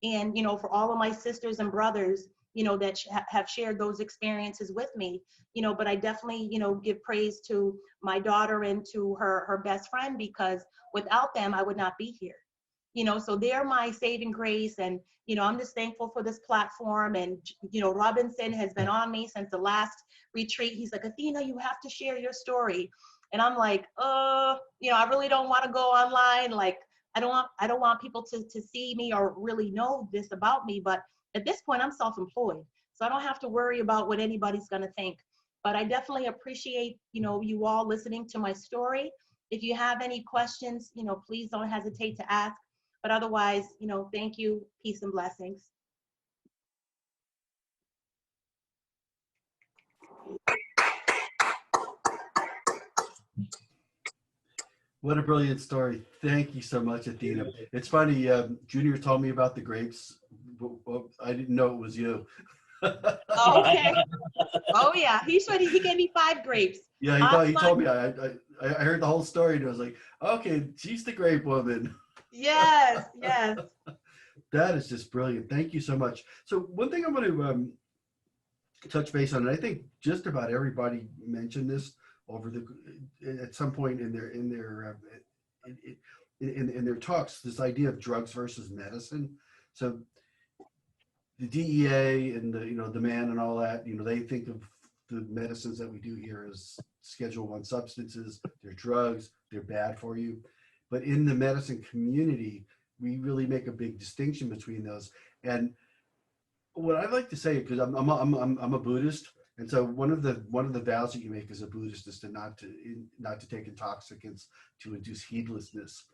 And, you know, for all of my sisters and brothers, you know, that have shared those experiences with me, you know. But I definitely, you know, give praise to my daughter and to her best friend, because without them, I would not be here. You know, so they're my saving grace. And, you know, I'm just thankful for this platform. And, you know, Robinson has been on me since the last retreat. He's like, Athena, you have to share your story. And I'm like, you know, I really don't want to go online. Like, I don't want people to see me or really know this about me. But at this point, I'm self-employed, so I don't have to worry about what anybody's going to think. But I definitely appreciate, you know, you all listening to my story. If you have any questions, you know, please don't hesitate to ask. But otherwise, you know, thank you, peace and blessings.
What a brilliant story. Thank you so much, Athena. It's funny, Junior told me about the grapes. I didn't know it was you.
Oh, okay. Oh, yeah. He gave me 5 grapes.
Yeah, he told me. I heard the whole story, and I was like, okay, she's the grape woman.
Yes, yes.
That is just brilliant. Thank you so much. So one thing I'm going to touch base on, and I think just about everybody mentioned this at some point in their talks, this idea of drugs versus medicine. So the DEA and the man and all that, you know, they think of the medicines that we do here as Schedule I substances. They're drugs. They're bad for you. But in the medicine community, we really make a big distinction between those. And what I like to say, because I'm a Buddhist, and so one of the vows that you make as a Buddhist is to not to take intoxicants to induce heedlessness.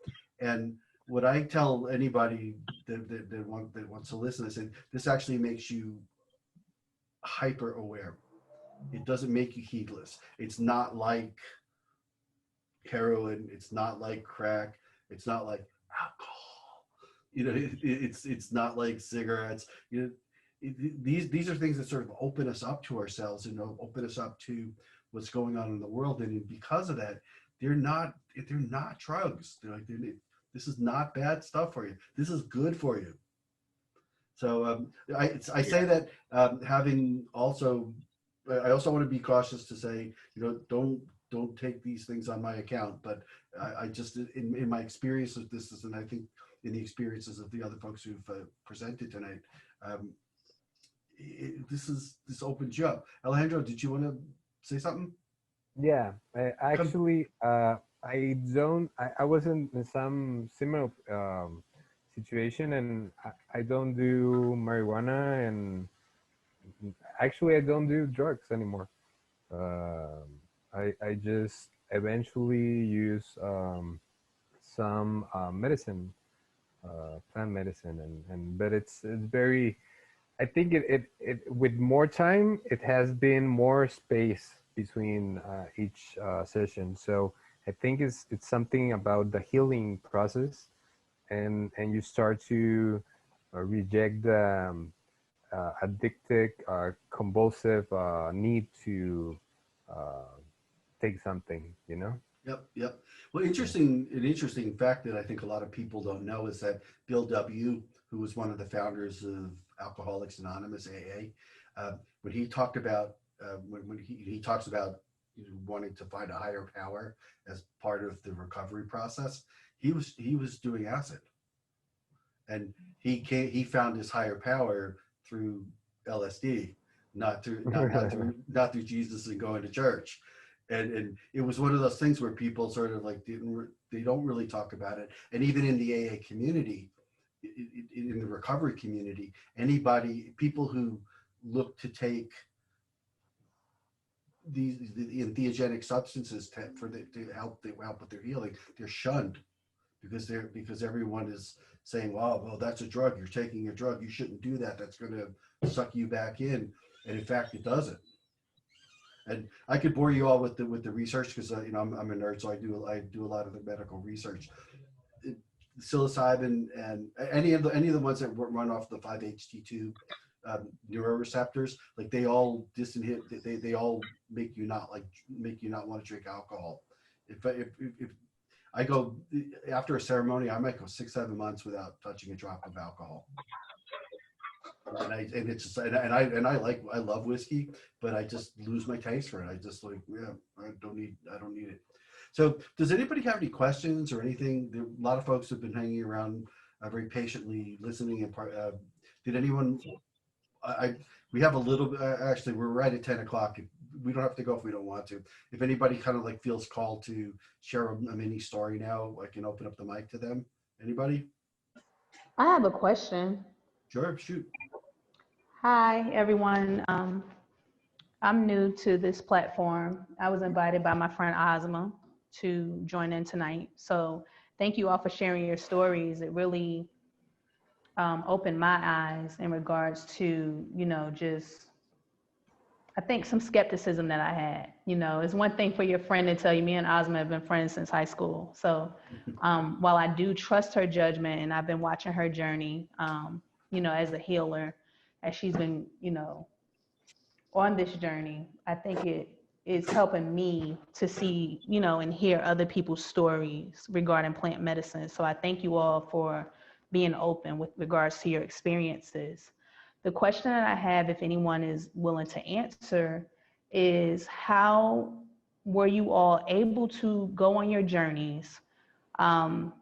And what I tell anybody that wants to listen, I said, this actually makes you hyper aware. It doesn't make you heedless. It's not like heroin. It's not like crack. It's not like alcohol. You know, it's not like cigarettes. You know, these are things that sort of open us up to ourselves, and open us up to what's going on in the world. And because of that, they're not drugs. This is not bad stuff for you. This is good for you. So I say that having also, I also want to be cautious to say, you know, don't take these things on my account. But I just, in my experience of this, and I think in the experiences of the other folks who've presented tonight, this opens you up. Alejandro, did you want to say something?
Yeah, actually, I was in some similar situation, and I don't do marijuana, and actually I don't do drugs anymore. I just eventually use some medicine, plant medicine, and but it's very. I think it with more time, it has been more space between each session. So I think it's something about the healing process, and you start to reject the addictive, compulsive need to uh, take something. You know.
Yep, yep. Well, an interesting fact that I think a lot of people don't know is that Bill W., who was one of the founders of Alcoholics Anonymous (AA), when he talked about when he talks about wanting to find a higher power as part of the recovery process, he was doing acid, and he found his higher power through LSD, not through Jesus and going to church. And it was one of those things where people sort of like they don't really talk about it. And even in the AA community, in the recovery community, people who look to take the entheogenic substances to help with their healing, they're shunned because everyone is saying, well, that's a drug. You're taking a drug. You shouldn't do that. That's going to suck you back in. And in fact, it doesn't. And I could bore you all with the research because I'm a nerd, so I do a lot of the medical research. Psilocybin and any of the ones that run off the 5-HT2 neuroreceptors, like they all they all make you not want to drink alcohol. If I go after a ceremony, I might go 6-7 months without touching a drop of alcohol. I love whiskey, but I just lose my taste for it. I just I don't need it. So does anybody have any questions or anything? A lot of folks have been hanging around very patiently listening. And did anyone? We have a little. Actually, we're right at 10 o'clock. We don't have to go if we don't want to. If anybody kind of like feels called to share a mini story now, I can open up the mic to them. Anybody?
I have a question.
Sure, shoot.
Hi, everyone. I'm new to this platform. I was invited by my friend Asma to join in tonight. So thank you all for sharing your stories. It really opened my eyes in regards to, just, I think some skepticism that I had. It's one thing for your friend to tell you, me and Asma have been friends since high school. So while I do trust her judgment and I've been watching her journey, as a healer, as she's been, on this journey, I think it is helping me to see, and hear other people's stories regarding plant medicine. So I thank you all for being open with regards to your experiences. The question that I have, if anyone is willing to answer, is how were you all able to go on your journeys and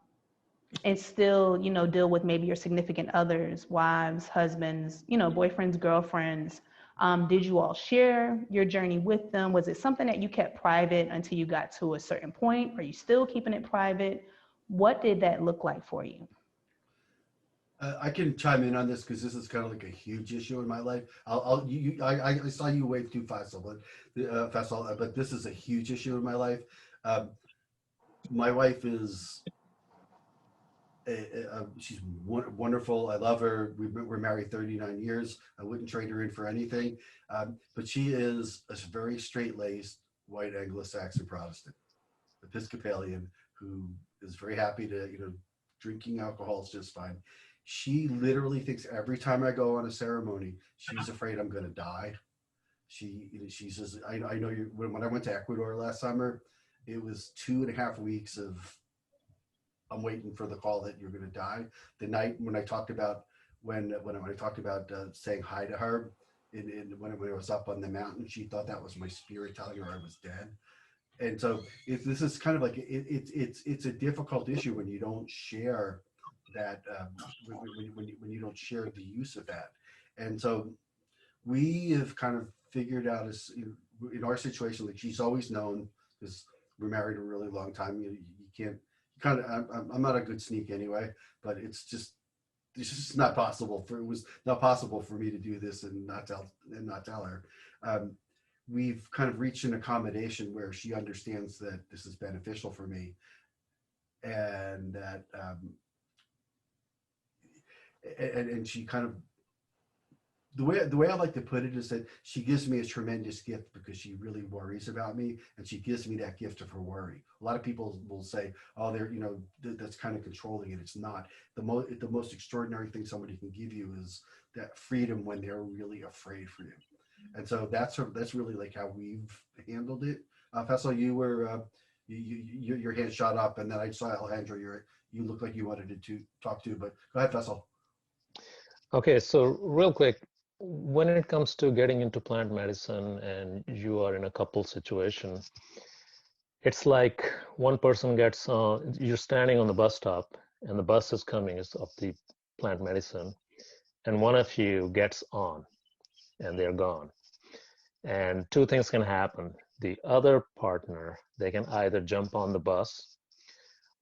still, deal with maybe your significant others, wives, husbands, boyfriends, girlfriends? Did you all share your journey with them? Was it something that you kept private until you got to a certain point? Are you still keeping it private? What did that look like for you?
I can chime in on this because this is kind of like a huge issue in my life. I saw you wave too, Faisal, but this is a huge issue in my life. My wife is she's wonderful. I love her. We're married 39 years. I wouldn't trade her in for anything. But she is a very straight-laced white Anglo-Saxon Protestant, Episcopalian, who is very happy to, drinking alcohol is just fine. She literally thinks every time I go on a ceremony, she's afraid I'm going to die. She says, I know you. When I went to Ecuador last summer, it was 2.5 weeks of I'm waiting for the call that you're going to die. The night when I talked about when I talked about saying hi to her, when I was up on the mountain, she thought that was my spirit telling her I was dead. And so this is kind of like it's a difficult issue when you don't share that when you don't share the use of that. And so we have kind of figured out in our situation, like she's always known because we're married a really long time. You can't kind of. I'm not a good sneak anyway, but it's just not possible. It was not possible for me to do this and not tell her. we've kind of reached an accommodation where she understands that this is beneficial for me, and that and she kind of, the way I like to put it is that she gives me a tremendous gift because she really worries about me, and she gives me that gift of her worry. A lot of people will say, "Oh, they're, that's kind of controlling," and it's not. The most extraordinary thing somebody can give you is that freedom when they're really afraid for you. And so that's really like how we've handled it. Faisal, you were your hand shot up, and then I saw Alejandro. You look like you wanted to talk to, but go ahead, Faisal.
Okay, so real quick, when it comes to getting into plant medicine and you are in a couple situation, it's like one person gets you're standing on the bus stop and the bus is coming, is of the plant medicine, and one of you gets on and they're gone. And two things can happen. The other partner, they can either jump on the bus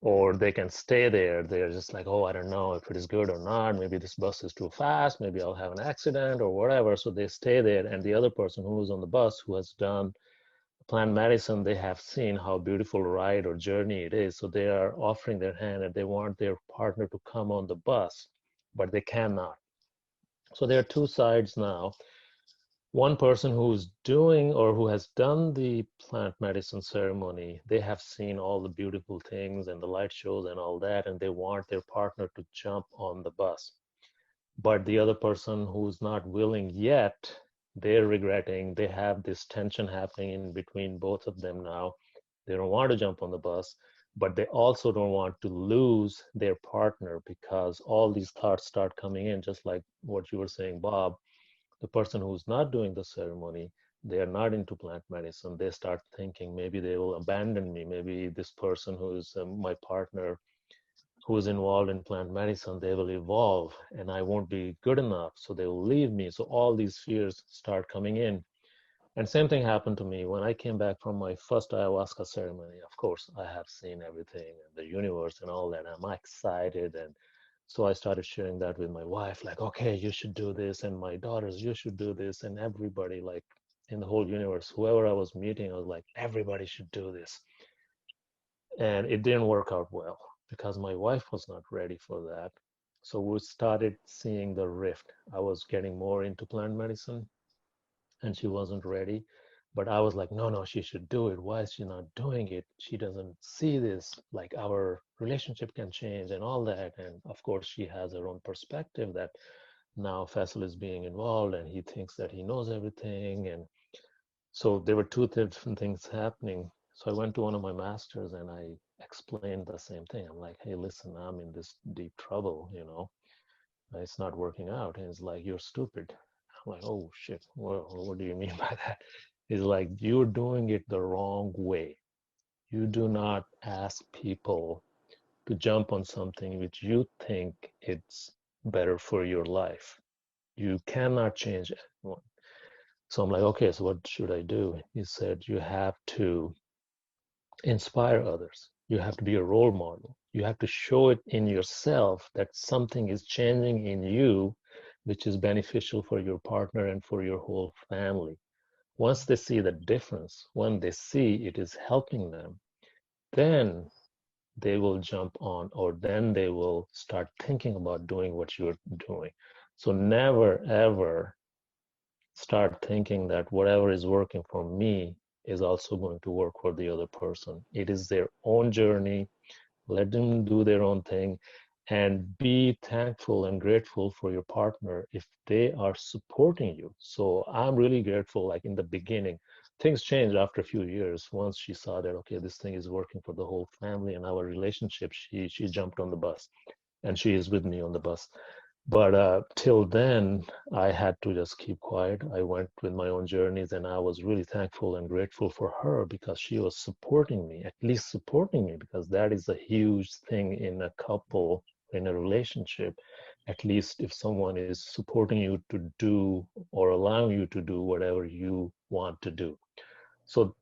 or they can stay there. They're just like, oh, I don't know if it is good or not. Maybe this bus is too fast. Maybe I'll have an accident or whatever. So they stay there. And the other person who is on the bus, who has done plant medicine, they have seen how beautiful a ride or journey it is. So they are offering their hand and they want their partner to come on the bus, but they cannot. So there are two sides now. One person who's doing or who has done the plant medicine ceremony, they have seen all the beautiful things and the light shows and all that, and they want their partner to jump on the bus. But the other person who's not willing yet, they're regretting, they have this tension happening in between both of them now. They don't want to jump on the bus, but they also don't want to lose their partner, because all these thoughts start coming in, just like what you were saying, Bob. The person who's not doing the ceremony, they are not into plant medicine, they start thinking maybe they will abandon me. Maybe this person who is my partner, who is involved in plant medicine, they will evolve and I won't be good enough, so they will leave me. So all these fears start coming in. And same thing happened to me when I came back from my first ayahuasca ceremony. Of course, I have seen everything and the universe and all that. I'm excited, and so I started sharing that with my wife, like, okay, you should do this, and my daughters, you should do this, and everybody, like in the whole universe, whoever I was meeting, I was like, everybody should do this. And it didn't work out well because my wife was not ready for that. So we started seeing the rift. I was getting more into plant medicine and she wasn't ready. But I was like, no, no, she should do it. Why is she not doing it? She doesn't see this, like our relationship can change and all that. And of course, she has her own perspective that now Faisal is being involved and he thinks that he knows everything. And so there were two different things happening. So I went to one of my masters and I explained the same thing. I'm like, hey, listen, I'm in this deep trouble, it's not working out. And it's like, you're stupid. I'm like, oh shit, what do you mean by that? It's like, you're doing it the wrong way. You do not ask people to jump on something which you think it's better for your life. You cannot change anyone. So I'm like, okay, so what should I do? He said, you have to inspire others. You have to be a role model. You have to show it in yourself that something is changing in you, which is beneficial for your partner and for your whole family. Once they see the difference, when they see it is helping them, then they will jump on, or then they will start thinking about doing what you're doing. So never, ever start thinking that whatever is working for me is also going to work for the other person. It is their own journey. Let them do their own thing, and be thankful and grateful for your partner if they are supporting you. So I'm really grateful. Like in the beginning, things changed after a few years. Once she saw that, okay, this thing is working for the whole family and our relationship, she jumped on the bus and she is with me on the bus. But till then, I had to just keep quiet. I went with my own journeys, and I was really thankful and grateful for her because she was supporting me, at least supporting me, because that is a huge thing in a couple, in a relationship. At least if someone is supporting you to do or allowing you to do whatever you want to do. So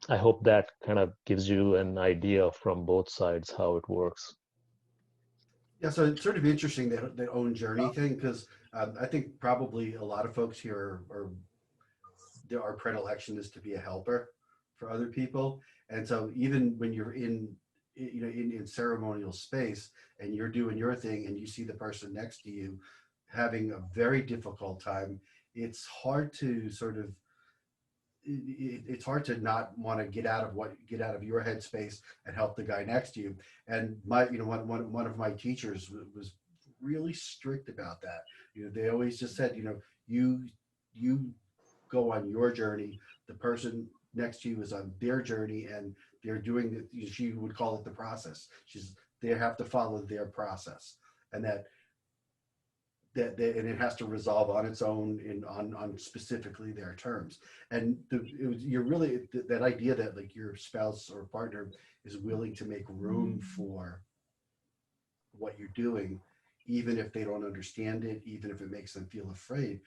I hope that kind of gives you an idea from both sides how it works.
Yeah, so it's sort of interesting that own journey thing, because I think probably a lot of folks here are our predilection is to be a helper for other people. And so even when you're in, in ceremonial space and you're doing your thing and you see the person next to you having a very difficult time, it's hard to sort of, it's hard to not want to get out of your headspace and help the guy next to you. And one of my teachers was really strict about that. They always just said, you go on your journey. The person next to you is on their journey, and they're doing it. She would call it the process. They have to follow their process, and that and it has to resolve on its own on specifically their terms. And you're really that idea that like your spouse or partner is willing to make room for what you're doing, even if they don't understand it, even if it makes them feel afraid.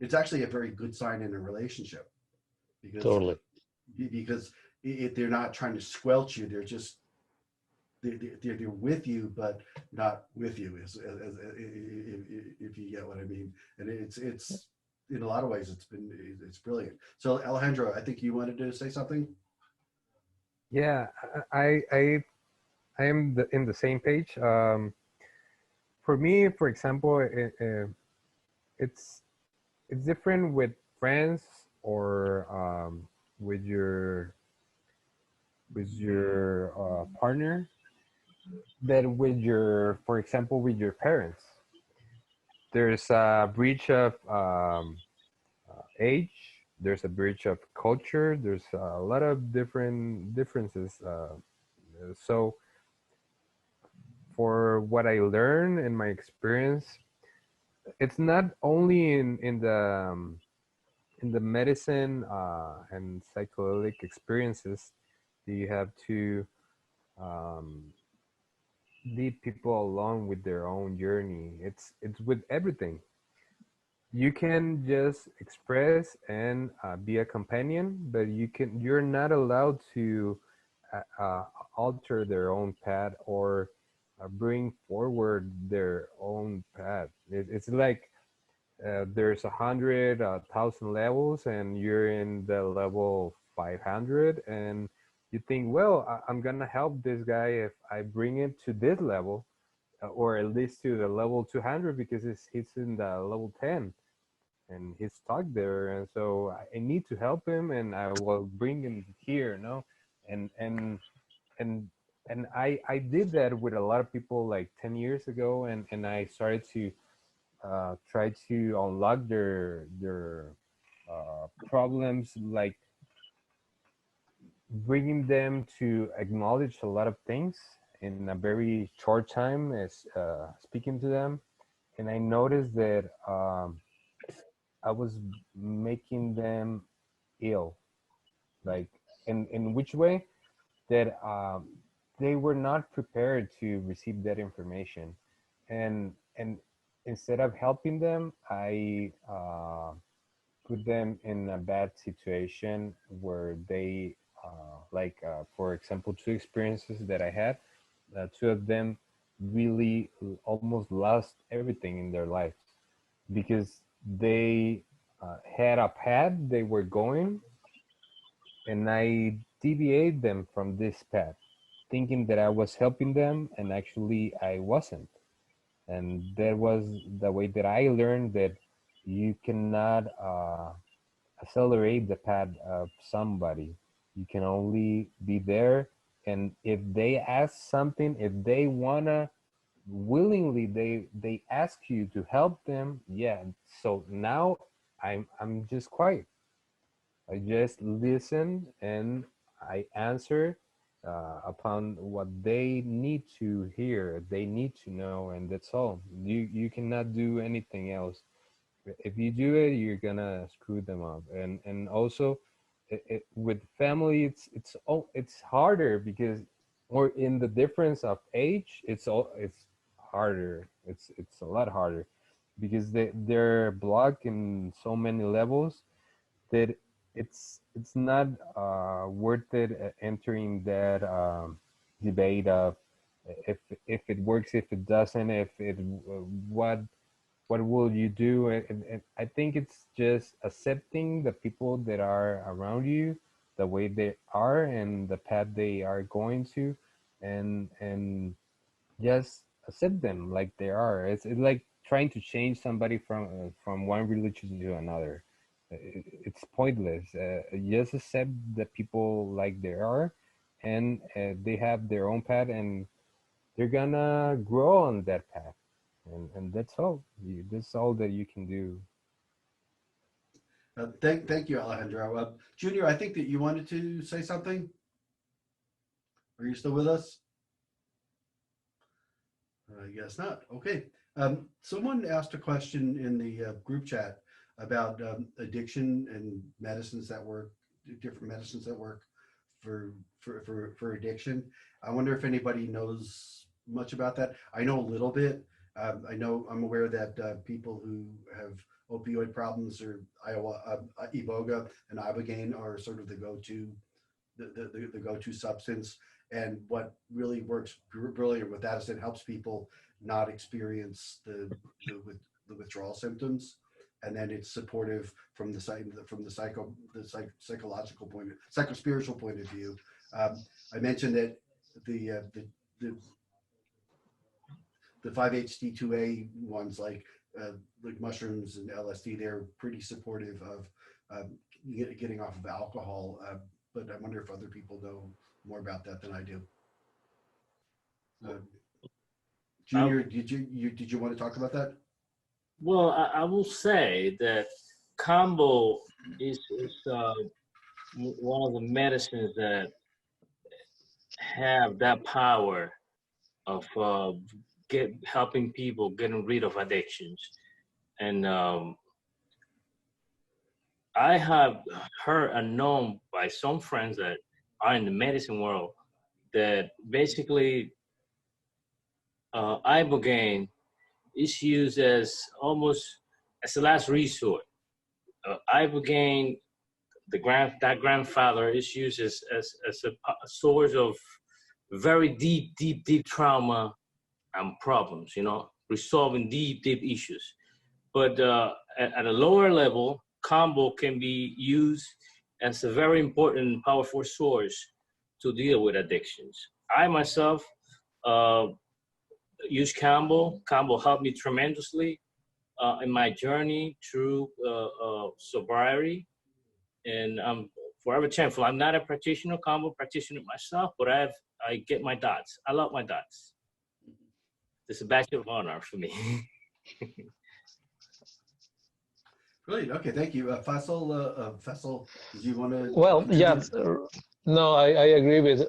It's actually a very good sign in a relationship, because
Totally.
They're not trying to squelch you. They're just they're with you, but not with you, if you get what I mean. And it's in a lot of ways it's brilliant. So Alejandro, I think you wanted to say something.
Yeah, I am in the same page. For me, for example, it's different with friends or with your partner than with for example, with your parents. There's a breach of age. There's a breach of culture. There's a lot of differences. So for what I learned in my experience, it's not only in the medicine and psychedelic experiences that you have to lead people along with their own journey. It's with everything. You can just express and be a companion, but you're not allowed to alter their own path or bring forward their own path. It's like there's 100,000 levels, and you're in the level 500, and you think, well, I'm gonna help this guy if I bring him to this level, or at least to the level 200, because he's in the level 10 and he's stuck there, and so I need to help him, and I will bring him here, no? And I did that with a lot of people like 10 years ago, and I started to try to unlock their problems, like bringing them to acknowledge a lot of things in a very short time as speaking to them. And I noticed that I was making them ill, like in which way? That they were not prepared to receive that information, and instead of helping them, I put them in a bad situation where they for example, two experiences that I had, two of them really almost lost everything in their lives because they had a path they were going, and I deviate them from this path, thinking that I was helping them, and actually I wasn't. And that was the way that I learned that you cannot accelerate the path of somebody. You can only be there, and if they ask something, if they wanna willingly, they ask you to help them. Yeah, so now I'm just quiet. I just listen and I answer upon what they need to hear, they need to know, and that's all. You cannot do anything else. If you do it, you're gonna screw them up. And also, with family, it's harder because, or in the difference of age, it's harder. It's a lot harder because they're blocked in so many levels that it's not worth it entering that debate of if it works, if it doesn't, if it what what will you do? And I think it's just accepting the people that are around you, the way they are and the path they are going to, and just accept them like they are. It's like trying to change somebody from one religion to another. It's pointless. Just accept the people like they are, and they have their own path, and they're gonna grow on that path, and that's all. That's all that you can do.
Thank you, Alejandro. Junior, I think that you wanted to say something. Are you still with us? I guess not. Okay. Someone asked a question in the group chat about addiction and medicines that work, different medicines that work for addiction. I wonder if anybody knows much about that. I know a little bit. I'm aware that people who have opioid problems or Iboga and Ibogaine are sort of the go-to the go-to substance. And what really works brilliant with that is it helps people not experience the withdrawal symptoms, and then it's supportive from the psychological point, psychospiritual point of view. I mentioned that the 5-HT2A ones like mushrooms and LSD, they're pretty supportive of getting off of alcohol. But I wonder if other people know more about that than I do. Junior, did you want to talk about that?
Well, I will say that combo is one of the medicines that have that power of helping people getting rid of addictions. And I have heard and known by some friends that are in the medicine world that basically ibogaine is used as almost as a last resort. Ibogaine, that grandfather is used as a source of very deep trauma and problems, resolving deep issues. But at a lower level, combo can be used as a very important, powerful source to deal with addictions. I myself use combo. Combo helped me tremendously in my journey through sobriety, and I'm forever thankful. I'm not a practitioner, combo practitioner myself, but I get my dots. I love my dots. It's a badge of honor for me.
Brilliant. Okay, thank you. Faisal, did you want to?
Well, yeah, no, I agree with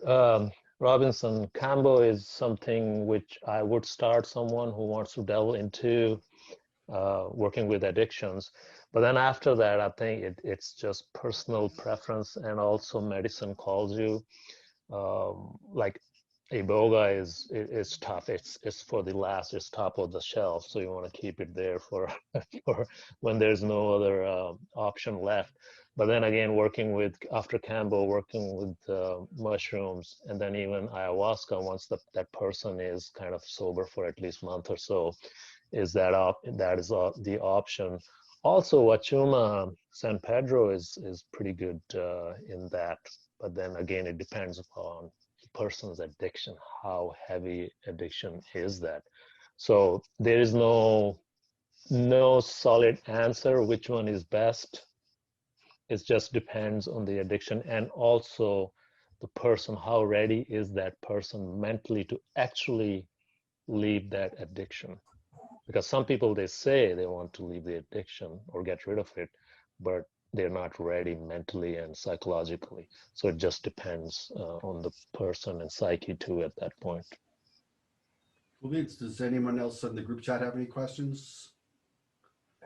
Robinson. Combo is something which I would start someone who wants to delve into working with addictions. But then after that, I think it's just personal preference, and also medicine calls you. Like Iboga is tough. It's for the last. It's top of the shelf, so you want to keep it there for for when there's no other option left. But then again, after Cambo, working with mushrooms, and then even ayahuasca, once that person is kind of sober for at least a month or so, is the option. Also, Wachuma San Pedro is pretty good in that. But then again, it depends upon person's addiction, how heavy addiction is that. So there is no solid answer which one is best. It just depends on the addiction, and also the person, how ready is that person mentally to actually leave that addiction. Because some people, they say they want to leave the addiction or get rid of it, but they're not ready mentally and psychologically. So it just depends on the person and psyche too at that point.
Well, Vince, does anyone else in the group chat have any questions?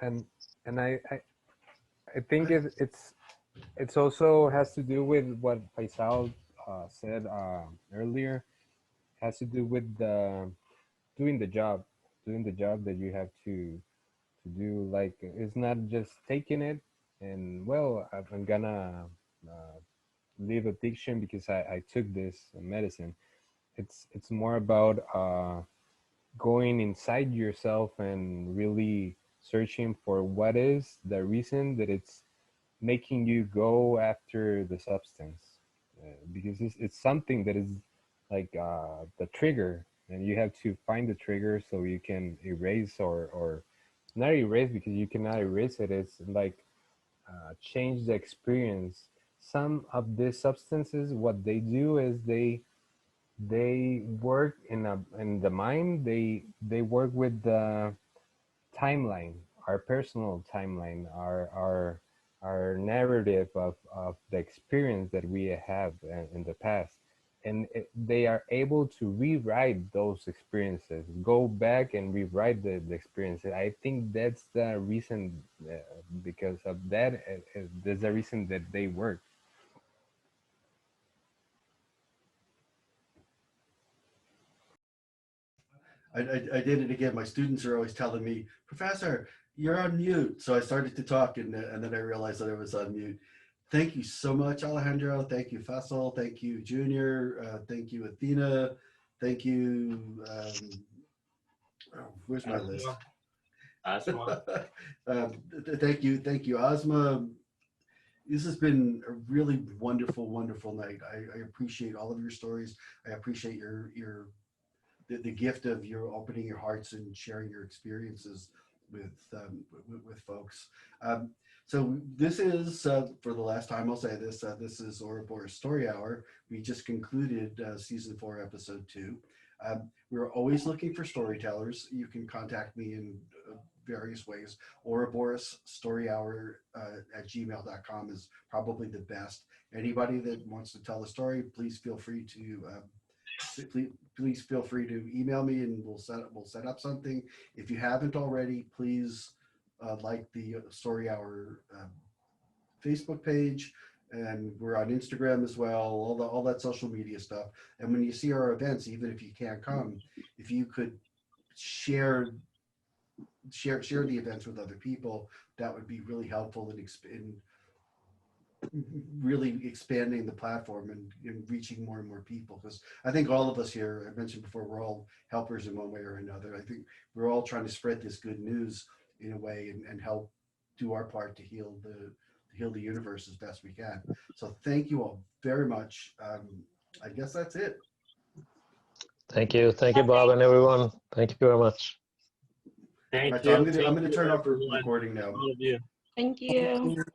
And I think it's also has to do with what Faisal said earlier. Has to do with doing the job that you have to do. Like, it's not just taking it and, well, I'm gonna leave addiction because I took this medicine. It's more about going inside yourself and really searching for what is the reason that it's making you go after the substance, because it's something that is like the trigger, and you have to find the trigger so you can erase or not erase, because you cannot erase it. It's like change the experience. Some of these substances, what they do is they work in the mind. They work with the timeline, our personal timeline, our narrative of the experience that we have in the past. And they are able to rewrite those experiences, go back and rewrite the experiences. I think that's the reason, because of that, there's a reason that they work.
I did it again. My students are always telling me, Professor, you're on mute. So I started to talk, and then I realized that I was on mute. Thank you so much, Alejandro. Thank you, Faisal. Thank you, Junior. Thank you, Athena. Thank you. Where's my list?
Asmaa'a.
Thank you, Asmaa'a. This has been a really wonderful, wonderful night. I appreciate all of your stories. I appreciate the gift of your opening your hearts and sharing your experiences with folks. So this is, for the last time I'll say this, this is Ouroboros Story Hour. We just concluded season 4, episode 2. We're always looking for storytellers. You can contact me in various ways. Ouroboros Story Hour at gmail.com is probably the best. Anybody that wants to tell a story, please feel free to please feel free to email me, and we'll set up something. If you haven't already, please like the Story Hour Facebook page, and we're on Instagram as well. All that social media stuff. And when you see our events, even if you can't come, if you could share the events with other people, that would be really helpful in really expanding the platform and reaching more and more people. Because I think all of us here, I mentioned before, we're all helpers in one way or another. I think we're all trying to spread this good news in a way and help do our part to heal the universe as best we can. So thank you all very much. I guess that's it.
Thank you, Bob, and everyone. Thank you very much.
Thank
Right,
you.
so I'm going to turn off the
everyone.
recording now.
All of you.
Thank you.